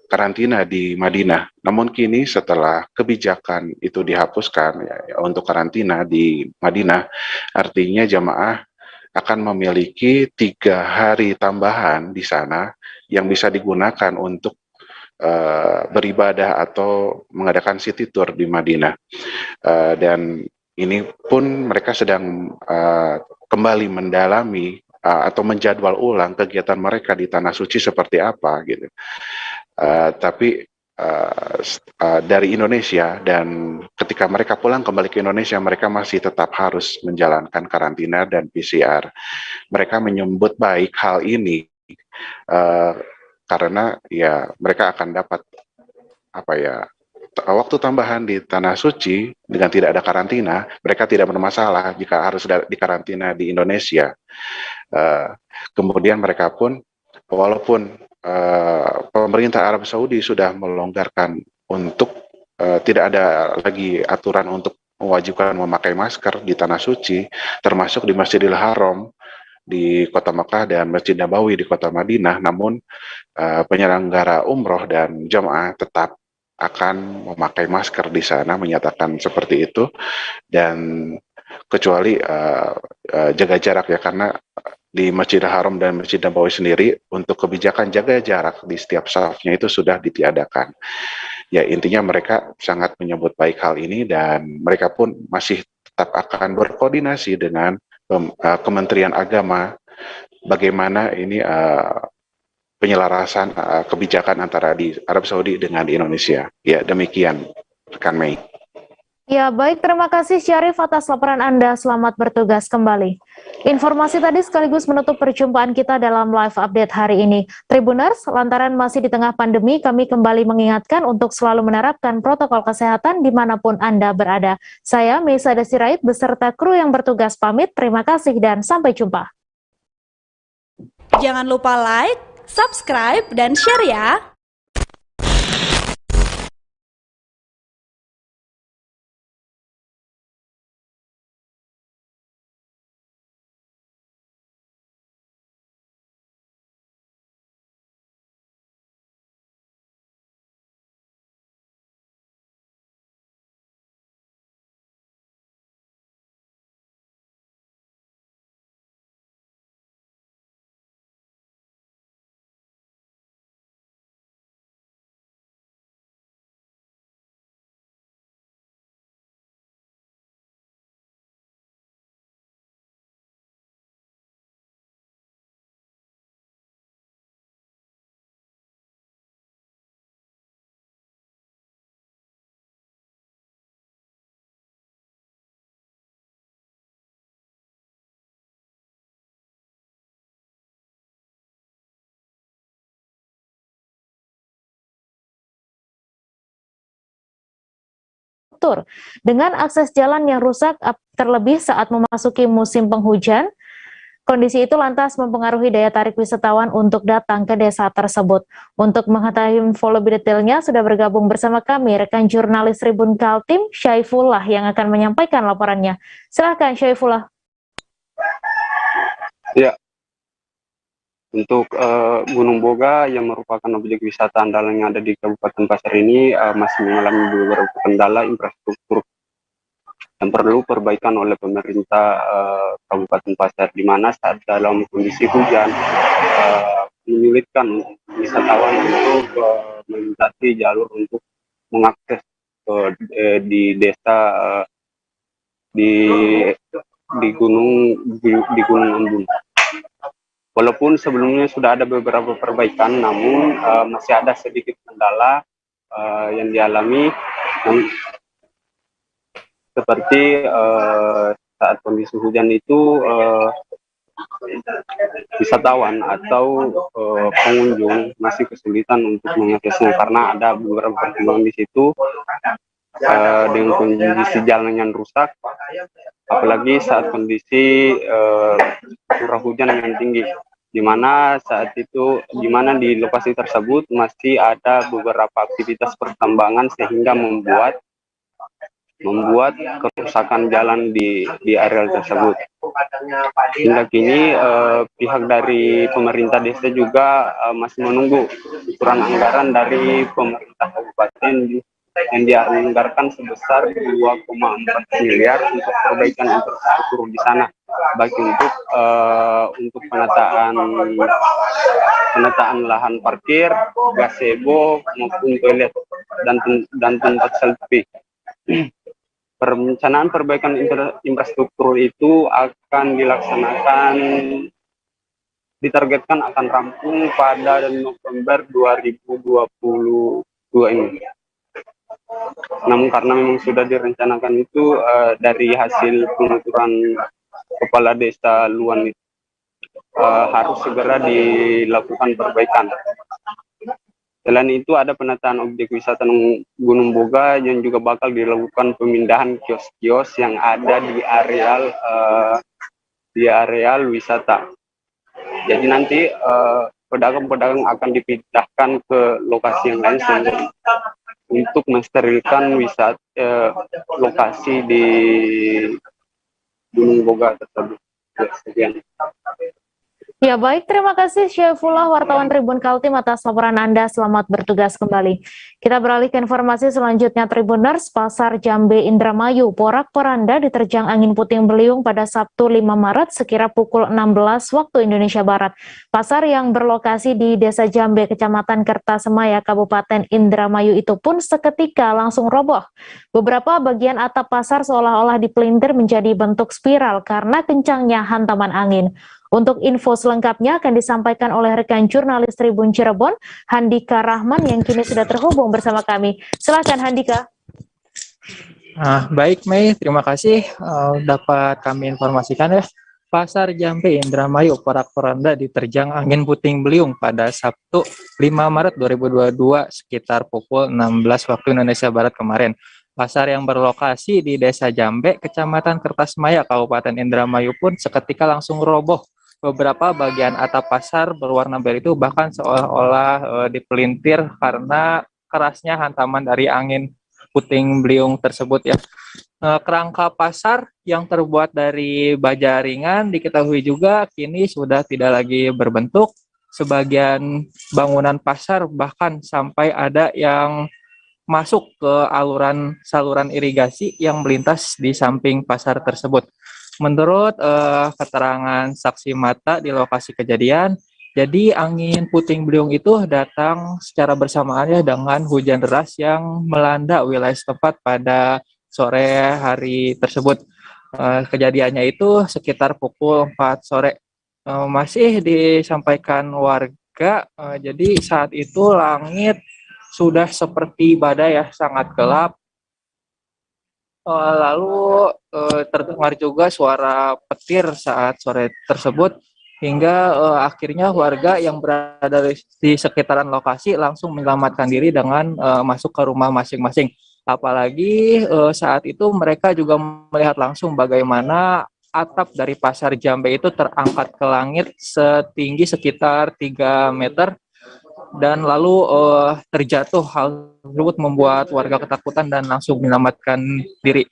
karantina di Madinah. Namun kini setelah kebijakan itu dihapuskan untuk karantina di Madinah, artinya jamaah akan memiliki 3 hari tambahan di sana yang bisa digunakan untuk beribadah atau mengadakan city tour di Madinah. Dan ini pun mereka sedang kembali mendalami atau menjadwal ulang kegiatan mereka di Tanah Suci seperti apa gitu. Tapi dari Indonesia, dan ketika mereka pulang kembali ke Indonesia, mereka masih tetap harus menjalankan karantina dan PCR. Mereka menyambut baik hal ini karena ya mereka akan dapat waktu tambahan di Tanah Suci dengan tidak ada karantina. Mereka tidak bermasalah jika harus dikarantina di Indonesia. Kemudian mereka pun, walaupun pemerintah Arab Saudi sudah melonggarkan untuk tidak ada lagi aturan untuk mewajibkan memakai masker di Tanah Suci, termasuk di Masjidil Haram di kota Mekah dan Masjid Nabawi di kota Madinah, namun penyelenggara umroh dan jamaah tetap akan memakai masker di sana, menyatakan seperti itu, dan kecuali jaga jarak ya, karena di Masjidil Haram dan Masjid Nabawi sendiri untuk kebijakan jaga jarak di setiap safnya itu sudah ditiadakan. Ya intinya mereka sangat menyambut baik hal ini dan mereka pun masih tetap akan berkoordinasi dengan Kementerian Agama bagaimana ini penyelarasan kebijakan antara di Arab Saudi dengan di Indonesia. Ya demikian rekan Mei. Ya, baik, terima kasih Syarif atas laporan Anda. Selamat bertugas kembali. Informasi tadi sekaligus menutup perjumpaan kita dalam live update hari ini. Tribuners, lantaran masih di tengah pandemi, kami kembali mengingatkan untuk selalu menerapkan protokol kesehatan dimanapun Anda berada. Saya, Meisa Desirait, beserta kru yang bertugas pamit. Terima kasih dan sampai jumpa. Jangan lupa like, subscribe, dan share ya! Dengan akses jalan yang rusak, terlebih saat memasuki musim penghujan, kondisi itu lantas mempengaruhi daya tarik wisatawan untuk datang ke desa tersebut. Untuk mengetahui info lebih detailnya, sudah bergabung bersama kami rekan jurnalis Tribun Kaltim, Syaifullah, yang akan menyampaikan laporannya. Silakan Syaifullah. Ya, untuk Gunung Boga yang merupakan objek wisata andalan yang ada di Kabupaten Pasar ini masih mengalami beberapa kendala infrastruktur yang perlu perbaikan oleh pemerintah Kabupaten Pasar, di mana saat dalam kondisi hujan menyulitkan wisatawan untuk melintasi jalur untuk mengakses di desa di Gunung Ambon. Walaupun sebelumnya sudah ada beberapa perbaikan, namun masih ada sedikit kendala yang dialami, seperti saat kondisi hujan itu wisatawan atau pengunjung masih kesulitan untuk mengaksesnya karena ada beberapa pertimbangan di situ dengan kondisi jalan yang rusak, apalagi saat kondisi curah hujan yang tinggi, di mana di lokasi tersebut masih ada beberapa aktivitas pertambangan sehingga membuat kerusakan jalan di area tersebut. Hingga kini pihak dari pemerintah desa juga masih menunggu ukuran anggaran dari pemerintah kabupaten yang dianggarkan sebesar 2,4 miliar untuk perbaikan infrastruktur di sana, baik untuk penataan lahan parkir, gazebo maupun toilet dan tempat selfie. Perencanaan perbaikan infrastruktur itu akan ditargetkan akan rampung pada November 2022 ini. Namun karena memang sudah direncanakan itu dari hasil penuturan kepala desa Luan itu harus segera dilakukan perbaikan. Selain itu ada penataan objek wisata Gunung Boga yang juga bakal dilakukan pemindahan kios-kios yang ada di areal wisata. Jadi nanti pedagang-pedagang akan dipindahkan ke lokasi yang lain untuk mensterilkan lokasi di Gunung Boga tersebut. Sekian. Ya baik, terima kasih Syaifullah, wartawan Tribun Kaltim atas laporan Anda. Selamat bertugas kembali. Kita beralih ke informasi selanjutnya. Tribuners, Pasar Jambe Indramayu porak-poranda diterjang angin puting beliung pada Sabtu 5 Maret sekira pukul 16 waktu Indonesia Barat. Pasar yang berlokasi di Desa Jambe, Kecamatan Kertasemaya, Kabupaten Indramayu itu pun seketika langsung roboh. Beberapa bagian atap pasar seolah-olah dipelintir menjadi bentuk spiral karena kencangnya hantaman angin. Untuk info selengkapnya akan disampaikan oleh rekan jurnalis Tribun Cirebon, Handika Rahman, yang kini sudah terhubung bersama kami. Silakan Handika. Baik Mei, terima kasih. Dapat kami informasikan ya, Pasar Jambe Indramayu porak-poranda diterjang angin puting beliung pada Sabtu 5 Maret 2022 sekitar pukul 16 waktu Indonesia Barat kemarin. Pasar yang berlokasi di Desa Jambe, Kecamatan Kertasemaya, Kabupaten Indramayu pun seketika langsung roboh. Beberapa bagian atap pasar berwarna biru itu bahkan seolah-olah dipelintir karena kerasnya hantaman dari angin puting beliung tersebut ya. Kerangka pasar yang terbuat dari baja ringan diketahui juga kini sudah tidak lagi berbentuk. Sebagian bangunan pasar bahkan sampai ada yang masuk ke saluran irigasi yang melintas di samping pasar tersebut. Menurut keterangan saksi mata di lokasi kejadian, jadi angin puting beliung itu datang secara bersamaan ya dengan hujan deras yang melanda wilayah setempat pada sore hari tersebut. Kejadiannya itu sekitar pukul 4 sore. Masih disampaikan warga, jadi saat itu langit sudah seperti badai ya, sangat gelap. Lalu terdengar juga suara petir saat sore tersebut hingga akhirnya warga yang berada di sekitaran lokasi langsung menyelamatkan diri dengan masuk ke rumah masing-masing. Apalagi saat itu mereka juga melihat langsung bagaimana atap dari Pasar Jambe itu terangkat ke langit setinggi sekitar 3 meter. Dan lalu terjatuh. Hal tersebut membuat warga ketakutan dan langsung menyelamatkan diri.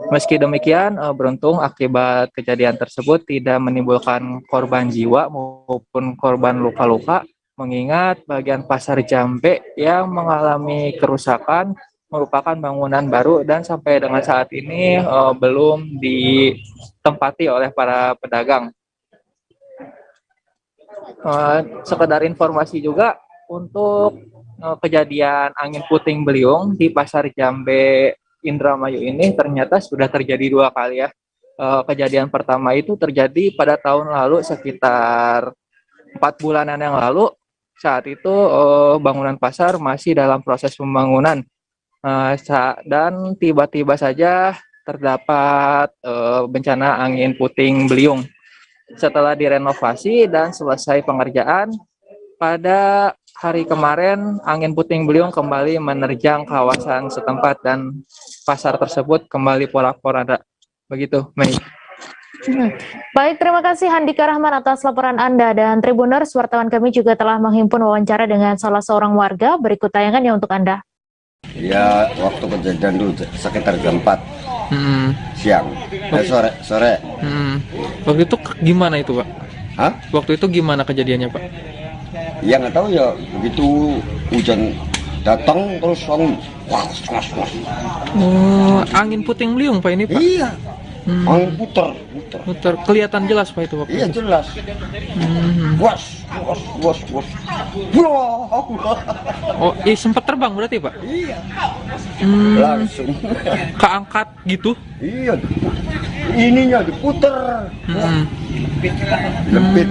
Meski demikian, beruntung akibat kejadian tersebut tidak menimbulkan korban jiwa maupun korban luka-luka, mengingat bagian Pasar Jambe yang mengalami kerusakan merupakan bangunan baru dan sampai dengan saat ini belum ditempati oleh para pedagang. Sekedar informasi juga, untuk kejadian angin puting beliung di Pasar Jambe Indramayu ini ternyata sudah terjadi 2 kali ya. Kejadian pertama itu terjadi pada tahun lalu sekitar 4 bulanan yang lalu. Saat itu bangunan pasar masih dalam proses pembangunan dan tiba-tiba saja terdapat bencana angin puting beliung. Setelah direnovasi dan selesai pengerjaan, pada hari kemarin angin puting beliung kembali menerjang kawasan setempat dan pasar tersebut kembali porak-poranda. Begitu, Mei. Baik, terima kasih Handika Rahman atas laporan Anda. Dan Tribuners, wartawan kami juga telah menghimpun wawancara dengan salah seorang warga. Berikut tayangannya untuk Anda. Ya, waktu kejadian dulu sekitar jam 4 siang, sore. Waktu itu gimana itu, Pak? Hah? Waktu itu gimana kejadiannya, Pak? Ya nggak tahu ya, begitu hujan datang terus langsung Angin puting beliung Pak ini, Pak? Iya. Angin puter. Kelihatan jelas Pak itu waktu iya, itu? jelas. Was. Oh, sempat terbang berarti Pak? Iya. Langsung. Keangkat gitu? Iya. Ininya diputer. Lempit.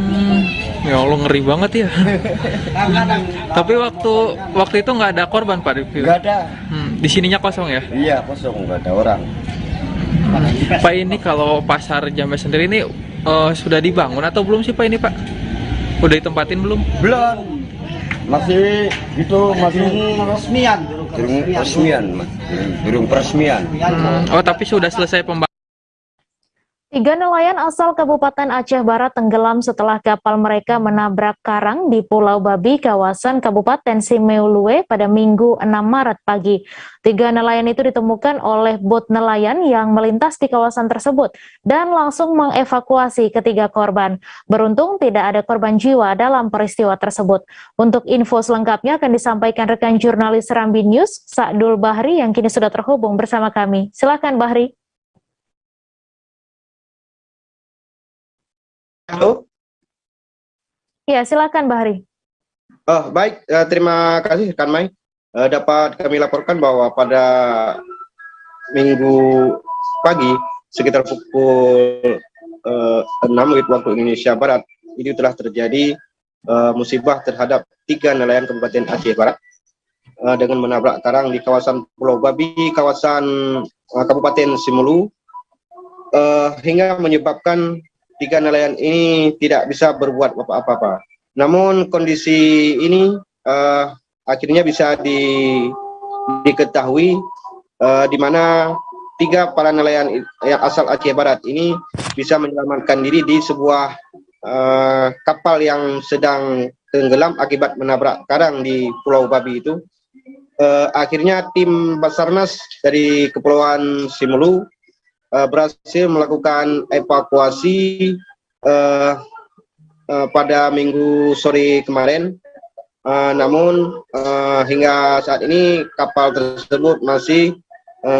Ya Allah, ngeri banget ya. Tapi waktu itu nggak ada korban Pak? Nggak ada. Di sininya kosong ya? Iya, kosong, nggak ada orang. Pak, ini kalau Pasar Jambe sendiri ini sudah dibangun atau belum sih Pak ini Pak? Udah ditempatin belum? Belum. Masih belum peresmian. Oh, tapi sudah selesai pembangunan. Tiga nelayan asal Kabupaten Aceh Barat tenggelam setelah kapal mereka menabrak karang di Pulau Babi, kawasan Kabupaten Simeulue pada Minggu 6 Maret pagi. Tiga nelayan itu ditemukan oleh bot nelayan yang melintas di kawasan tersebut dan langsung mengevakuasi ketiga korban. Beruntung tidak ada korban jiwa dalam peristiwa tersebut. Untuk info selengkapnya akan disampaikan rekan jurnalis Serambi News, Sa'dul Bahri, yang kini sudah terhubung bersama kami. Silakan Bahri. Halo. Ya, silakan Bahri. Baik, terima kasih rekan Mai. Dapat kami laporkan bahwa pada Minggu pagi sekitar pukul 6 waktu Indonesia Barat ini telah terjadi musibah terhadap tiga nelayan Kabupaten Aceh Barat dengan menabrak karang di kawasan Pulau Babi, kawasan Kabupaten Simelu, hingga menyebabkan tiga nelayan ini tidak bisa berbuat apa-apa. Namun kondisi ini akhirnya bisa diketahui di mana tiga para nelayan yang asal Aceh Barat ini bisa menyelamatkan diri di sebuah kapal yang sedang tenggelam akibat menabrak karang di Pulau Babi itu. Akhirnya tim Basarnas dari Kepulauan Simelu berhasil melakukan evakuasi pada Minggu sore kemarin. Namun hingga saat ini kapal tersebut masih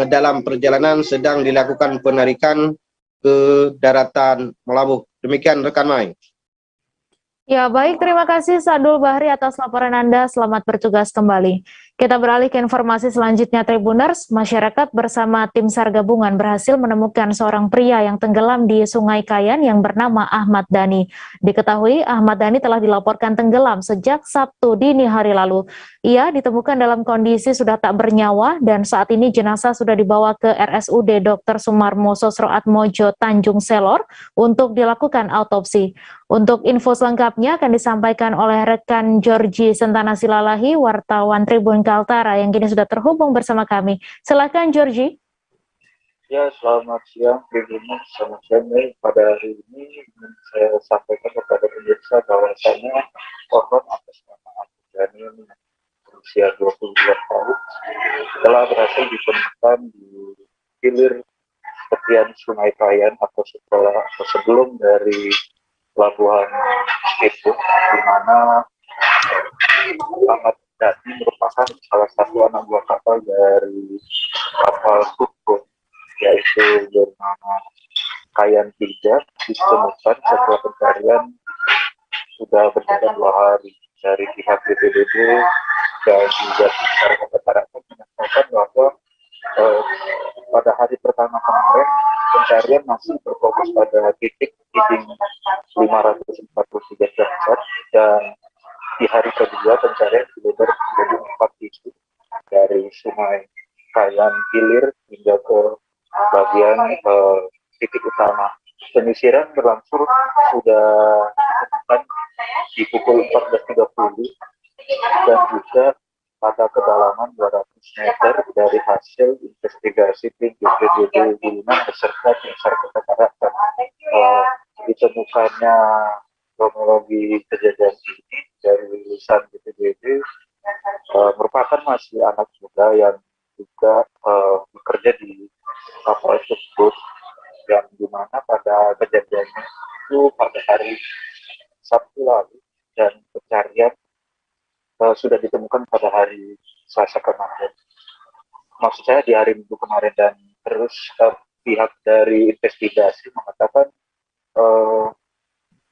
dalam perjalanan, sedang dilakukan penarikan ke daratan Melabuh. Demikian rekan Mai. Ya, baik, terima kasih Sa'dul Bahri atas laporan Anda. Selamat bertugas kembali. Kita beralih ke informasi selanjutnya, Tribuners. Masyarakat bersama tim SAR gabungan berhasil menemukan seorang pria yang tenggelam di Sungai Kayan yang bernama Ahmad Dhani. Diketahui Ahmad Dhani telah dilaporkan tenggelam sejak Sabtu dini hari lalu. Ia ditemukan dalam kondisi sudah tak bernyawa dan saat ini jenazah sudah dibawa ke RSUD Dr. Sumarmo Sosro Atmojo Tanjung Selor untuk dilakukan autopsi. Untuk info selengkapnya akan disampaikan oleh rekan Georgie Sentana Silalahi, wartawan Tribun Kaltara yang kini sudah terhubung bersama kami. Silakan Georgie. Ya, selamat siang Tribuners. Selamat siang. Pada hari ini ingin saya sampaikan kepada pemirsa bahwasannya korban atas nama Ahmad Dhani berusia 22 tahun telah berhasil ditemukan di hilir tepian Sungai Kayan atau sebelum dari pelabuhan itu, di mana Ahmad Dhani merupakan salah satu anak buah kapal dari kapal Sukun, yaitu bernama Kayan 3, ditemukan setelah pencarian sudah berjalan 2 hari dari pihak BPBD dan juga masyarakat menyatakan bahwa pada hari pertama kemarin pencarian masih berfokus pada titik 543 jam dan di hari kedua pencarian dilebar menjadi 4 titik dari Sungai Kayan hilir hingga ke bagian titik utama. Penyisiran berlangsung sudah dilakukan di pukul 14.30 dan juga pada kedalaman 200 meter dari hasil investigasi tim BPBD Gulungan beserta tim SAR Kota Tarakan. Ditemukannya kronologi kejadian ini dari lulusan BPBD merupakan masih anak muda yang juga bekerja di kapal tersebut, yang dimana pada kejadiannya itu pada hari Sabtu lalu dan pencarian sudah ditemukan pada hari Selasa kemarin. Maksud saya di hari Minggu kemarin, dan terus pihak dari investigasi mengatakan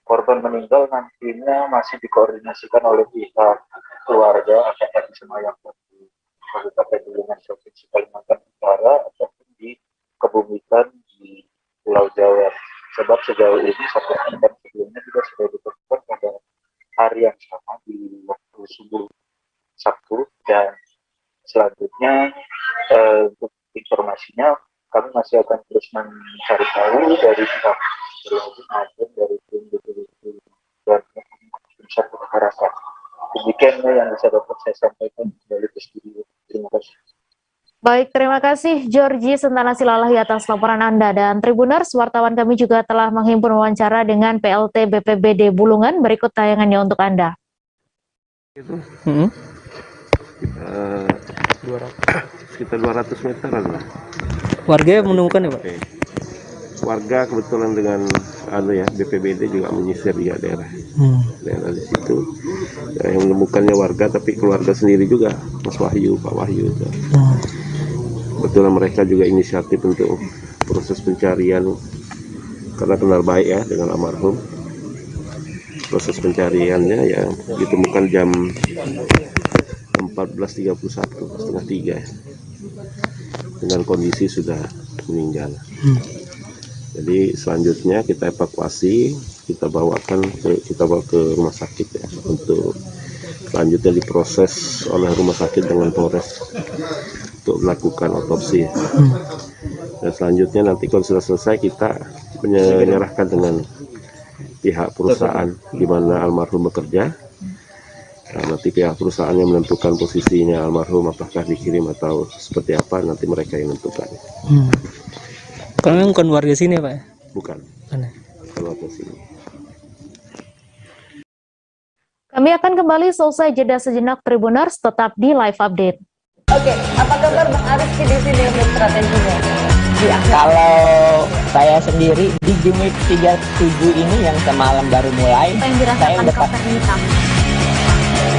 korban meninggal nantinya masih dikoordinasikan oleh pihak keluarga apakah disemayamkan di Kabupaten Gulungan Provinsi Kalimantan Utara ataupun dikebumikan di Pulau Jawa. Sebab sejauh ini sampai sebelumnya juga sudah ditemukan pada hari yang sama di waktu subuh Sabtu, dan selanjutnya untuk informasinya kami masih akan terus mencari tahu dari pihak berwajib maupun dari tim BPBD dan tim SAR Kota Tarakan. Demikian yang bisa dapat saya sampaikan kembali ke studio. Terima kasih. Baik, terima kasih Georgie Sentana Silalahi atas laporan Anda. Dan Tribuners, wartawan kami juga telah menghimpun wawancara dengan PLT BPBD Bulungan. Berikut tayangannya untuk Anda. Sekitar 200 meteran lah. Warga menemukan ya Pak? Warga kebetulan dengan BPBD juga menyisir di daerah di situ. Yang menemukannya warga, tapi keluarga sendiri juga, Mas Wahyu, Pak Wahyu. Kebetulan mereka juga inisiatif untuk proses pencarian karena kenal baik ya dengan almarhum. Proses pencariannya ya ditemukan jam 14.31, setengah 3 dengan kondisi sudah meninggal. Jadi selanjutnya kita evakuasi, kita bawa ke rumah sakit ya, untuk selanjutnya diproses oleh rumah sakit dengan Polres untuk melakukan otopsi. Dan selanjutnya nanti kalau sudah selesai kita menyerahkan dengan pihak perusahaan di mana almarhum bekerja. Nah, nanti pihak perusahaan yang menentukan posisinya almarhum, apakah dikirim atau seperti apa, nanti mereka yang menentukan. Kalau bukan warga sini Pak? Bukan. Mana? Warga sini. Kami akan kembali selesai jeda sejenak Tribuners, tetap di live update. Oke, apa kabar Bang Aris di sini untuk strateginya? Kalau saya sendiri di Jumip 37 ini yang semalam baru mulai, saya udah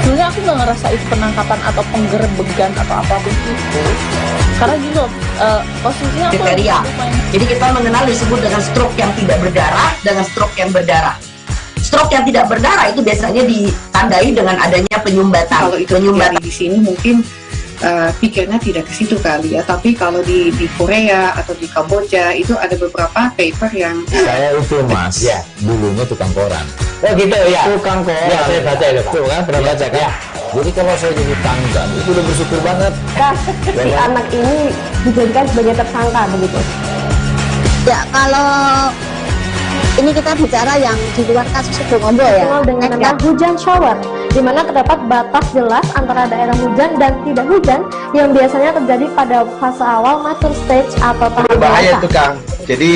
Sebenarnya aku nggak ngerasain penangkapan atau penggerebegan atau apapun itu, karena gini loh, posisinya aku Jadi kita mengenal disebut dengan stroke yang tidak berdarah dengan stroke yang berdarah. Stroke yang tidak berdarah itu biasanya ditandai dengan adanya penyumbatan. Kalau itu terjadi di sini mungkin pikirnya tidak ke situ kali ya, tapi kalau di Korea atau di Kamboja itu ada beberapa paper yang saya itu Mas, ya dulunya tukang koran. Oh gitu ya, Tukang koran. Ya, saya baca itu Pak. Tuh kan, pernah baca kan? Ya. Jadi kalau saya jadi tangga, itu udah bersyukur banget. Si anak ini dijadikan sebagai tersangka begitu. Ya, kalau ini kita bicara yang di luar kasus Situbondo ya, dengan nama hujan shower, di mana terdapat batas jelas antara daerah hujan dan tidak hujan yang biasanya terjadi pada fase awal mature stage atau tahap bahaya dewasa. itu Kang. Jadi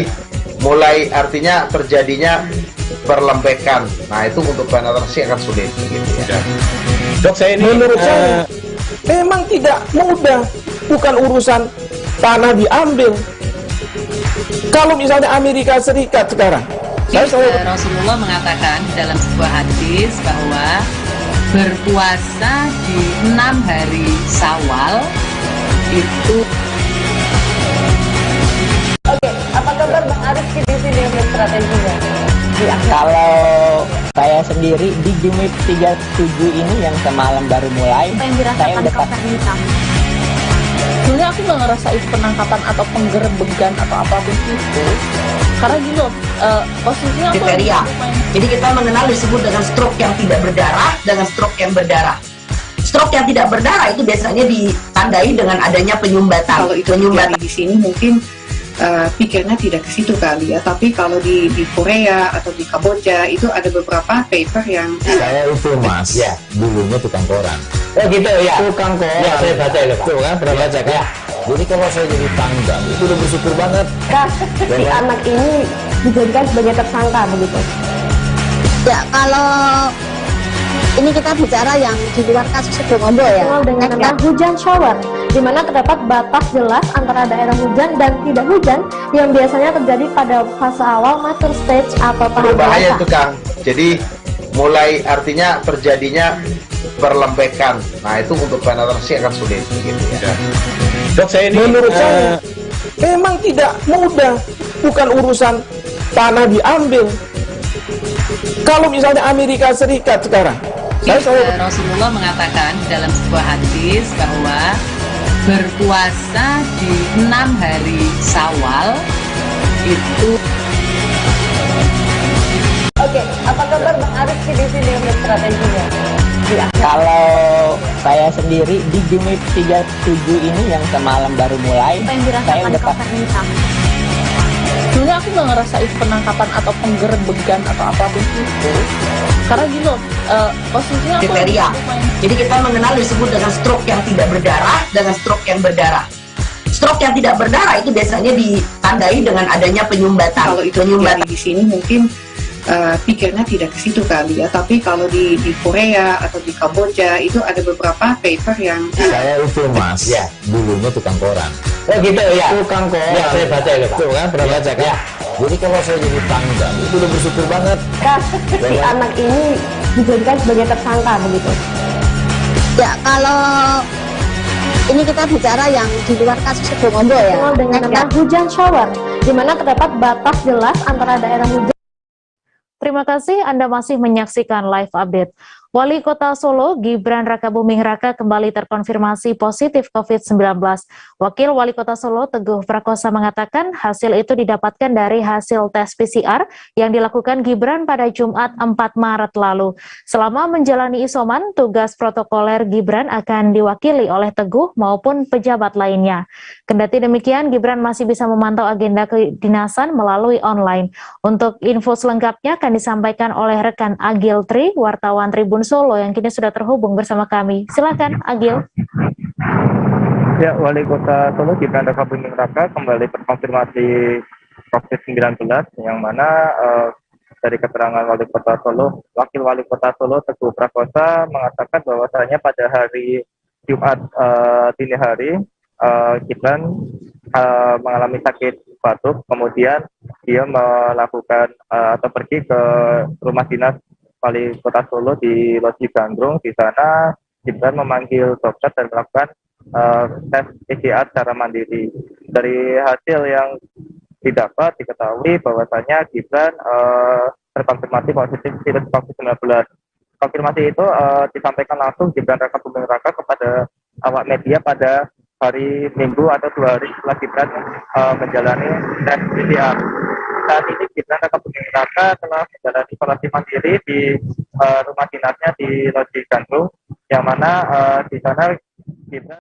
mulai artinya terjadinya perlembekan. Nah itu untuk penetrasi akan sulit gitu ya. Dok, saya ini menurut saya memang tidak mudah, bukan urusan tanah diambil. Kalau misalnya Amerika Serikat sekarang, Rasulullah mengatakan dalam sebuah hadis bahwa berpuasa di 6 hari Syawal itu. Oke, apa kabar Bang Aris di sini untuk strateginya? Kalau saya sendiri di Jumip 37 ini yang semalam baru mulai, saya udah Sebenarnya aku nggak ngerasain penangkapan atau penggerebegan atau apapun itu, karena gini loh, posisinya aku Jadi kita mengenal disebut dengan stroke yang tidak berdarah dengan stroke yang berdarah. Stroke yang tidak berdarah itu biasanya ditandai dengan adanya penyumbatan. Kalau itu terjadi di sini mungkin pikirnya tidak ke situ kali ya, tapi kalau di Korea atau di Kamboja itu ada beberapa paper yang saya itu Mas, ya dulunya tukang koran. Oh gitu ya, Tukang koran. Ya, saya baca itu Pak. Tuh kan, pernah baca kan? Ya. Jadi kalau saya jadi tangga, itu udah bersyukur banget. Si anak ini dijadikan sebagai tersangka begitu. Ya, kalau ini kita bicara yang di luar kasus Situbondo ya, dengan nama hujan shower, di mana terdapat batas jelas antara daerah hujan dan tidak hujan yang biasanya terjadi pada fase awal mature stage atau tahap bahaya dewasa. itu Kang. Jadi mulai artinya terjadinya perlembekan. Nah itu untuk penetrasi akan sulit gitu ya. Dok, saya ini menurut saya memang tidak mudah, bukan urusan tanah diambil. Kalau misalnya Amerika Serikat sekarang, Rasulullah mengatakan dalam sebuah hadis bahwa berpuasa di 6 hari Syawal itu. Oke, apa kabar Bang Aris di sini untuk strateginya? Kalau saya sendiri di Jumip 37 ini yang semalam baru mulai, saya udah Sebenarnya aku nggak ngerasain penangkapan atau penggerebegan atau apapun itu, karena gini loh, posisinya aku Jadi kita mengenal disebut dengan stroke yang tidak berdarah dengan stroke yang berdarah. Stroke yang tidak berdarah itu biasanya ditandai dengan adanya penyumbatan. Kalau itu terjadi di sini mungkin pikirnya tidak ke situ kali ya, tapi kalau di Korea atau di Kamboja itu ada beberapa paper yang saya itu mas, ya dulunya tukang koran. Oh gitu ya, tukang koran. Ya saya baca ya Pak. Tuh kan pernah baca kan? Ya. Jadi kalau saya jadi pangdam itu udah bersyukur banget. Si anak ini dijadikan sebagai tersangka begitu. Ya kalau ini kita bicara yang di luar kasus Situbondo ya, dengan nama hujan shower, di mana terdapat batas jelas antara daerah hujan. Terima kasih Anda masih menyaksikan live update. Wali Kota Solo, Gibran Rakabuming Raka kembali terkonfirmasi positif COVID-19. Wakil Wali Kota Solo, Teguh Prakosa mengatakan hasil itu didapatkan dari hasil tes PCR yang dilakukan Gibran pada Jumat 4 Maret lalu. Selama menjalani isoman, tugas protokoler Gibran akan diwakili oleh Teguh maupun pejabat lainnya. Kendati demikian, Gibran masih bisa memantau agenda kedinasan melalui online. Untuk info selengkapnya akan disampaikan oleh rekan Agil Tri, wartawan Tribun Solo yang kini sudah terhubung bersama kami. Silakan Agil. Ya, Wali Kota Solo Gibran Rakabuming Raka kembali terkonfirmasi COVID-19 yang mana dari keterangan Wali Kota Solo, Wakil Wali Kota Solo Teguh Prakosa mengatakan bahwasanya pada hari Jumat dini hari Gibran mengalami sakit batuk, kemudian dia melakukan atau pergi ke rumah dinas Wali Kota Solo di Loji Gandrung. Di sana Gibran memanggil dokter dan melakukan tes PCR secara mandiri. Dari hasil yang didapat diketahui bahwasanya Gibran terkonfirmasi positif virus COVID-19. Konfirmasi itu disampaikan langsung Gibran Rakabuming Raka kepada awak media pada hari Minggu atau 2 hari setelah Gibran menjalani tes PCR. Saat ini Gibran Rakabuming Raka telah menjalani isolasi mandiri di rumah dinasnya di Loji Gandrung, yang mana di sana Gibran